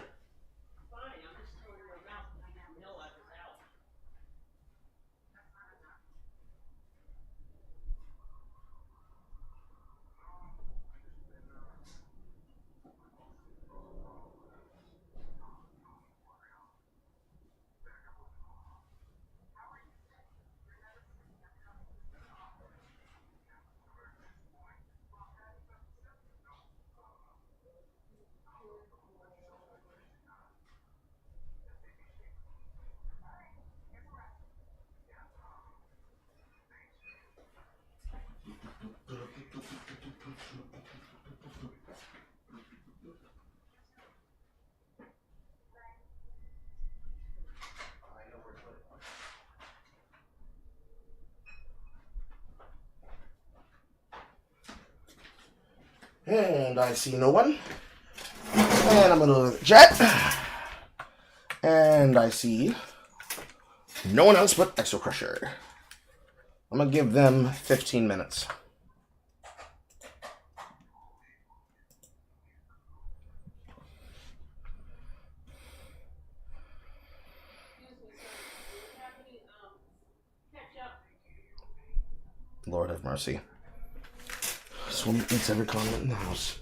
Speaker 4: And I see no one. And I'm going to look at the chat. And I see no one else but Exo Crusher. I'm going to give them 15 minutes. Lord have mercy. This one eats every condiment in the house.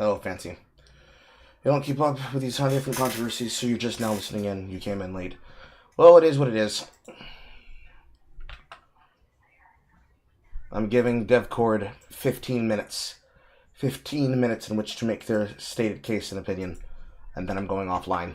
Speaker 4: Oh, fancy. You don't keep up with these different controversies, so you're just now listening in. You came in late. Well, it is what it is. I'm giving DevCord 15 minutes. 15 minutes in which to make their stated case and opinion, and then I'm going offline.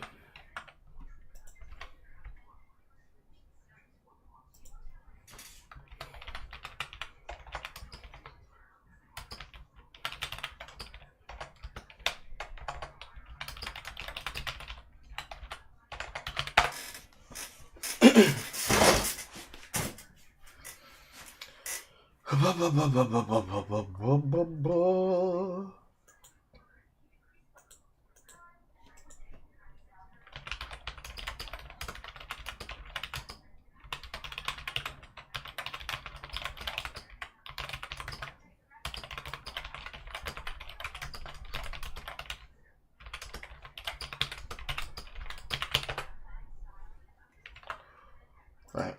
Speaker 4: Right.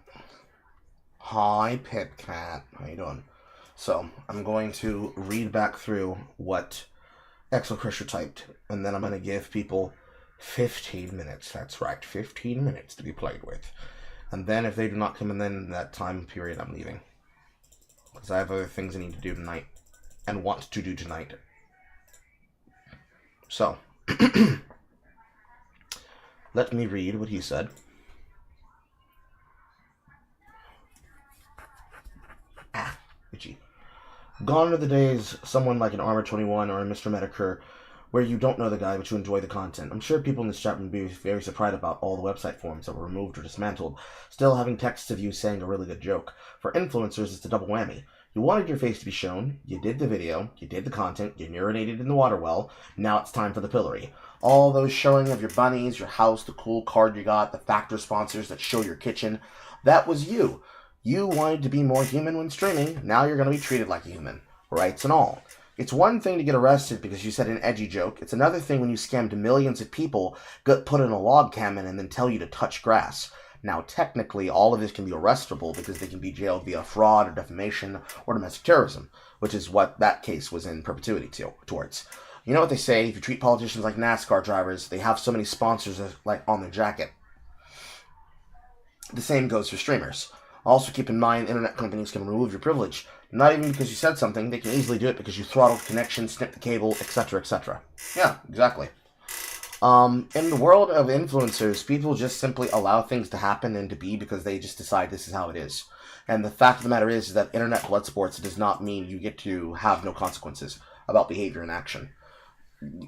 Speaker 4: Hi, Pitcat. How you doing? So, I'm going to read back through what Exocrusher typed, and then I'm going to give people 15 minutes. That's right, 15 minutes to be played with. And then if they do not come in that time period, I'm leaving. Because I have other things I need to do tonight, and want to do tonight. So, let me read what he said. Itchy. Gone are the days someone like an Armor 21 or a Mr. Medicare where you don't know the guy but you enjoy the content. I'm sure people in this chat would be very surprised about all the website forums that were removed or dismantled, still having texts of you saying a really good joke. For influencers, it's a double whammy. You wanted your face to be shown, you did the video, you did the content, you urinated in the water well, now it's time for the pillory. All those showing of your bunnies, your house, the cool card you got, the factor sponsors that show your kitchen, that was you. You wanted to be more human when streaming, now you're going to be treated like a human. Rights and all. It's one thing to get arrested because you said an edgy joke. It's another thing when you scammed millions of people, get put in a log cabin, and then tell you to touch grass. Now, technically, all of this can be arrestable because they can be jailed via fraud or defamation or domestic terrorism, which is what that case was in perpetuity towards. You know what they say, if you treat politicians like NASCAR drivers, they have so many sponsors like on their jacket. The same goes for streamers. Also keep in mind, internet companies can remove your privilege. Not even because you said something, they can easily do it because you throttled connection, snipped the cable, etc., etc. Yeah, exactly. In the world of influencers, people just simply allow things to happen and to be because they just decide this is how it is. And the fact of the matter is that internet blood sports does not mean you get to have no consequences about behavior and action.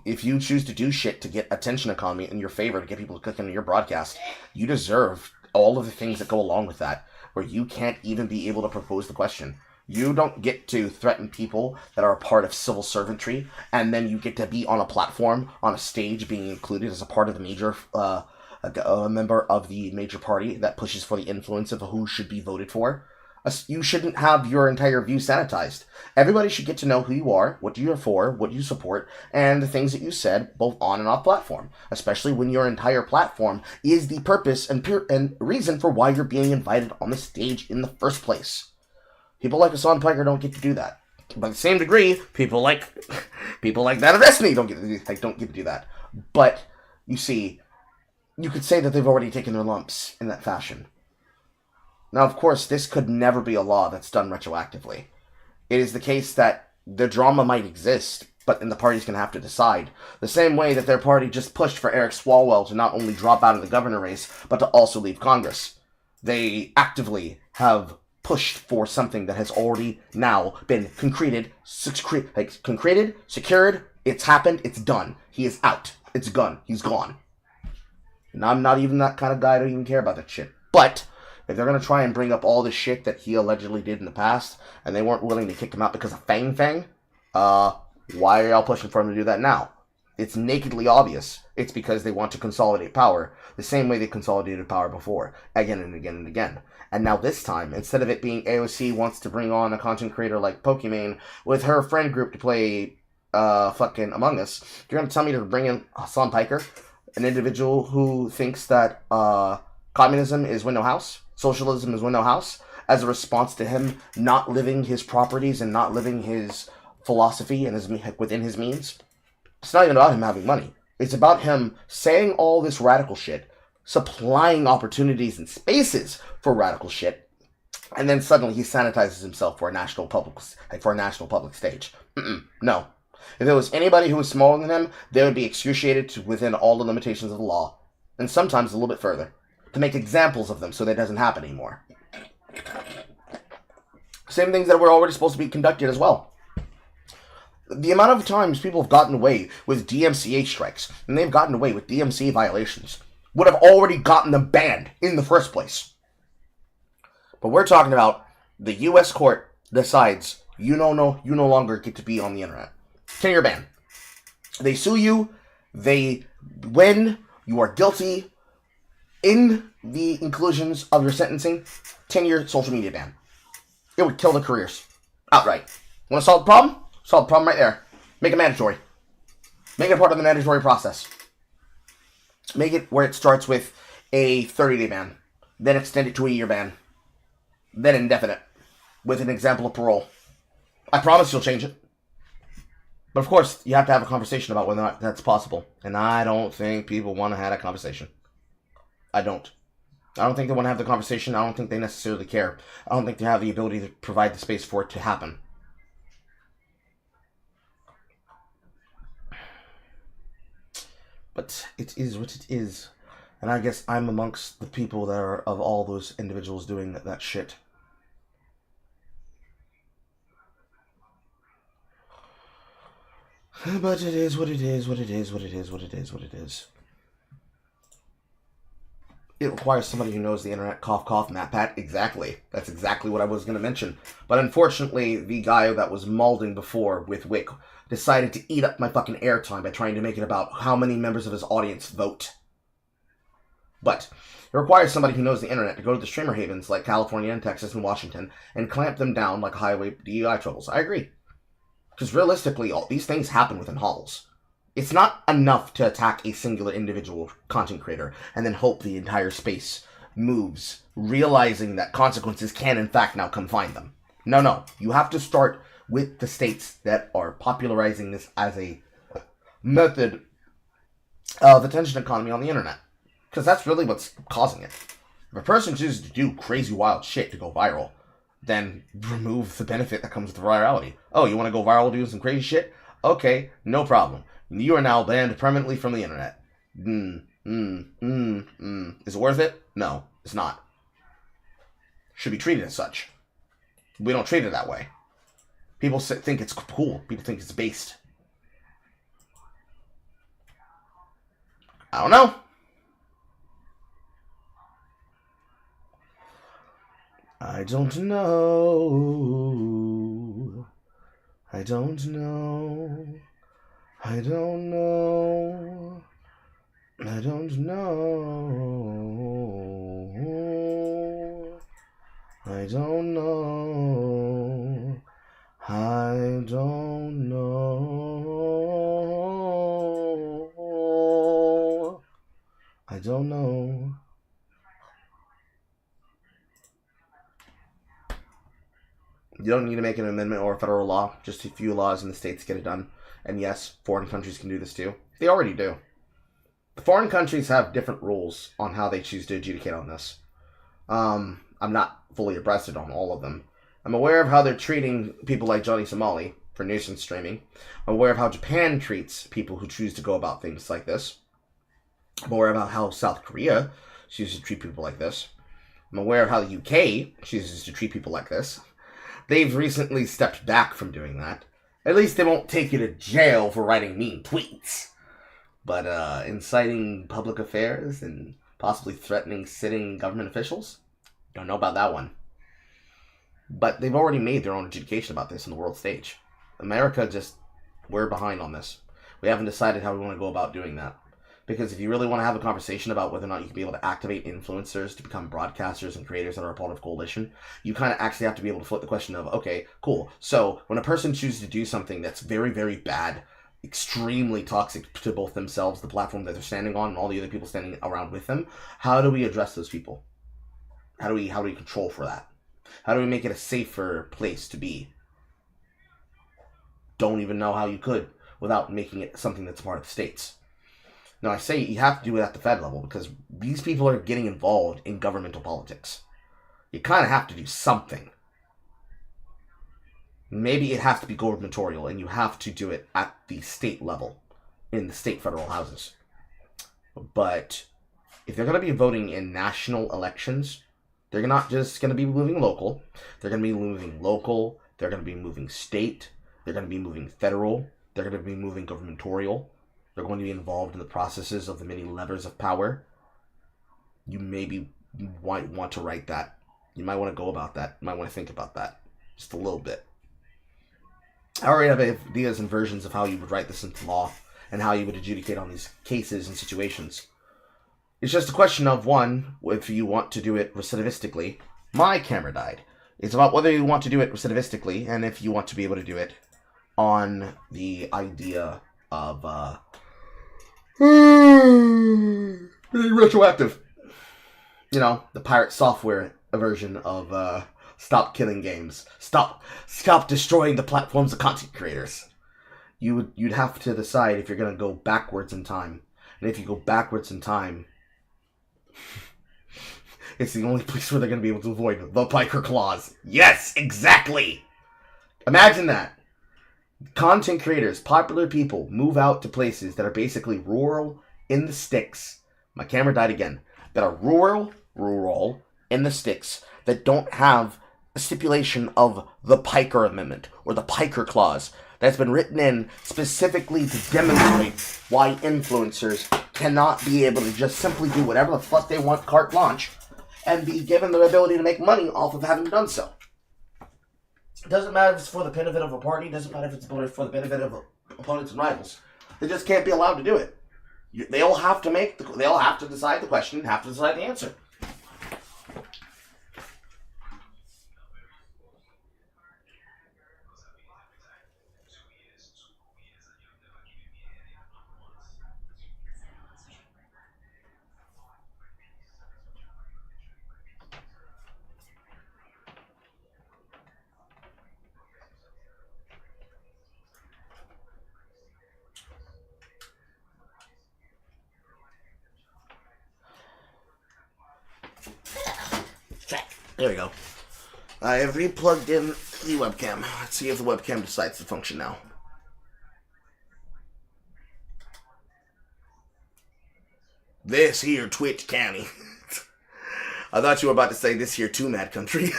Speaker 4: If you choose to do shit to get attention economy in your favor, to get people to click into your broadcast, you deserve all of the things that go along with that, where you can't even be able to propose the question. You don't get to threaten people that are a part of civil servantry, and then you get to be on a platform, on a stage, being included as a part of the major, a member of the major party that pushes for the influence of who should be voted for. You shouldn't have your entire view sanitized. Everybody should get to know who you are, what you're for, what you support, and the things that you said, both on and off platform. Especially when your entire platform is the purpose and reason for why you're being invited on the stage in the first place. People like Hassan Piker don't get to do that. By the same degree, people like that of Destiny don't get to do that. But you see, you could say that they've already taken their lumps in that fashion. Now, of course, this could never be a law that's done retroactively. It is the case that the drama might exist, but then the party's going to have to decide. The same way that their party just pushed for Eric Swalwell to not only drop out of the governor race, but to also leave Congress. They actively have pushed for something that has already now been concreted, secured, it's happened, it's done. He is out. It's gone. He's gone. And I'm not even that kind of guy. I don't even care about that shit. But if they're going to try and bring up all the shit that he allegedly did in the past, and they weren't willing to kick him out because of Fang, why are y'all pushing for him to do that now? It's nakedly obvious. It's because they want to consolidate power, the same way they consolidated power before, again and again and again. And now this time, instead of it being AOC wants to bring on a content creator like Pokimane with her friend group to play fucking Among Us, you're going to tell me to bring in Hassan Piker, an individual who thinks that communism is Window House, socialism is Window House, as a response to him not living his properties and not living his philosophy and within his means. It's not even about him having money. It's about him saying all this radical shit, supplying opportunities and spaces for radical shit, and then suddenly he sanitizes himself for a national public stage. No. If there was anybody who was smaller than him, they would be excruciated within all the limitations of the law, and sometimes a little bit further, to make examples of them so that doesn't happen anymore. Same things that were already supposed to be conducted as well. The amount of times people have gotten away with DMCA strikes, and they've gotten away with DMCA violations, would have already gotten them banned in the first place. But we're talking about the U.S. court decides you no longer get to be on the internet. 10-year ban. They sue you. They win. You are guilty. In the inclusions of your sentencing, 10-year social media ban. It would kill the careers. Outright. Want to solve the problem? Solve the problem right there. Make it mandatory. Make it part of the mandatory process. Make it where it starts with a 30-day ban. Then extend it to a year ban. Then indefinite. With an example of parole. I promise you'll change it. But of course, you have to have a conversation about whether or not that's possible. And I don't think people want to have that conversation. I don't think they want to have the conversation. I don't think they necessarily care. I don't think they have the ability to provide the space for it to happen. But it is what it is. And I guess I'm amongst the people that are of all those individuals doing that shit. But it is what it is, what it is, what it is, what it is, what it is. It requires somebody who knows the internet. Cough, cough, MatPat. Exactly. That's exactly what I was going to mention. But unfortunately, the guy that was mauling before with Whick decided to eat up my fucking airtime by trying to make it about how many members of his audience vote. But it requires somebody who knows the internet to go to the streamer havens like California and Texas and Washington and clamp them down like highway DUI troubles. I agree. Because realistically, all these things happen within halls. It's not enough to attack a singular individual content creator and then hope the entire space moves, realizing that consequences can in fact now come find them. No. You have to start with the states that are popularizing this as a method of attention economy on the internet. Because that's really what's causing it. If a person chooses to do crazy wild shit to go viral, then remove the benefit that comes with virality. Oh, you want to go viral doing some crazy shit? Okay, no problem. You are now banned permanently from the internet. Is it worth it? No, it's not. Should be treated as such. We don't treat it that way. People think it's cool. People think it's based. I don't know. I don't know. I don't know. I don't know. I don't know. I don't know. I don't know. I don't know. You don't need to make an amendment or a federal law. Just a few laws in the states get it done. And yes, foreign countries can do this too. They already do. The foreign countries have different rules on how they choose to adjudicate on this. I'm not fully abreast on all of them. I'm aware of how they're treating people like Johnny Somali for nuisance streaming. I'm aware of how Japan treats people who choose to go about things like this. I'm aware about how South Korea chooses to treat people like this. I'm aware of how the UK chooses to treat people like this. They've recently stepped back from doing that. At least they won't take you to jail for writing mean tweets. But inciting public affairs and possibly threatening sitting government officials? Don't know about that one. But they've already made their own adjudication about this on the world stage. America we're behind on this. We haven't decided how we want to go about doing that. Because if you really want to have a conversation about whether or not you can be able to activate influencers to become broadcasters and creators that are a part of coalition, you kind of actually have to be able to flip the question of, okay, cool. So when a person chooses to do something that's very, very bad, extremely toxic to both themselves, the platform that they're standing on, and all the other people standing around with them, how do we address those people? How do we control for that? How do we make it a safer place to be? Don't even know how you could. without making it something that's part of the states. Now, I say you have to do it at the Fed level because these people are getting involved in governmental politics. You kind of have to do something. Maybe it has to be gubernatorial, and you have to do it at the state level, in the state federal houses. But if they're going to be voting in national elections, they're not just going to be moving local. They're going to be moving local. They're going to be moving state. They're going to be moving federal. They're going to be moving gubernatorial. They're going to be involved in the processes of the many levers of power. You maybe might want to write that. You might want to go about that. You might want to think about that just a little bit. I already have ideas and versions of how you would write this into law and how you would adjudicate on these cases and situations. It's just a question of, one, if you want to do it recidivistically. My camera died. It's about whether you want to do it recidivistically and if you want to be able to do it on the idea of retroactive. You know, the pirate software version of stop killing games. Stop destroying the platforms of content creators. You'd have to decide if you're going to go backwards in time. And if you go backwards in time, it's the only place where they're going to be able to avoid the Piker Clause. Yes, exactly! Imagine that. Content creators, popular people, move out to places that are basically rural, in the sticks. My camera died again. That are rural, in the sticks, that don't have a stipulation of the Piker Amendment, or the Piker Clause, that's been written in specifically to demonstrate why influencers cannot be able to just simply do whatever the fuck they want carte blanche, and be given the ability to make money off of having done so. It doesn't matter if it's for the benefit of a party. It doesn't matter if it's for the benefit of opponents and rivals. They just can't be allowed to do it. They all have to decide the question and have to decide the answer. There we go. I have replugged in the webcam. Let's see if the webcam decides to function now. This here Twitch County. I thought you were about to say this here too Mad Country.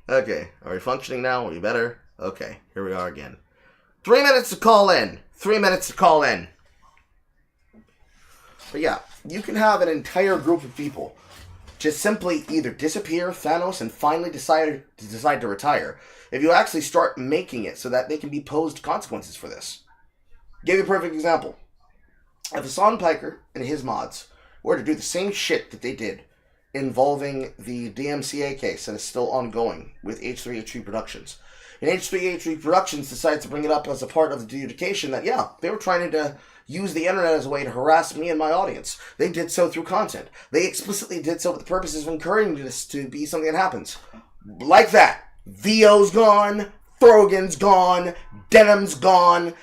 Speaker 4: Okay, are we functioning now? Are we better? Okay, here we are again. 3 minutes to call in. 3 minutes to call in. But yeah, you can have an entire group of people just simply either disappear, Thanos, and finally decide to retire. If you actually start making it so that they can be posed consequences for this. Give you a perfect example. If Hassan Piker and his mods were to do the same shit that they did involving the DMCA case that is still ongoing with H3H3 Productions, and H3H3 Productions decides to bring it up as a part of the adjudication that, yeah, they were trying to use the internet as a way to harass me and my audience. They did so through content. They explicitly did so with the purposes of encouraging this to be something that happens. Like that. VO's gone. Throgan's gone. Denim's gone.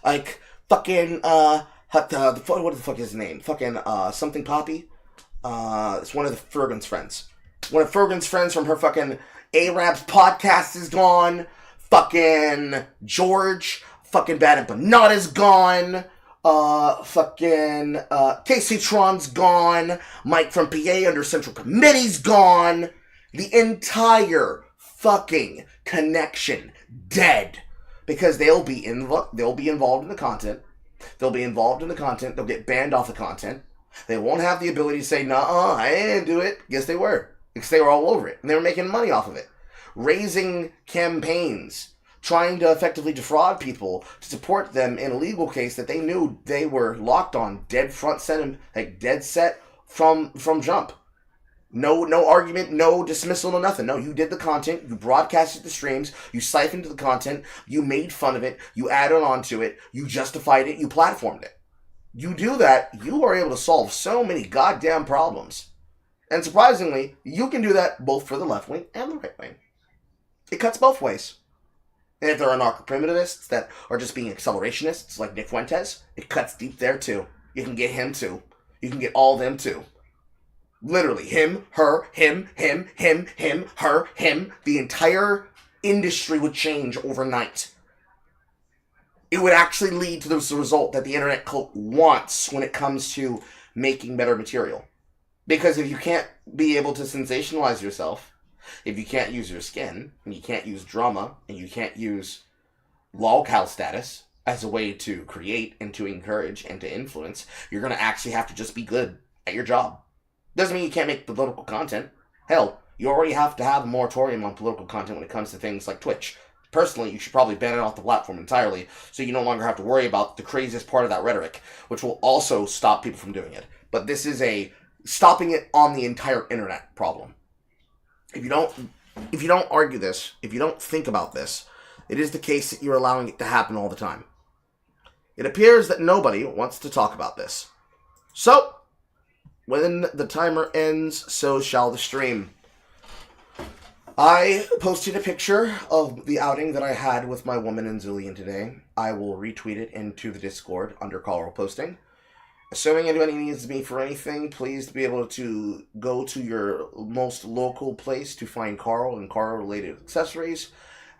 Speaker 4: Like, fucking, what the fuck is his name? Fucking, something Poppy? It's one of the Fergan's friends. One of Fergan's friends from her fucking Arabs podcast is gone. Fucking George. Fucking Bad Empanada is gone. Casey Tron's gone. Mike from PA under Central Committee's gone. The entire fucking connection dead. Because they'll be involved in the content. They'll be involved in the content. They'll get banned off the content. They won't have the ability to say, "Nuh-uh, I didn't do it." Yes, they were. Because they were all over it. And they were making money off of it. Raising campaigns. Trying to effectively defraud people to support them in a legal case that they knew they were locked on, dead set from jump. No argument, no dismissal, no nothing. No, you did the content, you broadcasted the streams, you siphoned the content, you made fun of it, you added on to it, you justified it, you platformed it. You do that, you are able to solve so many goddamn problems. And surprisingly, you can do that both for the left wing and the right wing. It cuts both ways. And if there are anarcho-primitivists that are just being accelerationists, like Nick Fuentes, it cuts deep there too. You can get him too. You can get all of them too. Literally, him, her, him, her, him. The entire industry would change overnight. It would actually lead to this result that the internet cult wants when it comes to making better material. Because if you can't be able to sensationalize yourself, if you can't use your skin, and you can't use drama, and you can't use lolcow status as a way to create and to encourage and to influence, you're going to actually have to just be good at your job. Doesn't mean you can't make political content. Hell, you already have to have a moratorium on political content when it comes to things like Twitch. Personally, you should probably ban it off the platform entirely, so you no longer have to worry about the craziest part of that rhetoric, which will also stop people from doing it. But this is a stopping it on the entire internet problem. If you don't argue this, if you don't think about this, it is the case that you're allowing it to happen all the time. It appears that nobody wants to talk about this. So, when the timer ends, so shall the stream. I posted a picture of the outing that I had with my woman and Zillion today. I will retweet it into the Discord under Carl Posting. Assuming anybody needs me for anything, please be able to go to your most local place to find Carl and Carl-related accessories.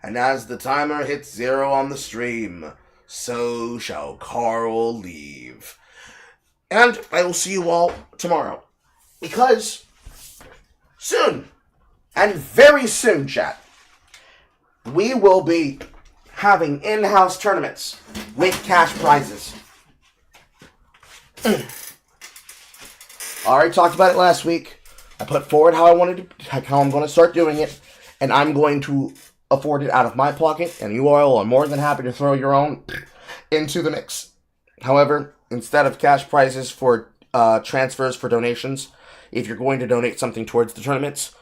Speaker 4: And as the timer hits 0 on the stream, so shall Carl leave. And I will see you all tomorrow. Because soon, and very soon, chat, we will be having in-house tournaments with cash prizes. I already talked about it last week. I put forward how I'm going to start doing it, and I'm going to afford it out of my pocket, and you all are more than happy to throw your own into the mix. However, instead of cash prizes for transfers for donations, if you're going to donate something towards the tournaments,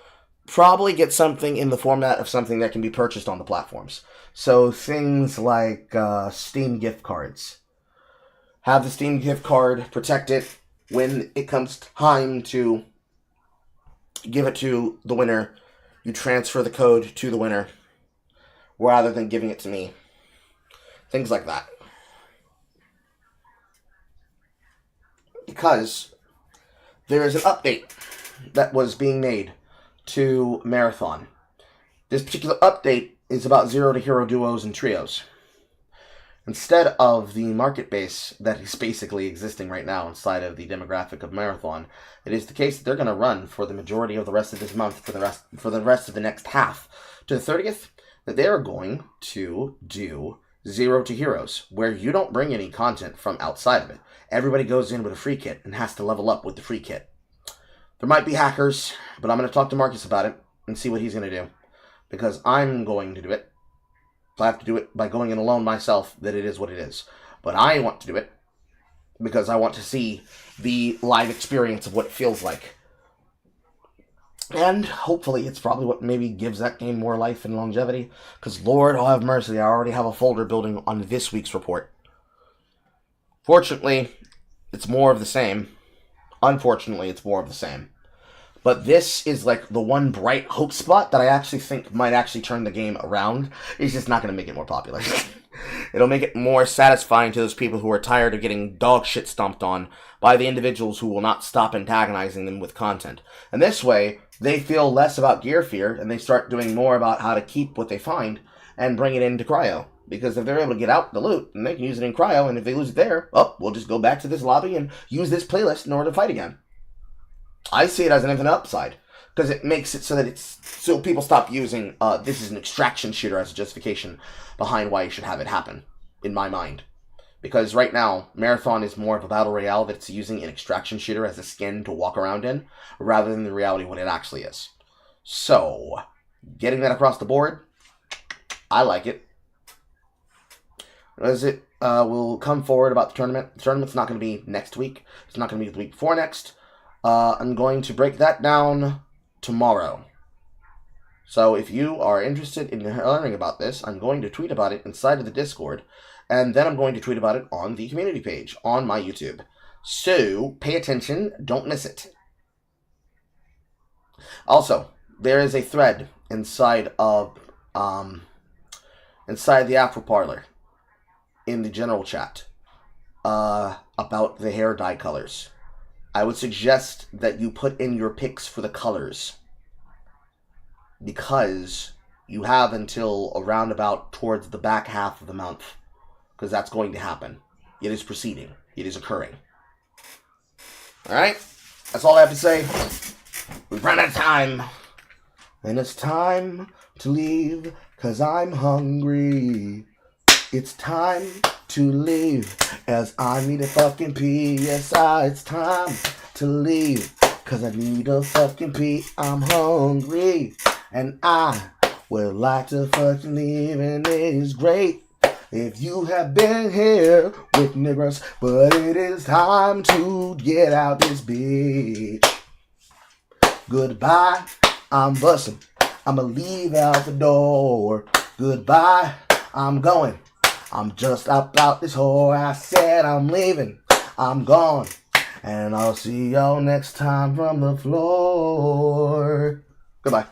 Speaker 4: probably get something in the format of something that can be purchased on the platforms. So things like Steam gift cards. Have the Steam gift card, protect it. When it comes time to give it to the winner, you transfer the code to the winner rather than giving it to me. Things like that. Because there is an update that was being made to Marathon. This particular update is about 0 to hero duos and trios. Instead of the market base that is basically existing right now inside of the demographic of Marathon, it is the case that they're going to run for the majority of the rest of this month, for the rest of the next half, to the 30th, that they are going to do 0 to heroes, where you don't bring any content from outside of it. Everybody goes in with a free kit and has to level up with the free kit. There might be hackers, but I'm going to talk to Marcus about it and see what he's going to do, because I'm going to do it. If I have to do it by going in alone myself, then it is what it is. But I want to do it because I want to see the live experience of what it feels like. And hopefully it's probably what maybe gives that game more life and longevity, because Lord, I'll have mercy, I already have a folder building on this week's report. Fortunately, it's more of the same. Unfortunately, it's more of the same. But this is like the one bright hope spot that I actually think might actually turn the game around. It's just not going to make it more popular. It'll make it more satisfying to those people who are tired of getting dog shit stomped on by the individuals who will not stop antagonizing them with content. And this way, they feel less about gear fear, and they start doing more about how to keep what they find and bring it into cryo. Because if they're able to get out the loot, then they can use it in cryo, and if they lose it there, oh, we'll just go back to this lobby and use this playlist in order to fight again. I see it as an infinite upside, because it makes it so people stop using this is an extraction shooter as a justification behind why you should have it happen, in my mind. Because right now, Marathon is more of a battle royale that's using an extraction shooter as a skin to walk around in, rather than the reality of what it actually is. So, getting that across the board, I like it. As it will come forward about the tournament. The tournament's not going to be next week. It's not going to be the week before next. I'm going to break that down tomorrow. So if you are interested in learning about this, I'm going to tweet about it inside of the Discord, and then I'm going to tweet about it on the community page on my YouTube. So pay attention, don't miss it. Also, there is a thread inside of inside the Afro Parlor in the general chat about the hair dye colors. I would suggest that you put in your picks for the colors, because you have until around about towards the back half of the month, because that's going to happen. It is proceeding. It is occurring. Alright? That's all I have to say. We've run out of time. And it's time to leave, because I'm hungry. It's time to leave, as I need a fucking pee. Yes, it's time to leave, because I need a fucking pee. I'm hungry, and I would like to fucking leave, and it is great if you have been here with niggers, but it is time to get out this bitch. Goodbye, I'm busting. I'ma leave out the door. Goodbye, I'm going. I'm just about this whore. I said I'm leaving. I'm gone. And I'll see y'all next time from the floor. Goodbye.